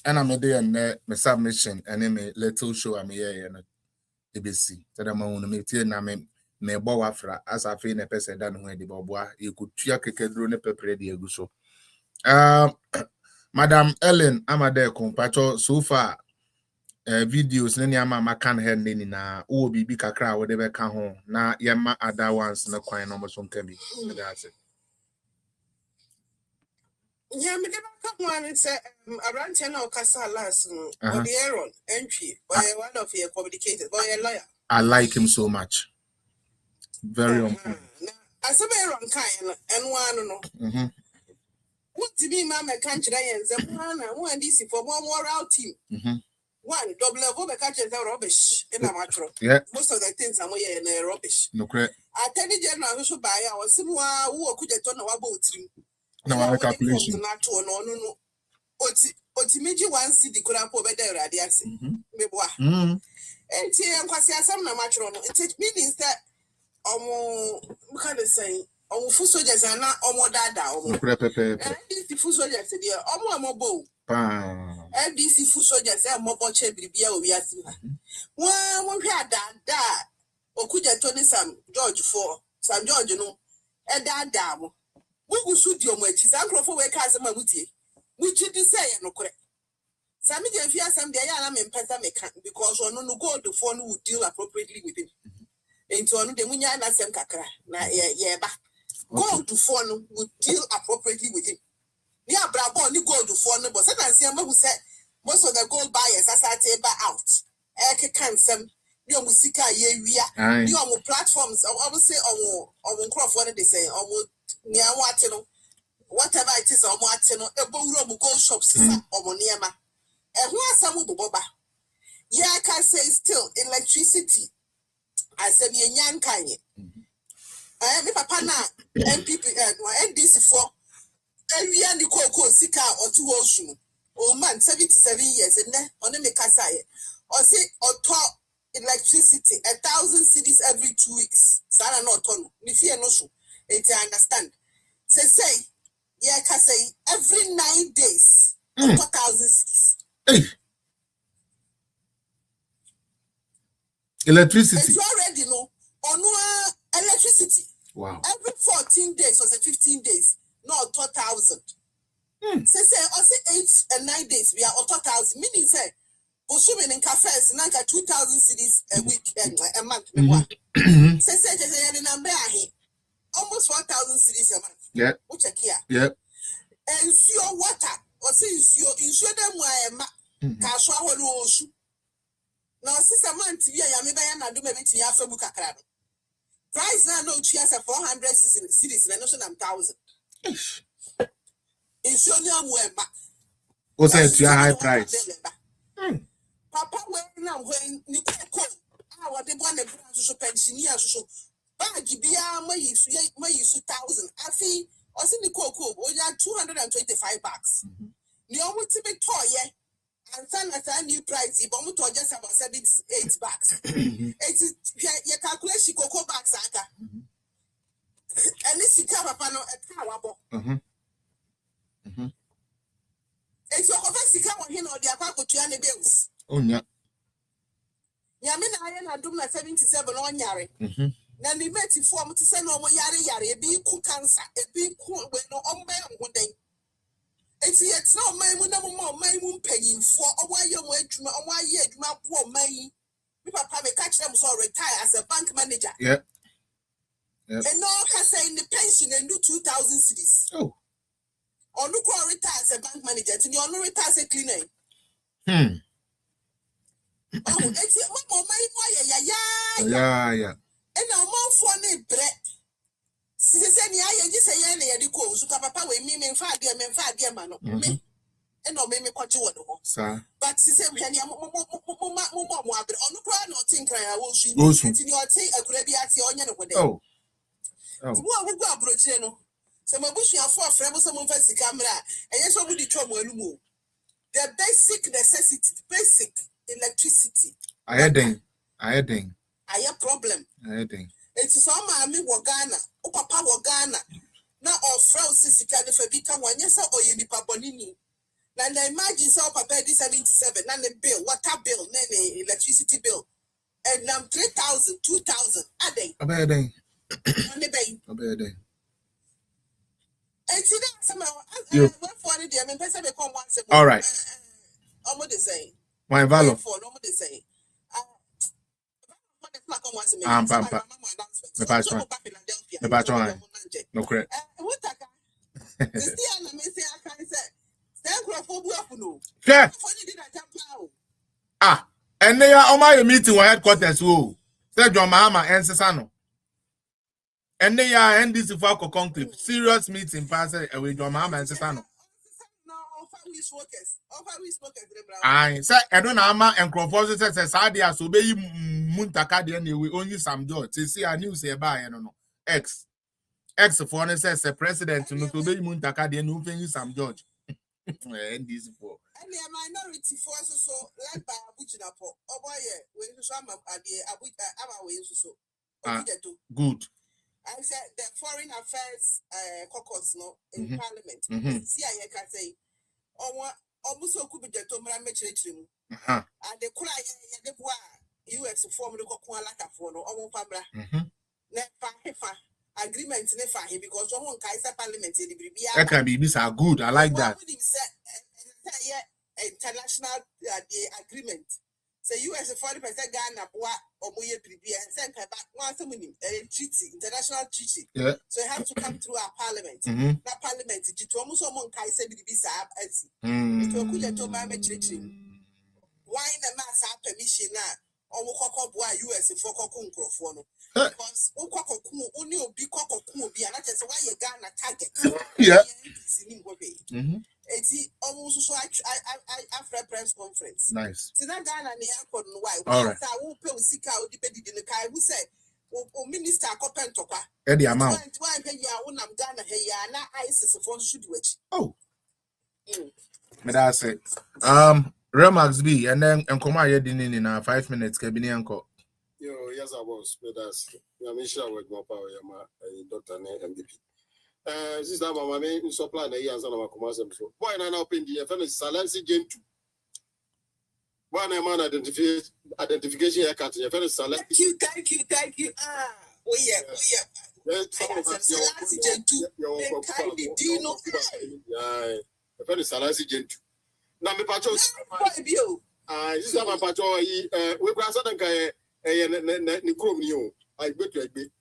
And I'm there and my submission and then my little show I'm here and ABC. So I'm going to make it na me bo afra as I feel na person dan ho de boboa you could tua kekedro ne pepre de aguso. Madam Ellen Amade Compacho so far videos nani ama makan her nani na o bibi kakra wo de be ka ho na yema other ones na kwan no so nka bi that's it. Yeah, me never come one and say around 10 or Casa last or the Aaron entry by one of your communicated by a lawyer. I like him so much. Very on point. I said Aaron kind and one no. What to be Mamma GHANAIANS and one DC for one more out team. One double level the catches are rubbish in a matro. Yeah. Most of the things are in a rubbish. No correct. I tell the general who should buy our similar who could get on our boat. No, I calculation. No. Otimiji one city could have over there radiasi. Meboa. And here I'm quite some matro. It means that kind of saying. Full soldiers are not dada. FDC full soldiers there. Bow. FDC full soldiers are mobile chebibia or Yasima. One we had that. Okuja Tony Sam George for Sam George, you know, a dada. We will shoot your matches. Uncle for wake as a mamuti. Which you say, no correct. Sammy Gyamfi some day I am in Pentamecan because one no go the phone would deal appropriately with him. Into one the Munya and Sam Kakra. Na ba. Go to phone would deal appropriately with him. Near Brabo, you go to phone, but sometimes who said most of the gold buyers as I take out. Eke can some new musica ye we are new platforms. I will say on craft what they say on near whatever it is on Martino, a boom gold shops or Moniama. And who are some boba? Yeah, I can say still electricity. I said, young Kanye. I papa na MPP NDC for every year the cocoa sika or 2 ocean. Oh man, 77 years and then on the Mekasai. Or say or top electricity 1,000 cities every 2 weeks. Sana not on if you no so. It I understand. Say yeah, can say every 9 days 4,000 cities. Electricity. It's already no on electricity. Wow. Every 14 days or 15 days, no 4,000. Say, or say 8 and 9 days, we are 4,000. Meaning, say, for swimming in cafes, 2,000 cities a week and a month. Say, number almost 1,000 cities a month. Yeah. Which are here. Yeah. And your water, or say, insure them why Kaswa Holo. Now, since a month, yeah, I mean, I do maybe to Yafa crab. Price now no cheers at 400 cities, the notion 1,000. In Sonia Weba. What's that high price? Papa, when Nico, what they want to pensioner, so Bagibia, my use 1,000. I see, or see Nico, we are $225. You want to be toy, and son at a new price, if I'm to just about $8. It's your calculation, cocoa back, Saka. And this is a panel at Kawabo. It's your offensive come on him or the Aquaco to any bills. Oh, yeah. Yamina, I do my 77 on Yari. Then we met in form to send over Yari, a big cancer, a big cool with no umbrella one day. It's not my moon paying for a while you're waiting on why yet my poor money. Papa may catch them so retire as a bank manager. Yeah. And no can say in the pension and do 2,000 cities. Oh. Or look or retire as a bank manager, and you only retire as a cleaner. Oh, it's more money, yeah. And now more funny bread. Siseni aye ji say ye na ye de ko so papa we mi me fa de ma no me e no me kwache wo do sir but sise hwe ne mo abre onu kwa no tin kran ya wo su ti ni o tin akura bi ati onye ne kode oh wo agugu abro chire no se mabusu afo afre mo se mo fa sika mra enye so mu di twa mo alumu the basic necessity basic electricity ayeding aye problem ayeding. It's some mammy Wagana, O Papa Wagana. Now or Frau Sissika if I become 1 year or you be Paponini. Now imagine so Papa 77, and the bill, water bill, nene, electricity bill. And 3,000, 2,000 a day. A bad day. A bad day. And see that somehow for the day, I mean, person come once a all right. Almost the same. My value. For almost the same. Me patch one. No correct. Ah, and they are on my meeting with headquarters. Who said your mama and Sasano? And they are in this for concrete serious meeting passing with your mama and Sasano. I say I don't know ma and Crawford says Sadia so be Muntaka the we only some George. See a news here by no X foreign says the president to be Muntaka the new thing some George. And this for and the minority forces so led by Abuchinapo. Oh boy, we some at the Abu good. I said the foreign affairs caucus no in parliament. See I can say almost so could be the Tomra Metrim. And the cry the US form the Coqualaka for no Pabra. Never agreement never because someone Kaiser parliament in the that can be these are good. I like that. International agreement. So US 40% Ghana or Moye prepare and send her back once a minute treaty, international treaty. Yeah. So it has to come through our parliament. That parliament to almost someone Kaiser be bisa as it will could to my treaty. Why the mass permission now? US for Cocoon because only be Cocoon be and that's why you Ghana target. Yeah. It's almost so after press conference. Nice. So that Ghana and the airport why. All right. I will pay Sika or depending in the car who said, "Oh, Minister Copentopa." Eddie amount. Why pay ya when I'm Ghana here? Na ISIS for should wait. Oh. But that's it. Remax B and then and come here in 5 minutes. Kabini uncle. Yo, yes, I was. But that's I'm sure with more power. Doctor MVP. Sister, my main supply the years on our commercial. Boy, and now pin the FN Salansi Gentu. One man identification haircut. Your friend Salansi. Thank you. Oh yeah. Salansi Gentu. Dino. Yeah. Your friend Salansi Gentu. Now me patcho. This is my patcho. We grant that guy. Ni krom ni o. I bet you.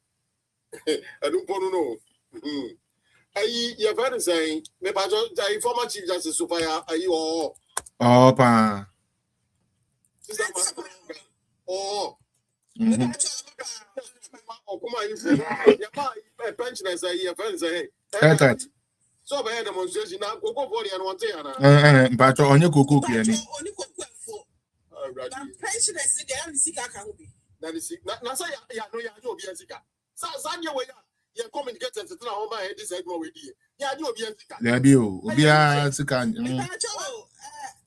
I don't know. Your friend saying me patcho. The former chief justice Sofia. Oh pa. Oh. Come on, you pensioners say your friend say. So by demonstration now go for the and one thing but on your cocoa piano. Pensioners they only see can be. That is na say ya no obi ansika. Sanya we ya communicate to na home head this head we dey. Ya no obi ansika. Ya bi o, obi ansika.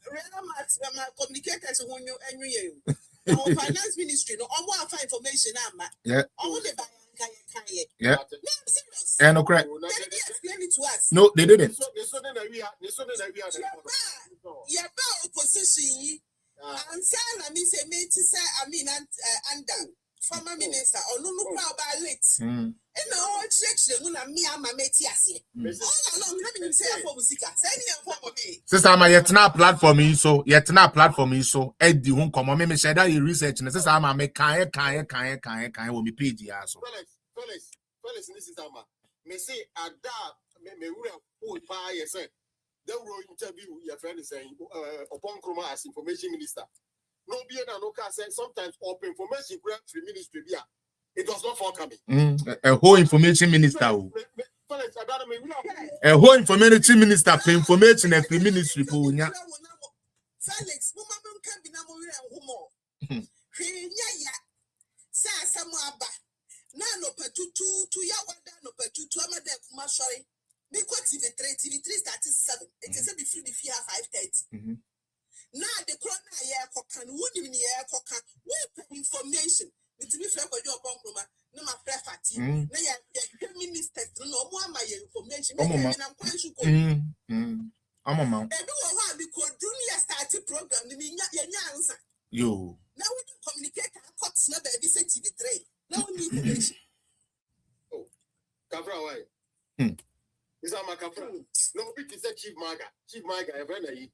Real max my communicators who you enyu finance ministry no omo afa information ama. Yeah. Omo dey buy yeah. No, serious. And no correct. They didn't explain it to us. No, they didn't. Yeah, opposition. And say, I mean, say, and former minister or no about late. And now church the moon and me and my metiasi. All along, let me say for Musika. Send me. Sister, my yet not platform so yet not platform so Eddie won't come on me said that you research and sister I'm make can will be paid yeah so. Fellas, this is Ama. Me say ada me who pa yes they will interview your friend is saying upon Kroma as information minister. No be na no can say sometimes open information grant free ministry there. It does not forthcoming. A whole information minister. A whole information minister for information and free ministry for nya. Felix, mama can be na mo humo. Ya sa samuaba. Na no petutu to ya wada no petutu amade kuma sorry. Me ko TV3 started 7. It is be free the 5:30. Now the corona ya kokan wouldn't be ya kokan. We information. It be free for your bongoma. No ma prefati. Na ya ministers no more my information. I'm quite sure. I'm a man. Everyone because junior started program. The answer. Yo. Now we can communicate. Cots na baby say TV3. Now we need information. Oh, Kavra why? Is that my Kavra? No, big is a chief maga. Every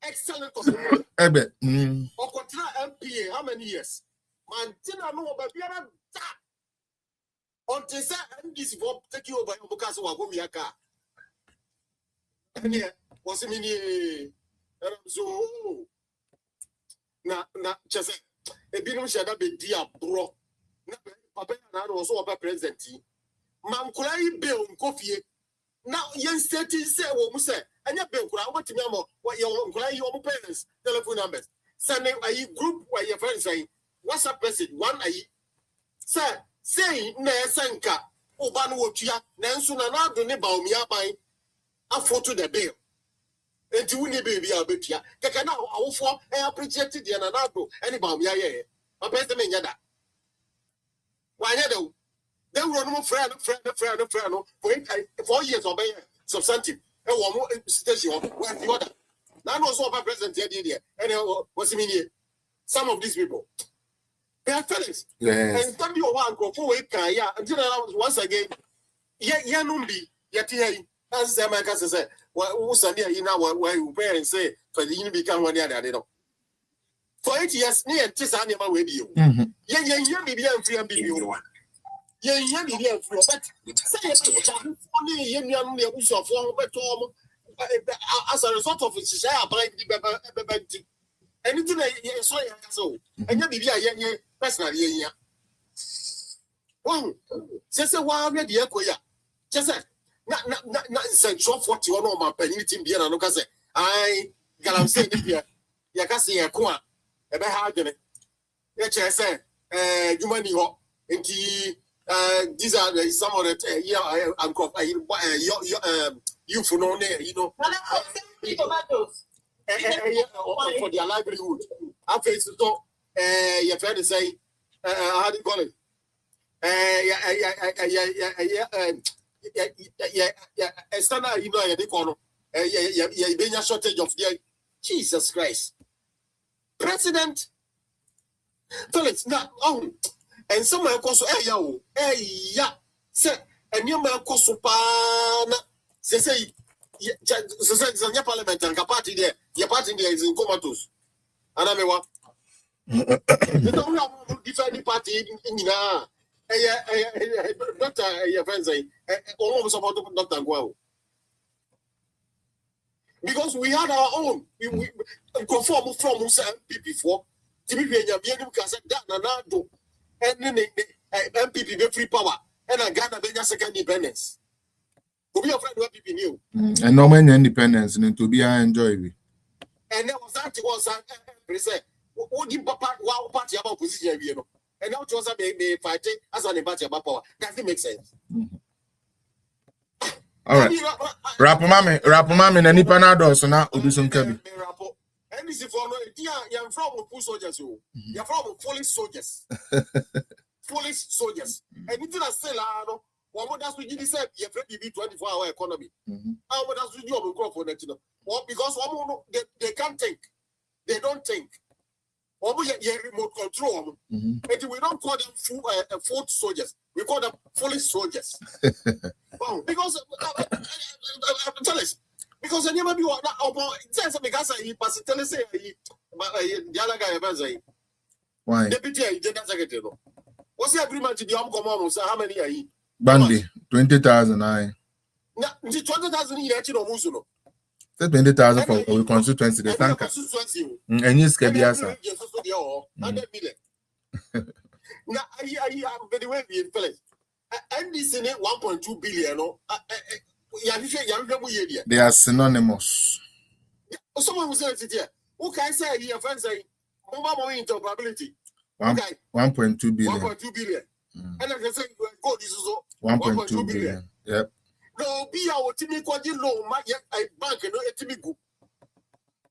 excellent customer. Okotra MPA, how many years? Mantina no babiara da. Until say this for take you over because we go mi aka. Ene was mini so na chese e bi no shada be dia bro. Na papa na no so oba president. Mankura yi be nkofie. Now, young state say, "Oh, Musa, and your bank, what to me, what your parents' telephone numbers. Sending a group where your friends say, what's up, message? One, sir, say, Sanka, Oban Wotia, Nansun, and I don't know me by a photo the bill. And you need baby, I'll bet ya. Can now, our four, I appreciated the another, any bomb, yeah, a better than Yada. Why, no? They were no friend for 4 years or substantive. And one more station where the other. Now, no, so president here, and what's mean some of these people. They are fellas. Yes. And some you want go for it, yeah, until once again, yeah, numbi, yet here, as America says, who's a near you now, where you pay and say, for the you become one year, they don't. For 8 years, near Tisania with you. Yeah, maybe I'm free and be you. Yeah, but only as a result of it, anything so, and you be personally. Wow, just a while, dear Koya. Just not central 41 on my penalty beer and look at it. I got saying here, Yakasi, a qua, a bit hard than it. Yes, I you money hot. These are some of the you for no name, you know, for their livelihood. I face the door. Your friend say, how do you call it? Standard, you know, they call being a shortage of the Jesus Christ. President Felix, now, and some of course, say, and you may cost pana. They say, your parliament and party there, your party there is in comatose. And I mean, what? You don't have different party in Doctor, your friends say, almost about Dr. Guao. Because we had our own, we conform from before. To be a that and then MPP be free power and I got a second independence. To be a friend of MPP new. And no man independence and to be I enjoy it. And there was that was said, what did Papa party about position, you know? And now it was a fighting as an party about power. Does it make sense? All right. Rapamami, and Nipanado, so now we'll do some cabin. And this is for you're from full soldiers. You're from Polish soldiers. Polish soldiers. And it is still, what would that be said? You're ready to be 24-hour economy. How would that be your for that? Well, because they can't think. They don't think. remote control. And we don't call them foot soldiers. We call them foolish soldiers. Because tell us. Because I never do that. Because I pass it. Say the other guy. Why? Deputy General Secretary. What's the agreement to the Commons? How many are you? Bandy 20,000. I. Now, 20,000 years no musuno. 20,000 for we constituency the tanker. And you scared the answer. Now, I the way we influence. And this in 1.2 billion. They are synonymous. Someone will say it here. Who can say here, friends, say, mobile interoperability. 1.2 billion. 1.2 billion. And I can say, go, this is 1.2 billion. Yep. No, be our Timmy Quadi loan, my bank, and no Timmy go.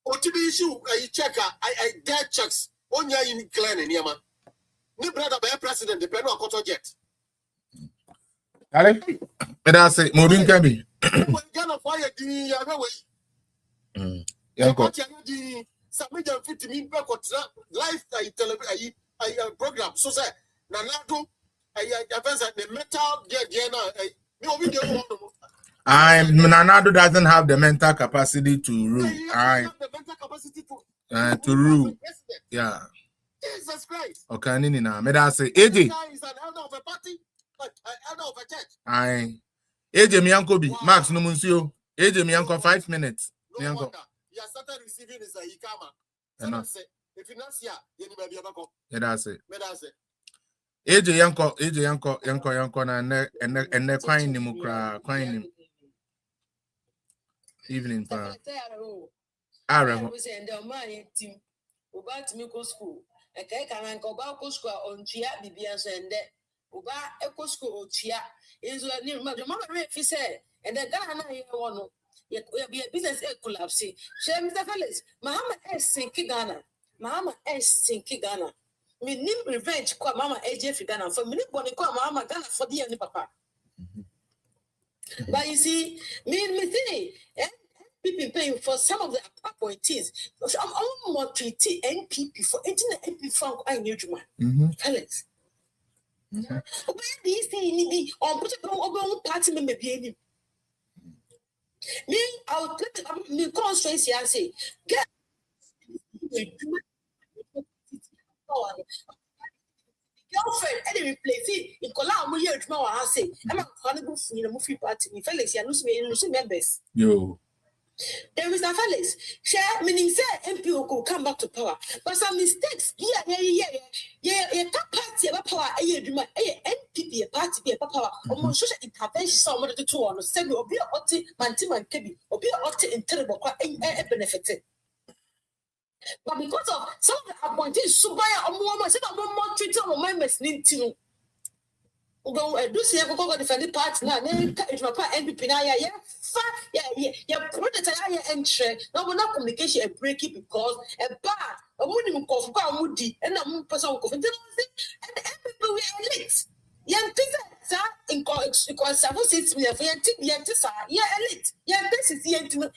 Or Timmy issue, I check, I get checks on your in Glen and Yama. New brother by president, the Penal Cotton Jet. Ale, I say, moving can be. Ghana fire the other way. Yanko. Sammy Gyamfi me back live television program. So say, Nanado, I the metal, Nanado doesn't have the mental capacity to rule. To rule. Yeah. Jesus Christ. Okay, Nina, may I say, AJ. Is an elder of a party, like elder of a church. AJ Mianko be Max no Muncio. AJ Mianko 5 minutes. No wonder. You started receiving his Ikama. If you not here, you may be able. Yeah, that's it. AJ Yanko na and quine him quine evening pa. Arab. Uba to me go school. A cake and go back to school on Chia Bibian and Uba Eco School or Chia is a new mother. Mamma Refi said, and the Ghana one. Yet will be a business collapse. Shame the fellas. Muhammad S. Sinki Ghana. Muhammad S. Sinki Ghana. Me nim revenge kwa Mama AJ Ghana for me bonny kwa Mama Ghana for the end papa. But you see, me say, people paying for some of the appointees. So I'm more treaty NPP for internet NPP from I knew you man. Fellas. Where these things on put a party member be me, I'll take me constraints. I say, get girlfriend, and replace it in Colombo. Year tomorrow, I say, I'm a carnival in a movie party. Me, fellas, you lose members. Yo. There is a fellas. Share meaning say MP will come back to power. But some mistakes, yeah, party about power, NPP, a party, be a power, almost social intervention, someone to two on, send or be a otti, Mantiman Kebi, or be a otti in terrible, benefited. But because of some of the appointees, Subaya or more, said I'm more treated on members need to. Do see a go defend party now. It's my part NPP now. Yeah, product entry. No, not communication and break it because a bar, a woman cough, moody, and a person cough. And NPP we are elite. Young sir, in because several seats we have young sir, yeah, elite. Yeah, this is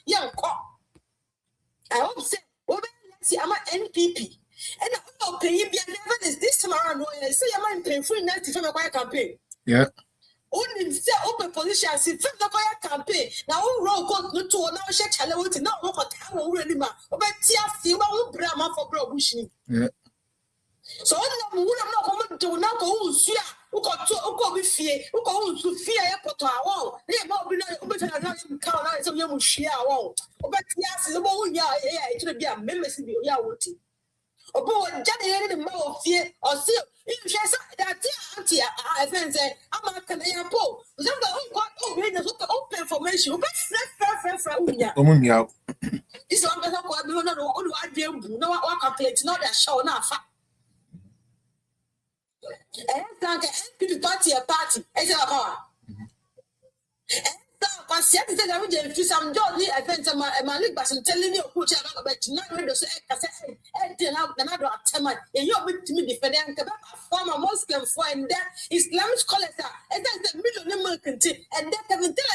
young cop. I hope say, well, see, I'm an NPP. And I'm not paying you is this tomorrow. I say I'm paying free 90 for my campaign. Yeah. Only say open position, see, for the campaign. Now, roll go to now share challenge, not work at town already, ma. But see, what Brahma for bro bushing. Yeah. So, I'm not going to now go, see, who got to go with fear, who go to fear airport. I won't. They might be not count out some young share. I won't. But yes, the one, yeah, it should be a member of the Yawati. Or Johnny in the mouth fear or see if she said that auntie, I say, I'm not going to pull. Open information. This one doesn't want to know what calculate, not that show now. And people party a party, as a bar. And so, some jolly adventure, my league, but I'm telling you, who shall about tonight, and another attempt, and you're with me defending former Muslim for and that Islamic scholars, and that's the middle American team, and that can tell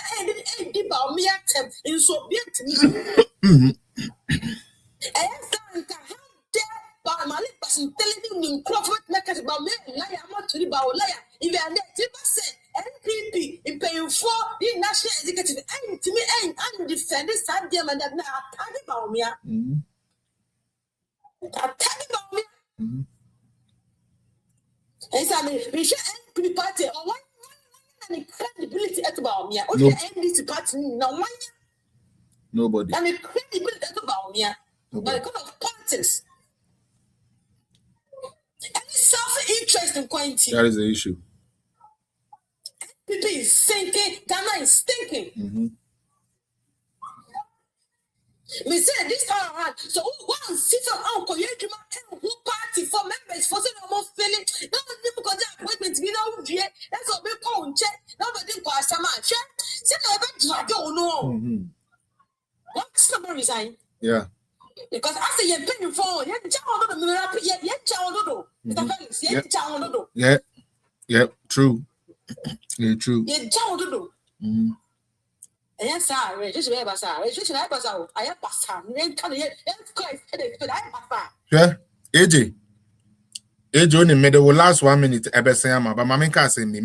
a deep about me attempt in so be it. And how dare I'm a person telling me Crawford Naked about me, liar, I'm not to the bow liar. If you are net 3%, NPP, in paying for the national executive, and to me, and defend this time, dear man, that now I'm talking about me. I'm talking about me. And so, we should NPP party or one credibility about me. Okay, NDC party, no one. Nobody. I mean, credibility about me. But because of politics. Any self-interest in quantity. That is the issue. People is sinking. Ghana is stinking. We say this time around. So one sit on uncle, you do who party for members for some more feeling. Nobody because the appointment we know yet. That's what we call check. Nobody pass a man check. Say no, I don't know. What's the resign? Yeah. Because after you're paying for Yeah, true. Yeah, true. Yes, sir. Just where was I? I have AJ. AJ only made the last 1 minute ebesayama, but Mama can't say me.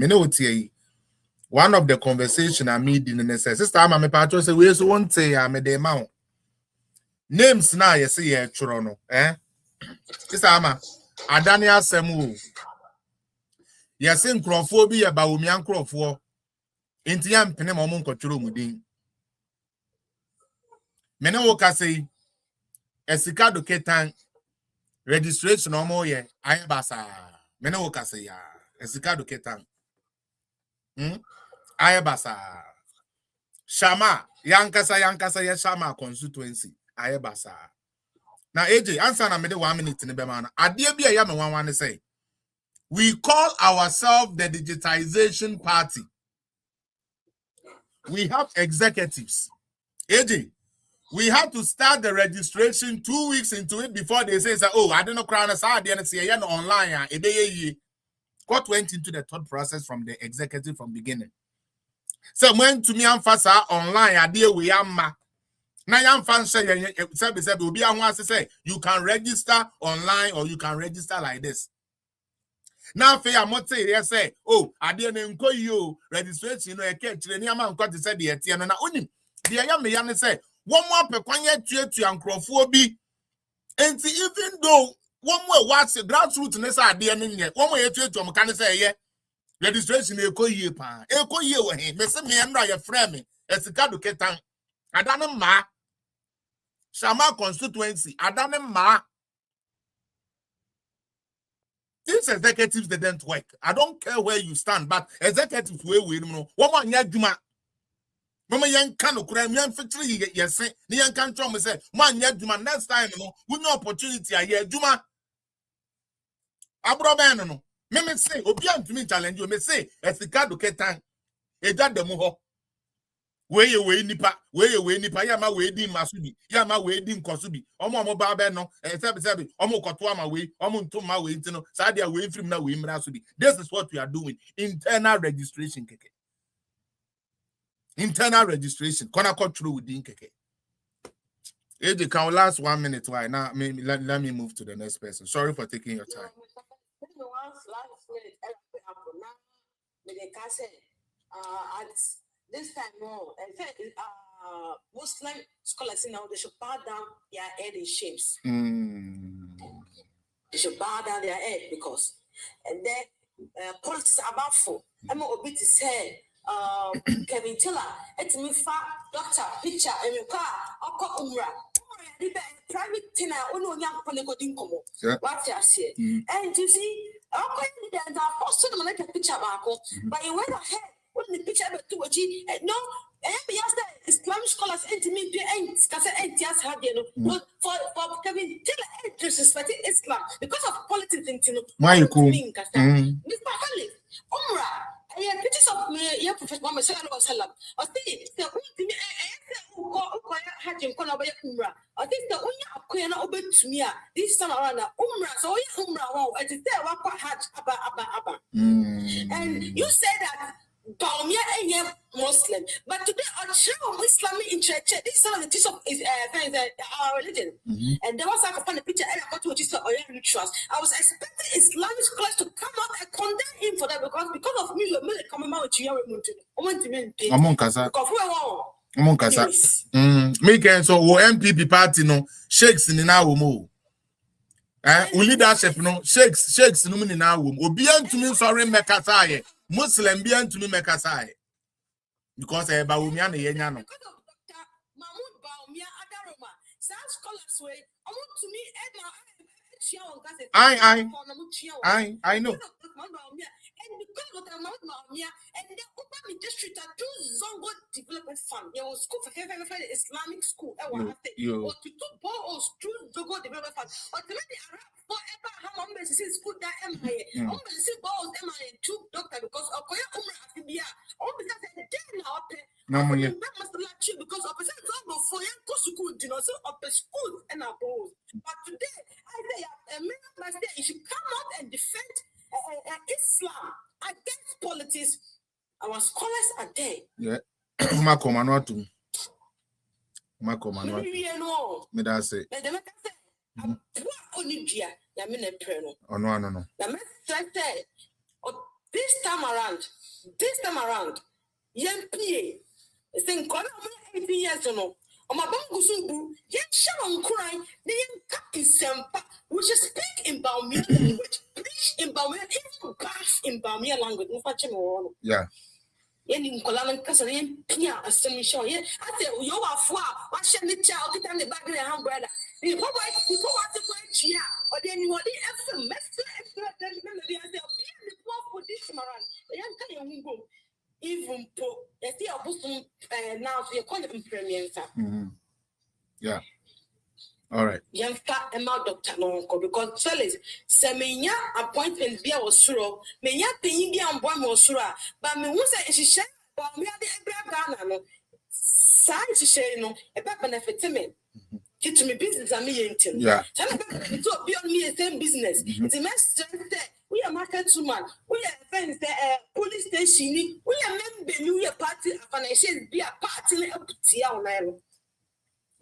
One of the conversation I made in the sister, I'm a patron say we won't say I'm a demon. Names now you see here, Chrono, Sister Ama, Adania Semu. Yes, in Crawford about Umian Crawford. Intiam Penemon Cochuru Mudin. Menawoka say, Esicado Ketan registration or more, I basa. Menawoka say, Esicado Ketan. Ayabasa. Shama, Yankasa, Shama constituency. Ayabasa. Now, AJ, answer na made 1 minute in the Bemana. Adia be a yam one to say. We call ourselves the digitization party. We have executives. AJ, we have to start the registration 2 weeks into it before they say, oh, I don't know, crown as I didn't see online. What went into the thought process from the executive from beginning? So when to me emphasize online, I deal with Yamma. Now I'm fancy will be to say you can register online or you can register like this. Now fair I'm not say, oh, I didn't call you registration, I can't train your man got to say the Etienne and only the Yammy say one more pequanya to Ancrophobi. And even though one more what's the grassroots in this idea, one way to can say, yeah. Registration eko ye we he me se me nra ye frame me esika do ketan adane ma Shama constituency adane ma. These executives they don't work. I don't care where you stand, but executives we no one man adwuma mama yan kan okura yan fitri yese ni yan kan tro me say man adwuma next time no we no opportunity aye adwuma abro ben no. Me say obi antumi challenge me say esika do ketan eja demu ho we nipa ya ma we di masubi ya ma we di nkosubi omo ba be no sebe omo koto ama we omo ntum ma we ntino sa dia we frim na we mra so bi. This is what we are doing. Internal registration keke. Internal registration kona control within keke. AJ, can last 1 minute why now let me move to the next person. Sorry for taking your time. This time more, Muslim scholars now they should bow down their head in shapes. They should bow down their head because and then politics are about for. I'm going to say Kevin Taylor, it's me doctor picture and me car or umra. Private dinner, no young political income. What I say, and you see, the apostle like a picture but you went ahead. What the picture to no, Islamic scholars intimate for Kevin Taylor disrespecting Islam because of politics. Why you cool? Pictures of me, yeah, Professor Muhammad Sallallahu Alaihi Wasallam. I think the ultimate had him call over Umrah. I think the only Akuyana open to me this time around Umrah. So Umrah, it is there, Hajj, Abba. And you say that Baumia and Muslim. But today, on show Islamic in church, this is some of the teachers of our religion. And there was like a picture I got to just rituals. I was expecting Islamic scholars to come out and condemn him for that because of me, you're coming out to your room. I want to mean, me can so MPP party no shakes in our mo. Leadership no shakes no in our womb. Obian to me sorry mekasai. Muslim bian to me mekasai. Because Baumia no. I know. And because of the amount of and the open district are two Zongo development fund. There was school for Islamic school. Or to two balls, two Zongo development fund. Or to make the Arab forever how I'm going to see school that MIA. I'm going to see balls MIA two doctor because of Koya Umra Afibia. I'm going to say then out there. No, because of the Zongo for young school, you know, so of the school and our balls. But today, I say, a man you should come out and defend Islam against politics. Our scholars are there. Yeah. Makomano. Me da say. Oh no. This time around, young PA, think 18 years no. My bangusubu, yet Sharon crying, they in Sempa, which is speak in Baumia language, preach in Baumia, even bath in Baumia language, no fashion or yeah. In Colan Castle, Pia, a semi show. Yeah, I said, you are far, what shall the child get on the back of the umbrella? Before what the way chia, or then you are the extra, then the for this around. The young can go. Even to see a bosom now, so you're calling them premier. Yeah. All right. Young fat amount Dr. Nonko because fellas, Sammy appointment be our suro, may ya pay be on one more sura, but me was a she but we are the Ghana. Size share no, a back benefit to me. Get to me business and me into. Yeah. It's all beyond me the same business. It's a mess. We are market woman. We are friends. Police station. We are member. We are party. Financial be a party up to your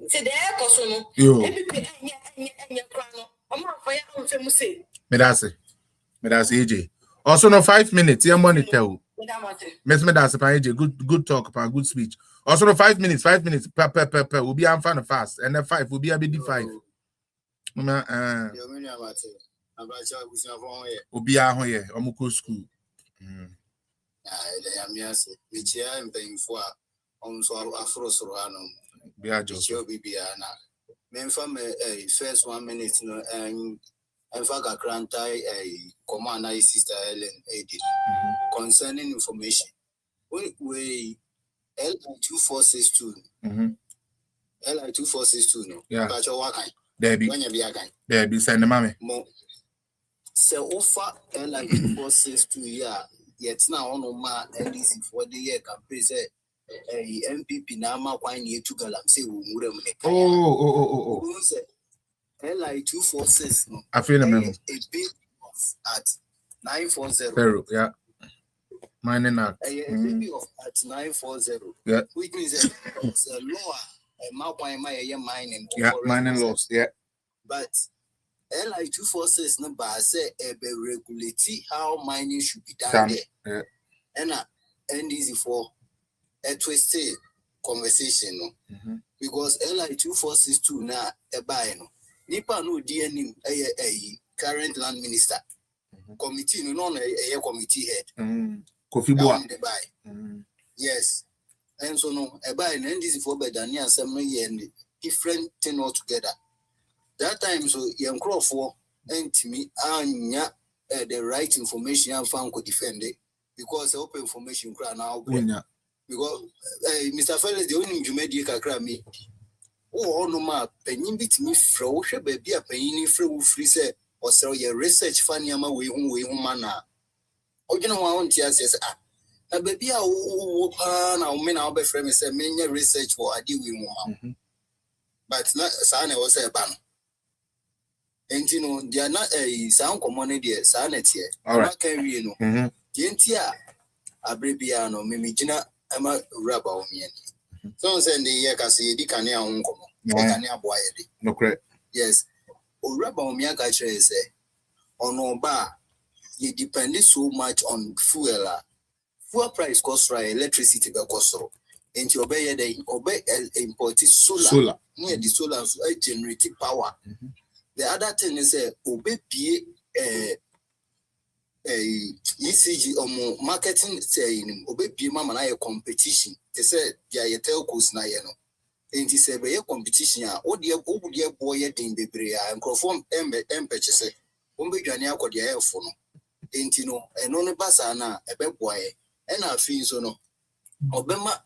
say the air cost no. Every any crown. I'm not fire on famous say. Me that's AJ. Also no 5 minutes. Yeah, money tell. Miss me that's AJ. Good talk, good speech. Also no 5 minutes. Per. We'll be on fan fast, and then 5 will be a bit 5. Obi ahụ ye ọmụkọ school. First 1 minute no and fact grantai command I sister Ellen edit concerning information. We L2462 L2462 no. Yeah. There be send the mommy. So offer L2462 yeah. Yet now on my LDC for the year campaign say MPP na ma kwan ye to galam say we mure mu. Oh. L2446 no. I feel a memo. A bit at 940. Zero, yeah. Mining Act. A bit of at 940. Yeah. Which means it's a lower ma kwan ma ye mining. Yeah, mining laws, yeah. But L2446 number say be regulate how mining should be done there. Yeah. And NDC for a twisted conversation no. Because L2462 na e buy no. Nipa no DNM a current land minister. Committee no a committee head. Kofi Boa. Yes. And so no e buy no NDC for be than assembly year different thing altogether. That time so young crop for me anya the right information and found could defend it because open information cry now because Mr. Felix the only Jumedi kakra me oh no ma penyin bit me fro hwe ba bia penyin fro free say or so your research fan ama we hu mana ogina ho on tia say na ba bia wo pa na o me na obe frame say menye research for ade we hu ma but na sa na wo say ban. And you know, they are not a sound community, sanity. All right, can we know? Gentia, Abrebiano, Mimigina, I'm a rubber on me. So send the year can see the canny on canny boy. No correct. Yes. O rubber on me, I got you say. On no bar, you depend so much on fuel. Fuel price cost right, electricity cost. And you obey imported solar. Near the solar generating power. The other thing is obey ECG or marketing saying obey mama na competition. They said ya telcos na no. And he said be competition ya o dear boy din bebre and conform purchase. Ombe dwane akọ de ayefo no. Enti no eno ne basa na ebe boy. And I feel so no. Obema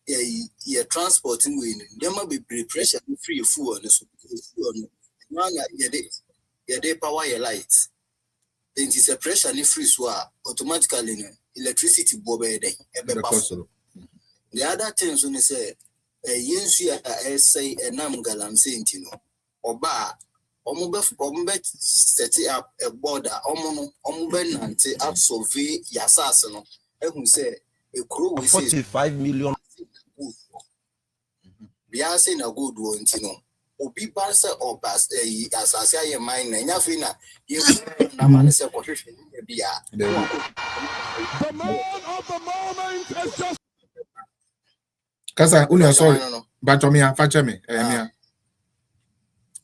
ye transporting way there might be pressure free fuel on so man ye dey power your lights. Then it's a pressure ni free so automatically electricity bob dey the other things when say yensu say enam galam say ntino oba omube set up a border omube nante up survey yasase no ehun say a crew we say 45 million. We are saying a good one, you know. Obi Barsa or Bas Asasia mine, and Yafina, you man is a quotation. The man of the moment is just. Kasa, Unia, sorry. Batomia, Fachemi,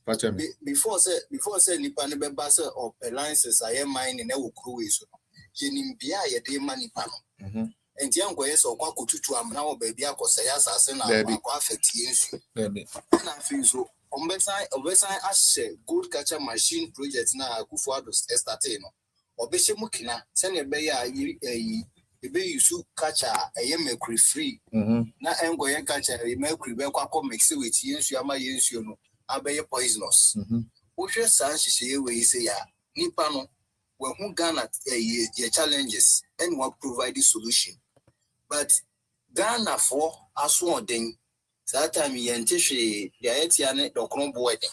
Fachemi. Before say Nipane Basa or alliances, I am mine in a cruise. Jenimbia, a day money panel. And young boys or Quaku to am now, baby, I could say as I send out affect you. And I feel so. On Beside, I say good catcher machine projects now, go for those estateno. Or Beshamukina, send a bay a bay you should catch a mercury free. Now I'm going to catch a mercury welcome mix it with Yama Yensuno, I bay poisonous. What your son she say where you say, Nipano, when who Ghana your challenges and what provide the solution. But Ghana for as one thing, that time he anticipate the Etiane Docron Boyd.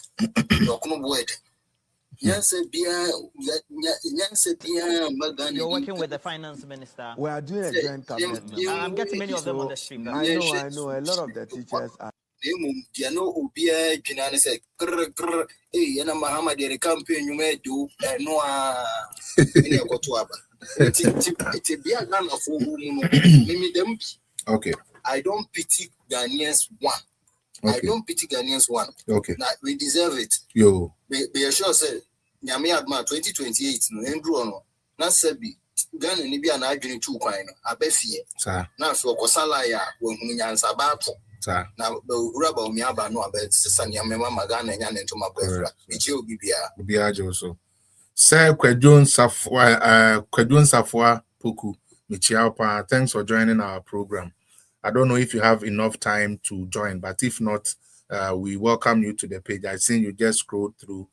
Yes, you're working with the finance minister. We are doing a joint cabinet. I'm getting many of them on the stream. I know. A lot of the teachers are. Hey, and Mahama de campaign you may do, and no, okay. I don't pity Ghanaians one. Okay. I don't pity Ghanaians one. Okay. Now we deserve it. Yo. Be sure say Nyame Adma 2028 no endro no. Na sebi Ghana ni bia na adwene tu kwan no abafie. Sir. Na so kosala ya wo hunu nyansa ba to. Sir. Na uraba omi aba no abet sesa Nyame mama Ghana nya ne ntoma kwafra. Eche obi bia jo. Sir Kwadwon Safwa Poku Michiapa, thanks for joining our program. I don't know if you have enough time to join, but if not, we welcome you to the page. I think you just scroll through.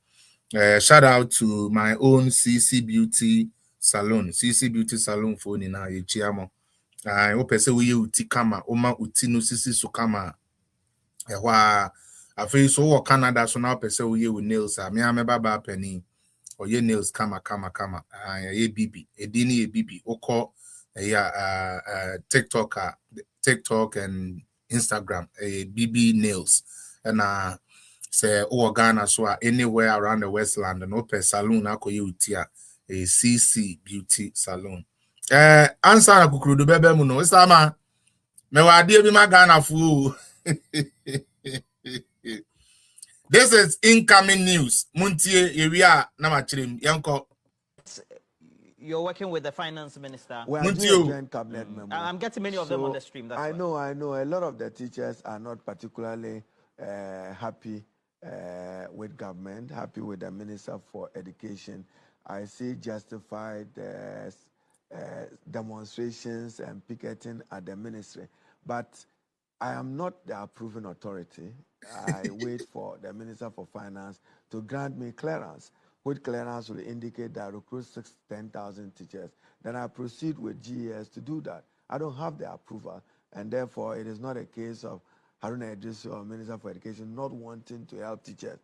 Shout out to my own CC Beauty Salon. CC Beauty Salon phone in our Chiamo. I hope I say we uti kama, oma utinu CC sukama. I feel so Canada, so now I say we with nails. Me am baba penny. Or ye nails kama. Ye bibi. Edini ye bibi. Oko. TikTok and Instagram, BB Nails, and say Ghana so anywhere around the Westland and open salon a CC Beauty Salon. Answer na kukuru bebe mu no isama me wa die bi ma Ghana fu. This is incoming news. Muntie area na ma chirem yanko. You're working with the finance minister. We are doing a joint cabinet member. I'm getting many of them on the stream. I know. A lot of the teachers are not particularly happy with government, happy with the Minister for Education. I see justified demonstrations and picketing at the ministry. But I am not the approving authority. I wait for the Minister for Finance to grant me clearance. With clearance will indicate that I recruit 10,000 teachers. Then I proceed with GES to do that. I don't have the approval, and therefore it is not a case of Haruna Idrisu or Minister for Education not wanting to help teachers.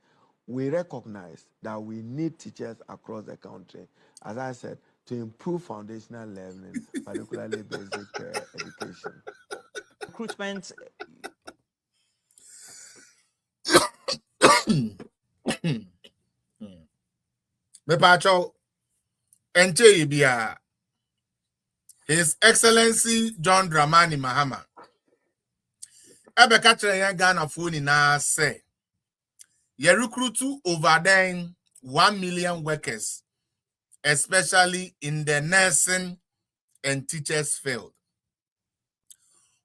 We recognize that we need teachers across the country, as I said, to improve foundational learning, particularly basic education. recruitment. Me pacho enche bia His Excellency John Dramani Mahama ebe ka kire yan Ghana phone na say ye recruit over then 1 million workers, especially in the nursing and teachers field.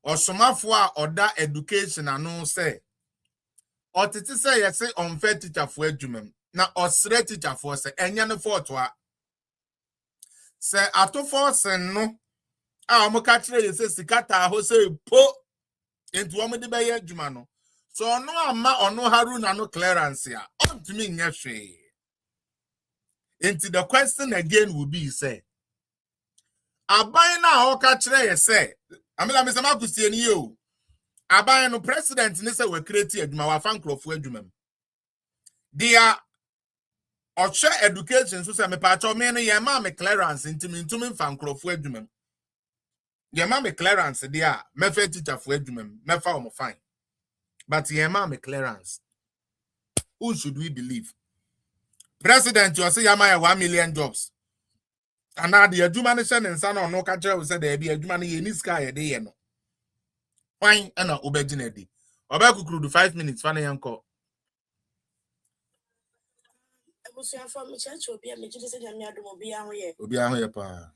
Osomafo a oda education anu say otiti say ye say unfair teacher for adwumam na osre teacher for say enya ne fault wa say atofo sen no a omo ka kire ye say sikata ho say po into omo de be ye adwuma no so no ama ono Haruna no clearance ya ontimi nya hwe. Into the question again will be say aban na o ka kire ye say amela me sama kusie ni yo aban no president ni say we create adwuma wa fan crofo adwuma dia oche education so say me pa cho me no ye ma me clearance ntimi fan crofo adwuma ye ma me clearance dia me fa teacher fo adwuma me fa o fine but ye ma me clearance. Who should we believe? President you say yama 1 million jobs and now the adwuma ne hye ne nsa na no ka kire say there be adwuma ne ye ni sky ye de ye no fine and obegina di obekukuru do 5 minutes fa na yanko obi ahoye pa.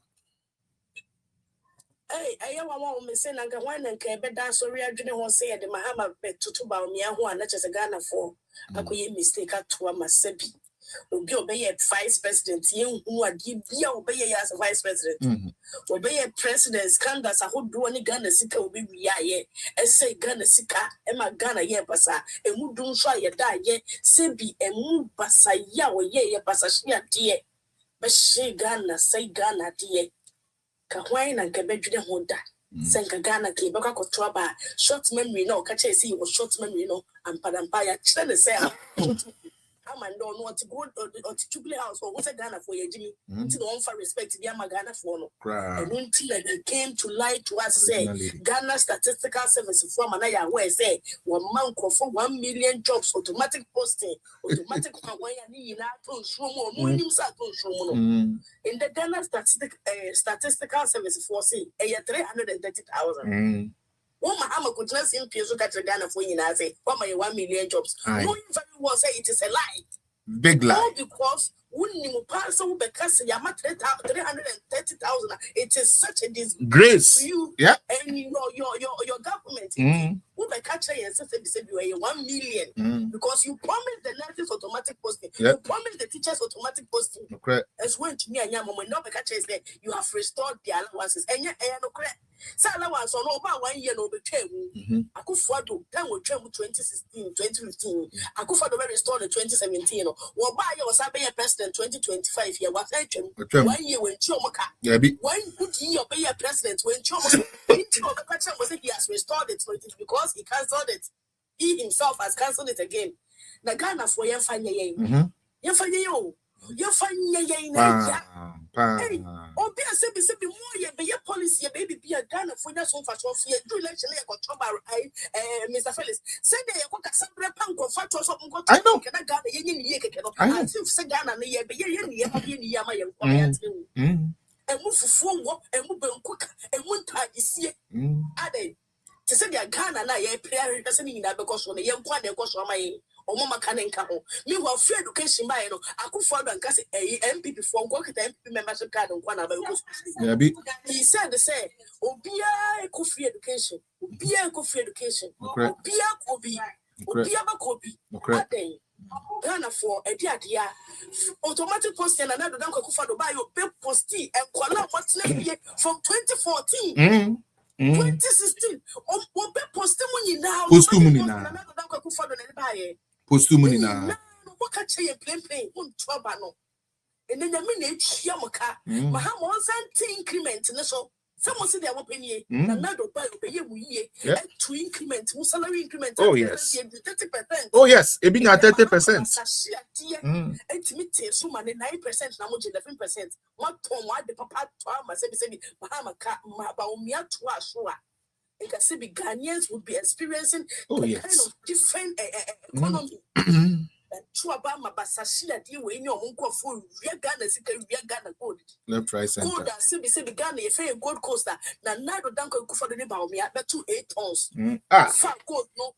Hey, I am one me say nanga one and kebe da sorry adwene ho say de Mahama betutu ba me ho ana chese Ghana for akoye mistake atwa masabi obi obeye vice president yen hu adi bia obeye as vice president obeye president scandals ahodo ni Ghana sika obi wiaye say Ghana sika e ma Ghana ye basa emu dun so aye da ye sebi emu basa ya oye ye basa hia de be she Ghana say Ghana de Kahwai na nkebedwene ho da senka Ghana ke beka kotoa ba short memory no ka che see short memory no ampadampa ya kire ne say amando no oti go oti Jubilee House or what Ghana for ye jimi nti no for respect bi ama Ghana for no and until they came to lie to us say Ghana Statistical Service for mana ya where say 1 man for 1 million jobs automatic posting automatic one ya ni na to nsuo mo nim sa to nsuo no in the Ghana Statistical Service for say 330,000 One Mahama could not see Piezo Ghana for you now say, 1 million jobs. Knowing very well say it is a lie. Big lie. All because wouldn't pass over because Yama 330,000. It is such a disgrace to you and your government. Who be catcher and say 1 million because you promised the nurses automatic posting, you promised the teachers automatic posting. As when to me and your mom no be catcher is there, you have restored the allowances and no correct. So allowance on over 1 year no be true. Akufo-Addo then we true 2016, 2015. Akufo-Addo be restored in 2017. Wo ba ye was be president 2025 year was 1 year when Chiomoka. 1 good year be president when Chiomoka. He has restored it because he cancelled it. He himself has cancelled it again. The Ghana for your fanya yo. You find ye hey, oh, be a sebi more ye policy, baby, be a Ghana for your so fast of ye do election. Mr. Felix said they got some punk of fat or something. I know. Can I got a yen say Ghana ye be ye and move for work and move quick and one time you see it. To say they Ghana na ye prayer doesn't mean that because when the young one they go so my Mama Kanenka. Meanwhile, free education by no, Akufo-Addo and Kasi MPP for work at MP membership card on one of he said the say, Obia eco free education, Obia eco free education, Obia Kobi, Obia Bakobi, Ghana for a dear automatic posting and another Akufo-Addo by your pay posting and call what's from 2014. 2016. Postumuni now. Postumuni now. What can say plain on Trabano? And then the minute Yamaka, Mahama increment. So someone said they were paying another by to increment, salary increment. Oh, yes. 30%. Oh, yes. It being at 30%. Intimate, so many 9%, now 11%. What Tom, why the papa, Mahama, Mahama, Mabaumia to us. Ghanaians would be experiencing kind of different economy. Chuabama Basashia deal when your uncle for Ghana, Ghana gold. Left, right, center. Gold that Sibi Ghana, a fair gold coaster. Now, Nado Danko for the neighbor me at 2 8 tons. Fat gold, no,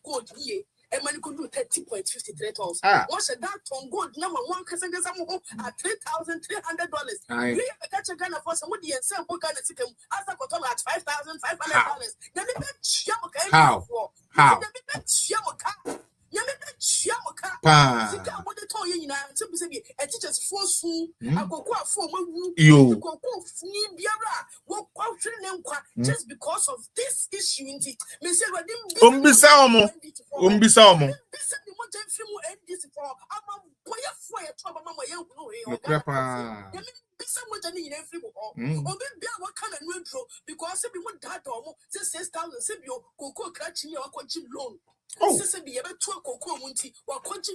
gold here. And man could do 30.53 tons. Once a that ton gold number one person at $3,300. We catch a Ghana for somebody and sell Ghana chicken as a cotton at $5,500. How? Teachers force just because of this issue.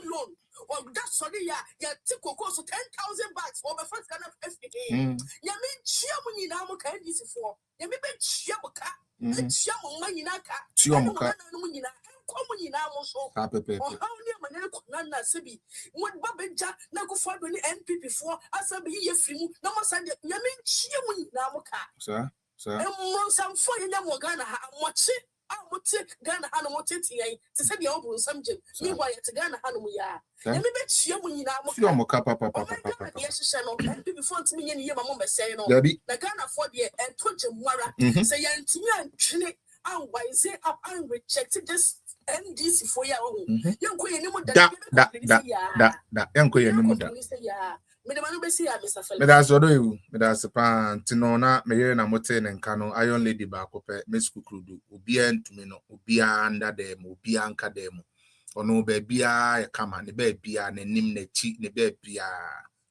Loan. Or that's sorry, ya take so 10,000 bucks for the first kind of FPA. Yamin Chiamuni Namo can this for Yamin Chiamuka, Chiamu Manaka, Chiamuka, Comuni Namo so. How near Manana Sibi? What Babenja, Nago for the NP before, as a be a free, no more Sunday, Yamin Chiamuni Namoka. Sir, and some for you, Namogana, what's it? I would take Ghana Hanamote to say the old subject. Meanwhile, to Ghana Hanamuya. Let me bet you when you know Papa. Yes, before to me and your mamma saying, no, the Ghana for the and 20 Mara say, Antina, Chile, and why say up and rejected this NDC for your own. Young Queen, that young Queen, that's what you, that's a pan, Tinona, Mayana Moten and Cano, Iron Lady Bacope, Miss Kukudu, Ubian to me, no, Ubia under them, Ubianca demo, or no babia, a come and the babia, and nim ne cheat, ne babia,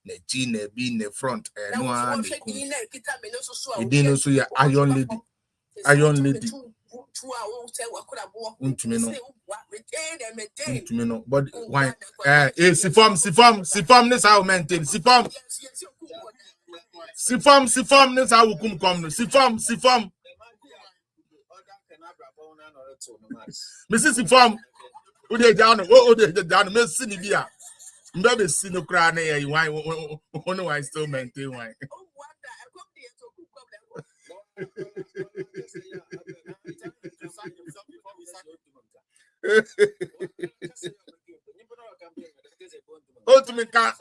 ne gene, be in the front, and one. You didn't see your Iron Lady. Iron Lady. But why? Sifam, this how maintain. Sifam, this how we come. Sifam. Mrs. Sifam, who they down? Oh, they down. Miss Sinivia. Maybe Sino Crane. Why? No, I still maintain why. Ultimate car.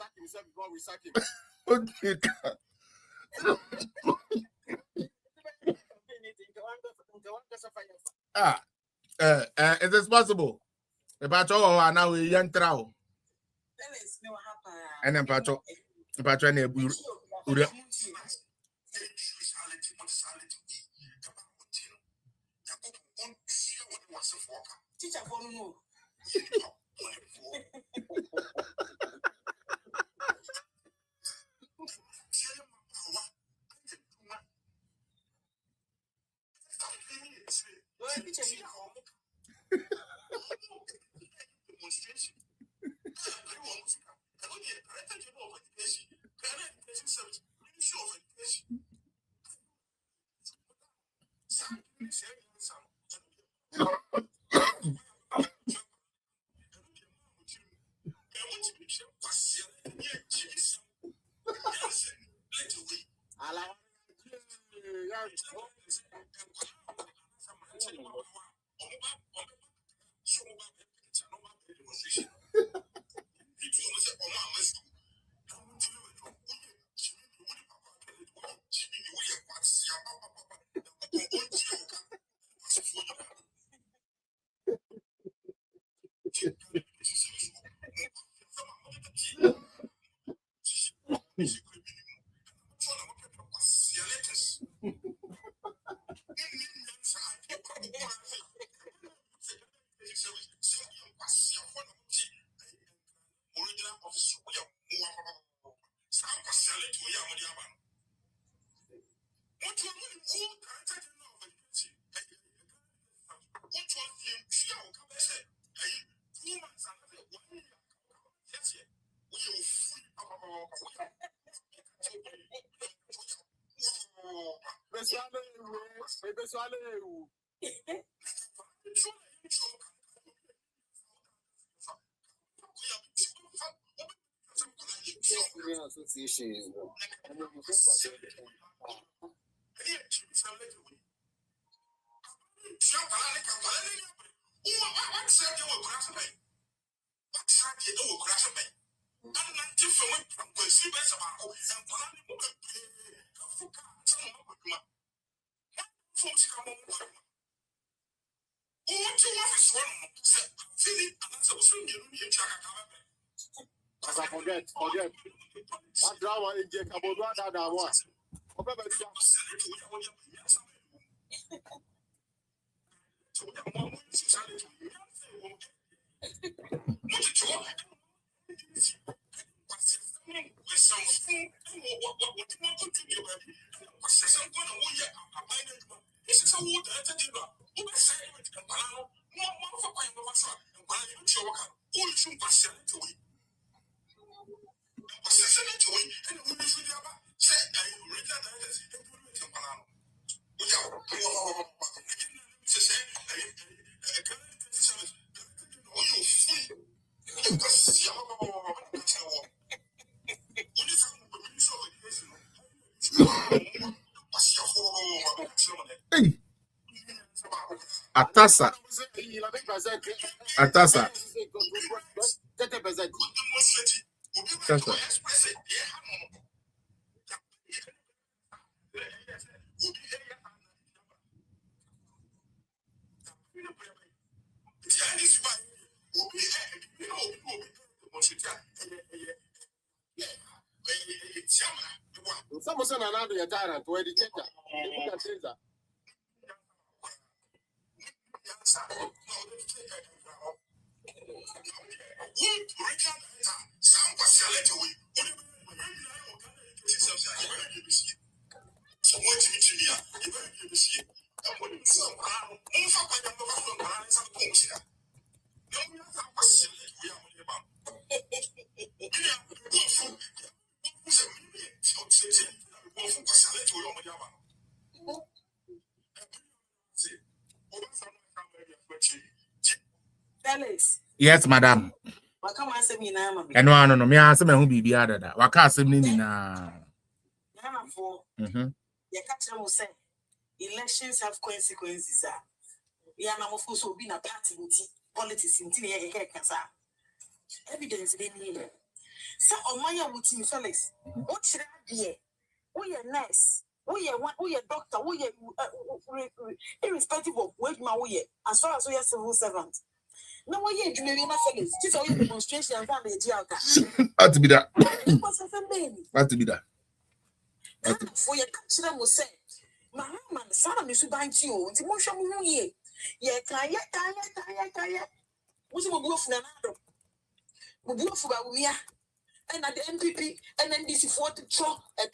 Is this possible? The patrol are now a young trow. And then patrol Forget. That drama in Jake about that one. Atasa. Atasa. Someone said another your tyrant where the checker. You can say that. Yes, madam. And no, me answer me who be the other. Waka assembly na. Elections have consequences. Yeah, now of course will be na party politics in evidence they need. So on my routine, fellas, what should I be? We are nurse, we are doctor, we are irrespective of where we are, as far as we are civil servants. No way, you may be my fellas. This is demonstration and Had to be that. Had to be that. For your country, will say, my man, son of Miss Banty, and emotion, yeah, kaya. What's my wolf Nanado? Wolf about me, and at the MPP, and then this is what a trop at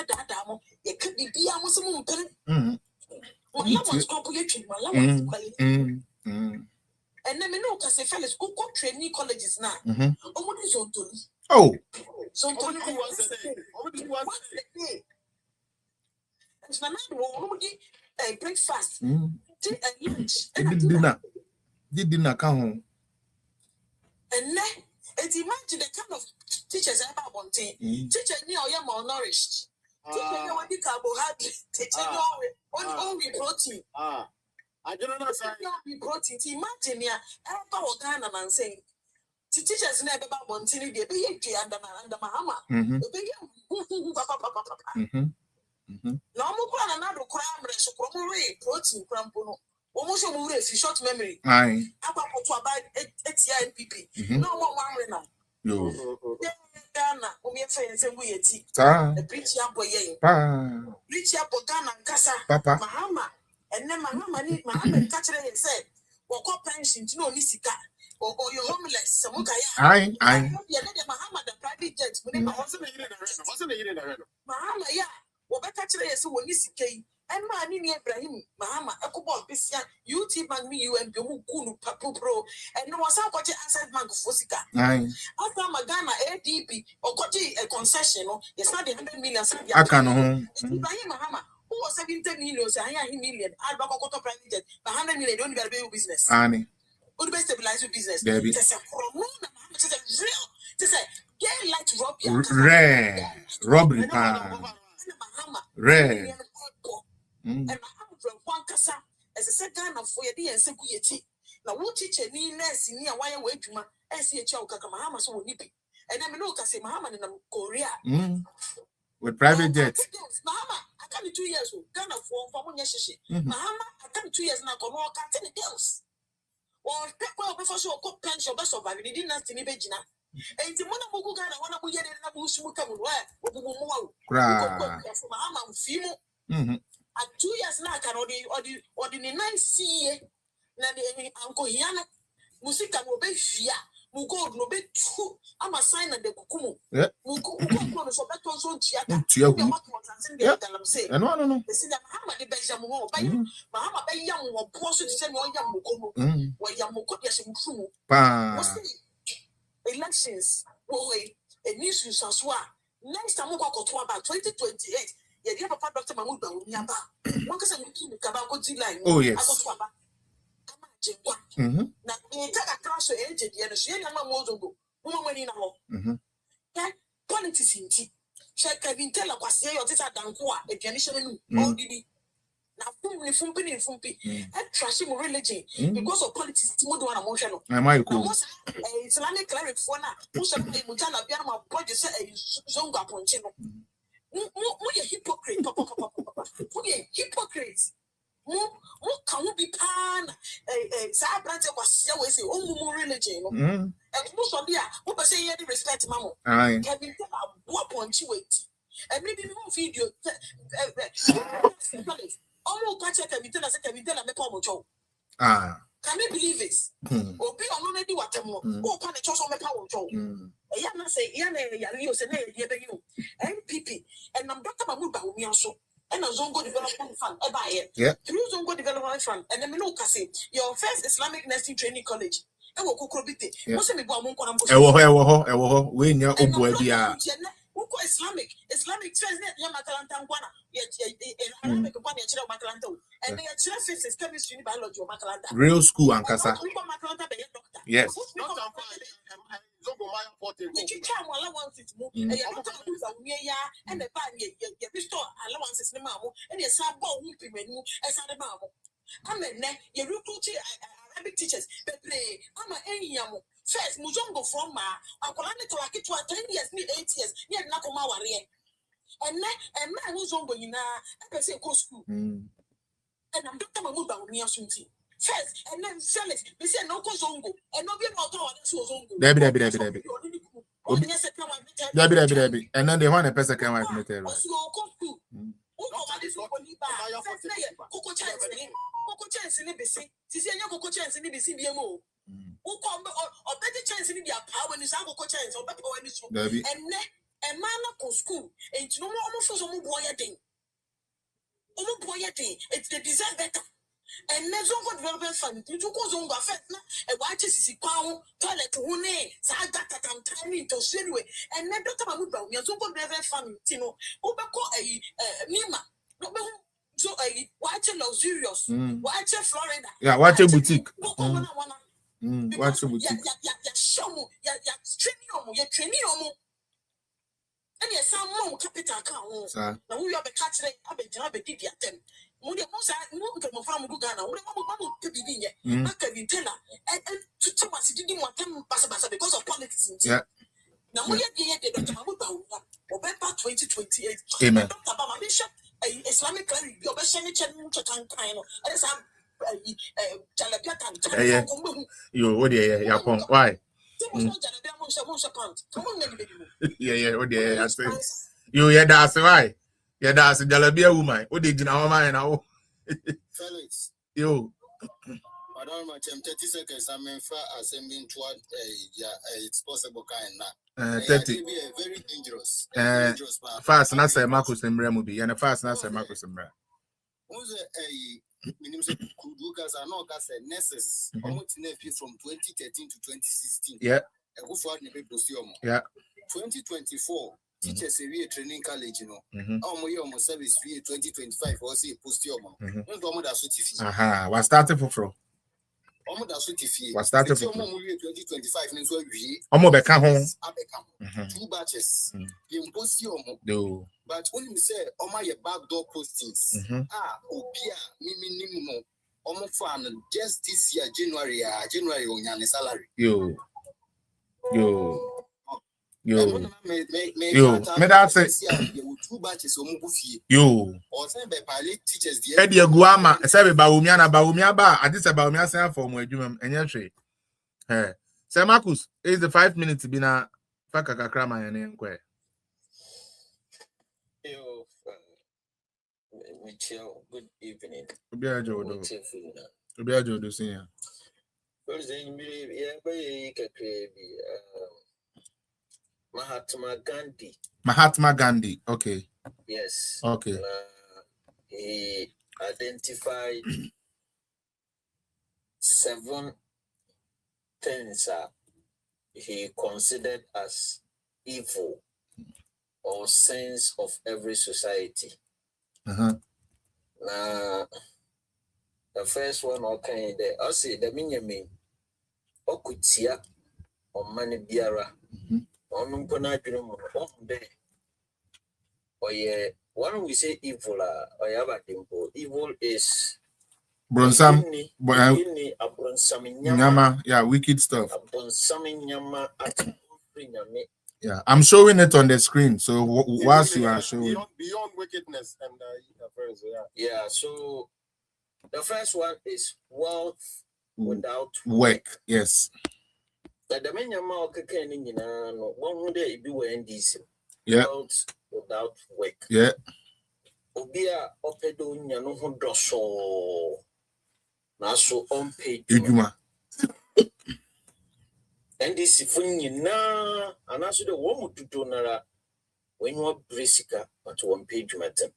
that damo. It could be almost a moon. My love population, my love. And then no, because the fellas who got training colleges now. What is on to? Oh, so only once a day. And my man breakfast, tea and lunch, and dinner come home. And then it's imagine the kind of teachers I have on team. Teacher near you malnourished. Teacher you want the carbohydrate. Teacher you only protein. I don't know. We protein. Imagine ya. Ever Ghana and saying teachers never about Montini, they be under Mahama. No more another crime, protein, crampono. Almost a more short memory. Aye. About NPP. No more one now. Yo. Ghana, we are saying we are preach up boy. Preach up Ghana and Casa. Papa. Mahama. And then Mahama catcher and said, or co pension to no Nisika. Or you're homeless. Aye. Mahama, the private jet. Wasn't Mahama, yeah. Or better today, so when Nisika. And Mani Ibrahim, Mahama, Akubon, Bissia, UT Bank, you and Gumukunu, Papu Pro, and no one saw what you answered Bank of Fosika. After Magana, ADP, or got a concession, it's not the 100 million. I can't. Ibrahim Mahama, who was 17 million, say, I million, I'll back a private jet, 100 million, don't be a business. Annie. Would be stabilize your business. Debbie. Just a real, just a gay light robbery. Rare. Robbery. Rare. And my one cassa as a second of 4 years and Security. Now, what teacher need less in near wire way to my SCH Mahama so nippy. And I'm no Cassie Mahama in Korea. With private jets. Mahama, I come 2 years old, Ghana for Yashi. Mahama, I come 2 years now, come walk at any girls. Or people before so cook pension best of I didn't ask any Begina. And the one of Ghana, one of Muya and Abu Sumuka will wear. Mahama, Fimo. At 2 years now, can or the nice see Uncle Hiana Musica will be Fia, Mugo no be true. I'm a sign of the Kukumu. Mugo so better so Tia. And no. They see that Mahama the Benjamin, Mahama by young or post to send one young Mukomo, where Yamuko Yasim elections, a news use as well. Next time, we'll go to about 2028. Yeah, Papa Dr. Mahmoud Nyaba. One can say Kabako line. Oh, yes. Now, the entire class agent, the Shane and Mamozo, woman in a hole. Politics in tea. Shall Kevin tell us, say, or this at Dankua, a generation, all did now, Fumpi, and trashing religion because of politics, Timodo and emotional. Am I cool? Islamic cleric for now, who said, Mutana Biama, body said, Zonga Ponchino. We're hypocrite, Papa. We're hypocrites. What can we be pan? Sabranch was always more religion. And most of you, what say you respect, Mamma? Can be what point you wait? And maybe more video. Almost catch a Kevin as a Kevin and a Pomo. Can you believe this? Or be already what a more, or can a choice on a power show? A young say, you say, NPP, and I'm Dr. Mamuba, we also, and a Zongo Development Fund, a buyer. Through Zongo Development Fund, and the Mino Cassie, your first Islamic Nursing Training College. And we'll cook it. What's a big woman? We know Islamic translate Yamakalanta Wana, yet Arabic one Macalanto, and they are chances chemistry, biology, Macalanta. Real school and Casa. Yes. And the band, restore allowances, the mammo, and your sabo whooping menu as a mammo. I'm a neck, you recruit Arabic teachers, but play. I'm a yamu. First, Muzongo from Ma, Akolani to like it to 10 years, 8 years, yet Nakoma warrior. And man who's on going now, I say go school. And I'm Dr. Mamuba with me on Sunti. First, and then sell it. They say no Zongo, and no be about Zongo. Debbie. And then they want a person come with me. Coco chance in the BC. Coco chance in the BC BMO. Who come or better chance in the power when it's uncle chance or better when it's and a man of school and no more for some boy a thing. It's the design better. And never got development fund. You took us on Buffett, a white is pound, toilet, one name, so I got that I'm timing to anyway. And then Dr. Mamuba, you're so good development fund, Tino, Obako a Nima, so a white luxurious, white Florida. Yeah, watch a boutique. Watch a boutique. You're training. And yes, some more capital account. Now we have a catch rate, I've been did the attempt. Mode most I moved to my farm Ghana, what to be in here. Can you tell her? And to tell us, he didn't want them because of politics. Yeah. Now we are the Dr. Mamuba, November 2028. Amen. Dr. Baba Bishop, Islamic cleric, your best any channel to Tankino, and some Jalapia. You, what yeah, why? Yeah, oh dear, I say. You, yeah, that's why. Yeah, that's a Jalabia woman. What did you know, man? Felix. You. I don't know, 30 seconds. I'm in fact assembling toward it's possible kind now. 30. Be very dangerous. Fast, and I say Marcus and Remubi, and a fast, and I say Marcus and Ram. Who's a Kudukas are not as a nesses almost from 2013 to 2016. Yeah. Yeah. 2024. teachers we training college, you know. Almost service we 2025 or say post your mom. No that sort of. Aha, was started for Was started for 2025 means we beka ho 2 batches. You post your mom. do. But when you say my backdoor postings, obia minimum fan just this year January on salary. Yo, me that say 2 batches yo. or send by pilot teachers the Eddie Guama, say ba ba, I just about me say for mo adwuma enye hwe. Eh. Say Marcus, is the 5 minutes be na faka kakra man ene nkwe. Michelle, good evening. Obia Jodo senior. Mahatma Gandhi, okay. Yes. Okay. He identified 7 things he considered as evil or sins of every society. Now, the first one, okay, I say the minimum okutia or mani biara on dream on there. Or yeah, when we say evil, or have a dimple, evil is Bronsam, nyama, yeah, wicked stuff. Nyama at Yeah, I'm showing it on the screen. So whilst you are showing beyond wickedness and yeah. So the first one is wealth without work. Yes. The main amount no one day be when this wealth without work. Yeah. Obia opedo nya no ho doso na so unpaid. And this if na anaso de wo mututo nara when you are brisika at one page matter.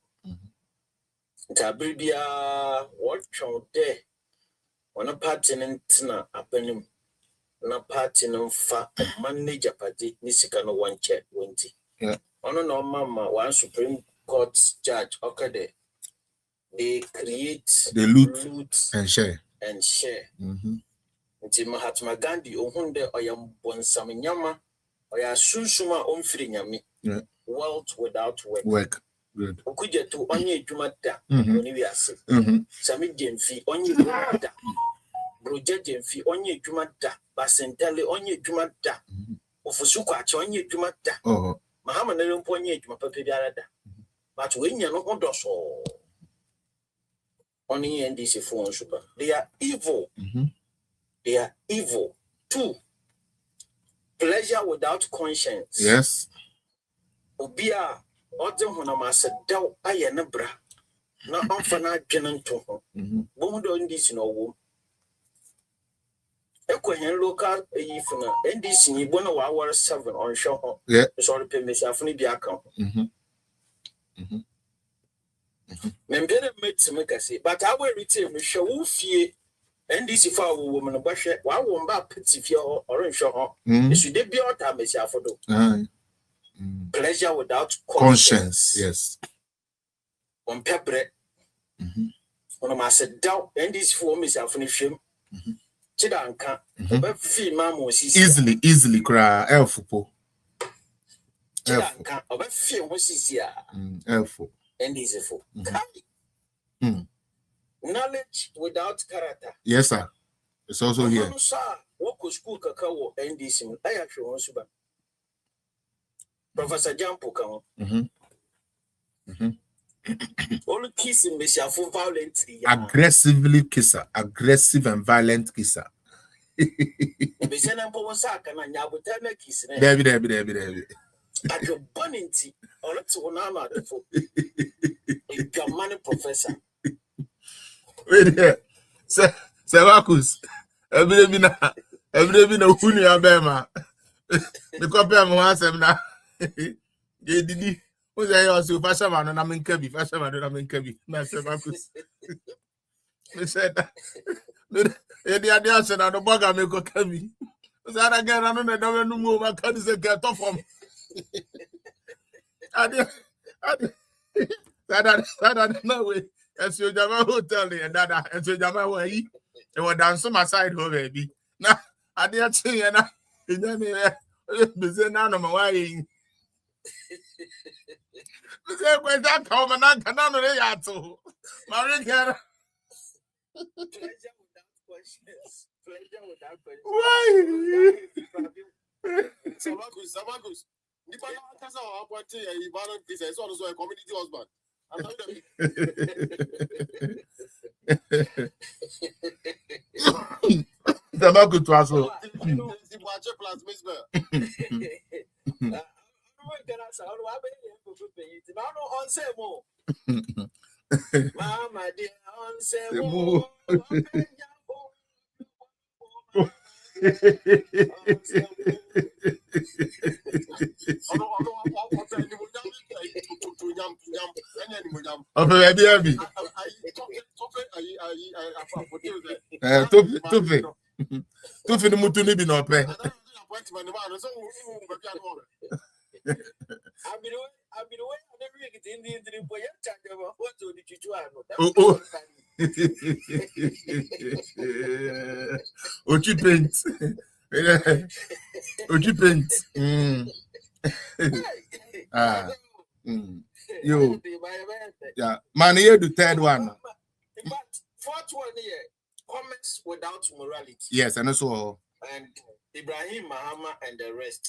Tabibia what chon there on a pertinent na apenim na party no fa manager party nisika no one check 20. Yeah. Ono no mama one Supreme Court judge okay they create the loot and share. Nti Mahatma Gandhi ohunde oyam bonsam nyama oya sunsuma omfiri nyame. Wealth without work. Good. Okuje to onye adwuma da oni wi ase. Sammy Gyamfi onye adwuma da. Broje Gyamfi onye adwuma da. Basentale onye adwuma da. Ofusu kwache onye adwuma da. Mahama na rempo onye adwuma papa biara da. But when you no hodoso only NDC for super. They are evil. They are evil. 2, pleasure without conscience. Yes. Obia odem honama se daw aye ne bra na onfana dwenen to ho. Bo do NDC no wo. Ekwen local yifuna NDC ni bo na wa 7 on show ho. Yeah. So the permission afuni bi aka. Membere met me kase but I will retain me show wo fie NDC for woman obahwe wa wo mba peti fie or nhwe ho. Esu de bi ota mesi afodo. Pleasure without conscience. Yes. On pebre. On ma se daw NDC for mesi afuni hwem. Chida anka oba fi ma mo sisi. Easily cry elfupo. Chida anka oba fi ho sisi a. Elfu. NDC for. Knowledge without character. Yes, sir. It's also here. What could school cacao NDC? I actually want to. Professor Jampo come. All kissing me for violently. Aggressively kisser. Aggressive and violent kisser. Debbie. At your bonity, or let's one armor for a money professor. Wait there. Say Marcus. Every day na huni abema. The copy am wan sem na. Ye didi. Who say you so fashion na men kabi, fashion na men kabi. Na say Marcus. Me said that. E di adia se na no boga me ko kabi. Say na get na no na do no mo ma kan say get off from. That no way. As you Jama hotel and that as you Jama way. It was down some side home, baby. Now, I didn't see and I didn't know why. When that come and I cannot really answer. Marie Cara. Pleasure without questions. Why? Samagus. Nipa na kasa wa appoint a Ibadan case is also a community husband. I'm not Samagus to us. Mama dear, on Tufi ni mutu ni bi na ope. Ochi paint. Ochi paint. Yo. Yeah. Man, here the third one. Fourth one here. Comments without morality. Yes, and also. And Ibrahim Mahama and the rest.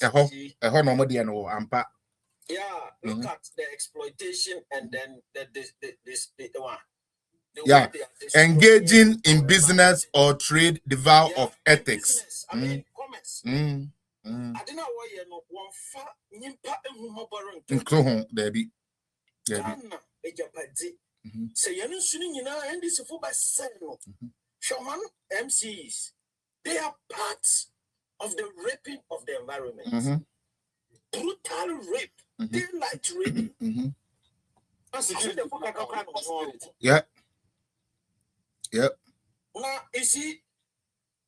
Yeah, look at the exploitation and then the one. Yeah, engaging in business or trade devoid of ethics. Business, I mean, commerce. I don't know why you're not one far nimpa and baby. Say you're not shooting, you know, and this is for by seven. Shaman MCs, they are parts of the raping of the environment. Brutal rape, daylight rape. Yeah. Yep. Now, you see,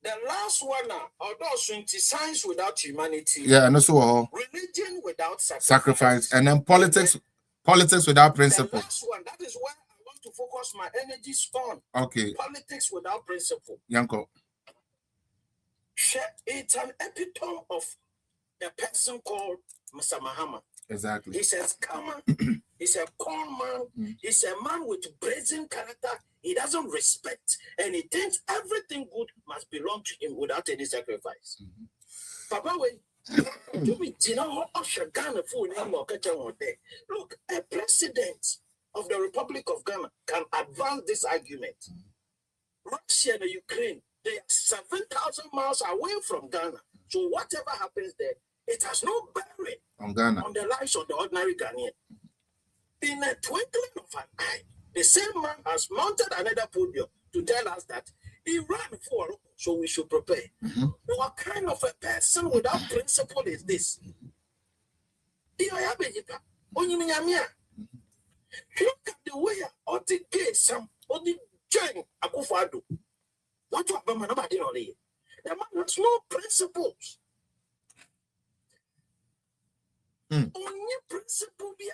the last one now, although science without humanity. Yeah, and also religion without sacrifice. And then politics without principle. The last one, that is why I want to focus my energies on. Okay. Politics without principle. Yanko. It's an epitome of a person called Mr. Mahama. Exactly. He says, come on. He's a calm man. He's a man with brazen character. He doesn't respect, and he thinks everything good must belong to him without any sacrifice. Papa, when you be look, a president of the Republic of Ghana can advance this argument. Russia and Ukraine, they are 7,000 miles away from Ghana. So whatever happens there, it has no bearing on Ghana, on the lives of the ordinary Ghanaian. In a twinkling of an eye, the same man has mounted another podium to tell us that he ran for, so we should prepare. What kind of a person without principle is this? Look at the way of the case, or the chain, Akufado. What you have nobody on it? The man has no principles. Only principle be.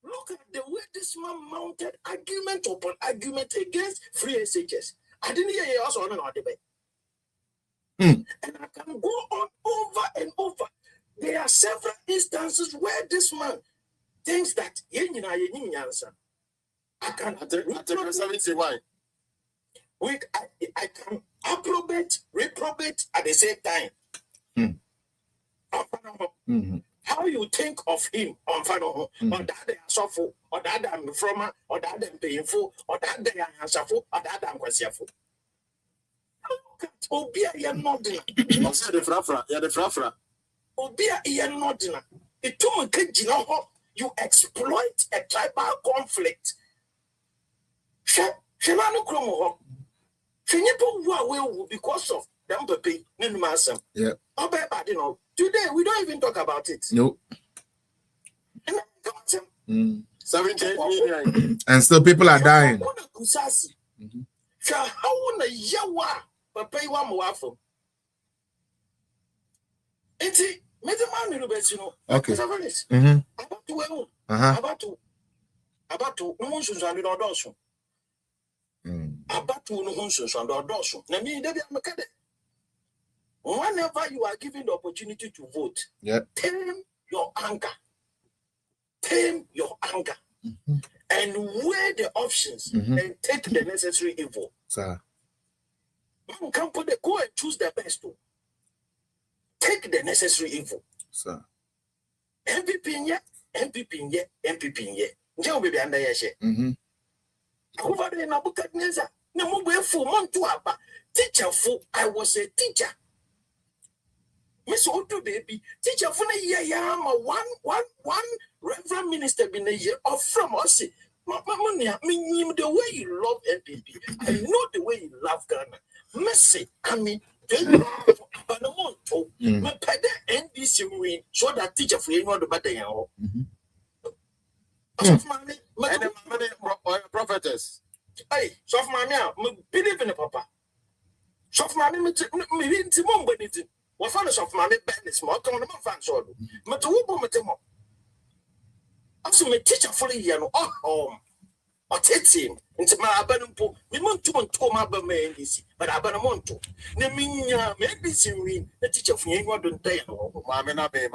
Look at the way this man mounted argument upon argument against free SHS. I didn't hear you also on an debate. And I can go on over and over. There are several instances where this man thinks that I can approbate, reprobate at the same time. How you think of him on Fano, or that they are suffer, or that I'm from, or that I'm painful, or that they are suffer, or that I'm quasiafu. Look at Obia Yanodina. You said the frafra, yeah, the frafra. Obia Yanodina. It took you exploit a tribal conflict. Shenano Kromo. Shenipo will because of them baby, Nimasam. Yeah. Today we don't even talk about it. Nope. 78 million. And still people are dying. Okay. About to no one should under Dawson. About to no one should under Dawson. Na me dey be whenever you are given the opportunity to vote, tame your anger. Tame your anger. And weigh the options and take the necessary evil. Sir. You can go and choose the best. Take the necessary evil. Sir. MPP in ye. Njẹ́ baby under your share. Over there na Bukadneza. Na mo be full month aba. Teacher full. I was a teacher. Miss Odu baby. Teacher full na year ma one reverend minister been a year off from us. Me the way you love MPP. I know the way you love Ghana. Mercy, I mean, Banamonto, my pede NDC win, so that teacher for you know the better. Prophetess. Hey, soft mammy, believe in the papa. Soft mammy, me into mom, but it's what father soft mammy, business, more come on the fans or Matubo Matemo. I'm so my teacher for the year, home. Or take him into my abandoned. We want to my man, but Abanamonto. Neminia, maybe see the teacher for you, what don't tell you, Mamma Bay.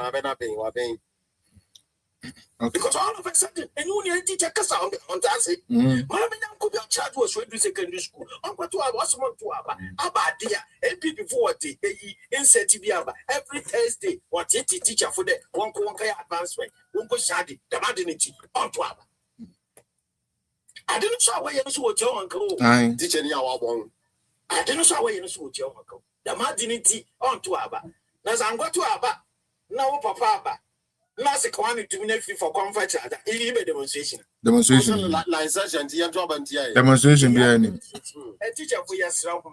Because all of a sudden, a new teacher cast on Tassi. Mamma could be charged was went to secondary school. Uncle to I was one to Abba, dear, and people for the insert Tibiaba every Thursday. What teacher for the one advancement, Uncle Shadi, the madinity, on to Abba. I didn't saw where you saw your uncle. Teaching your one. I didn't saw where you saw your uncle. The madinity on to Abba. Now I'm going to Abba. Now, Papa. Now, the quantity to be for comfort. Even demonstration. Demonstration. Demonstration behind him. A teacher for yourself.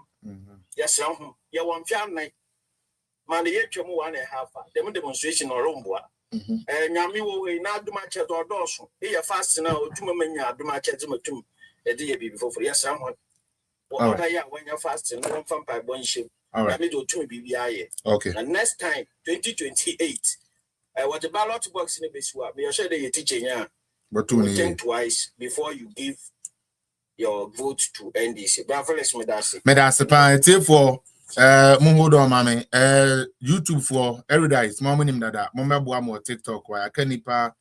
Yourself. You want family. Man, the HM 1.5. Demonstration or Romboa. And Yami will not do much at our doors. Here fast now, 2 men do much at Zimatum. A day before for yes, someone. What I when you're fasting, no one by one ship. All right, middle 2 BBI. Okay. And next time, 2028, I want a ballot box in the base. We are sure that you're teaching. But think twice before you give your vote to NDC. Medasi for hold on, mommy. YouTube for every day. It's more money than that. More TikTok. Why I can nipa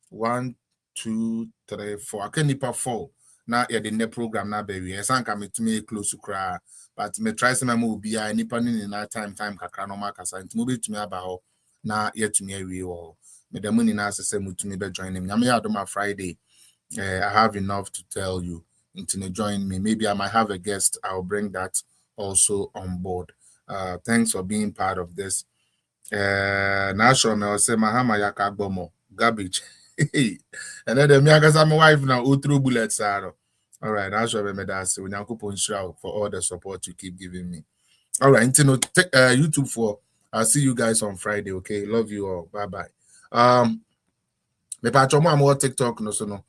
1, 2, 3, 4. I can nipa 4. Now yeah, the net program now baby. I sank me to me close to cry. But me try some move be I nipa in that time kakra no makasa. It move to me about now yet to me every or me the money now say to me be join him. Now me out on my Friday. I have enough to tell you. Into join me. Maybe I might have a guest. I'll bring that also on board. Thanks for being part of this. Now show me say Mahama Yakagbomo garbage. And then the me my wife now through bullets are. All right, now show me that so for all the support you keep giving me. All right, take YouTube for. I'll see you guys on Friday. Okay, love you all. Bye bye. Me patch on more TikTok no so no.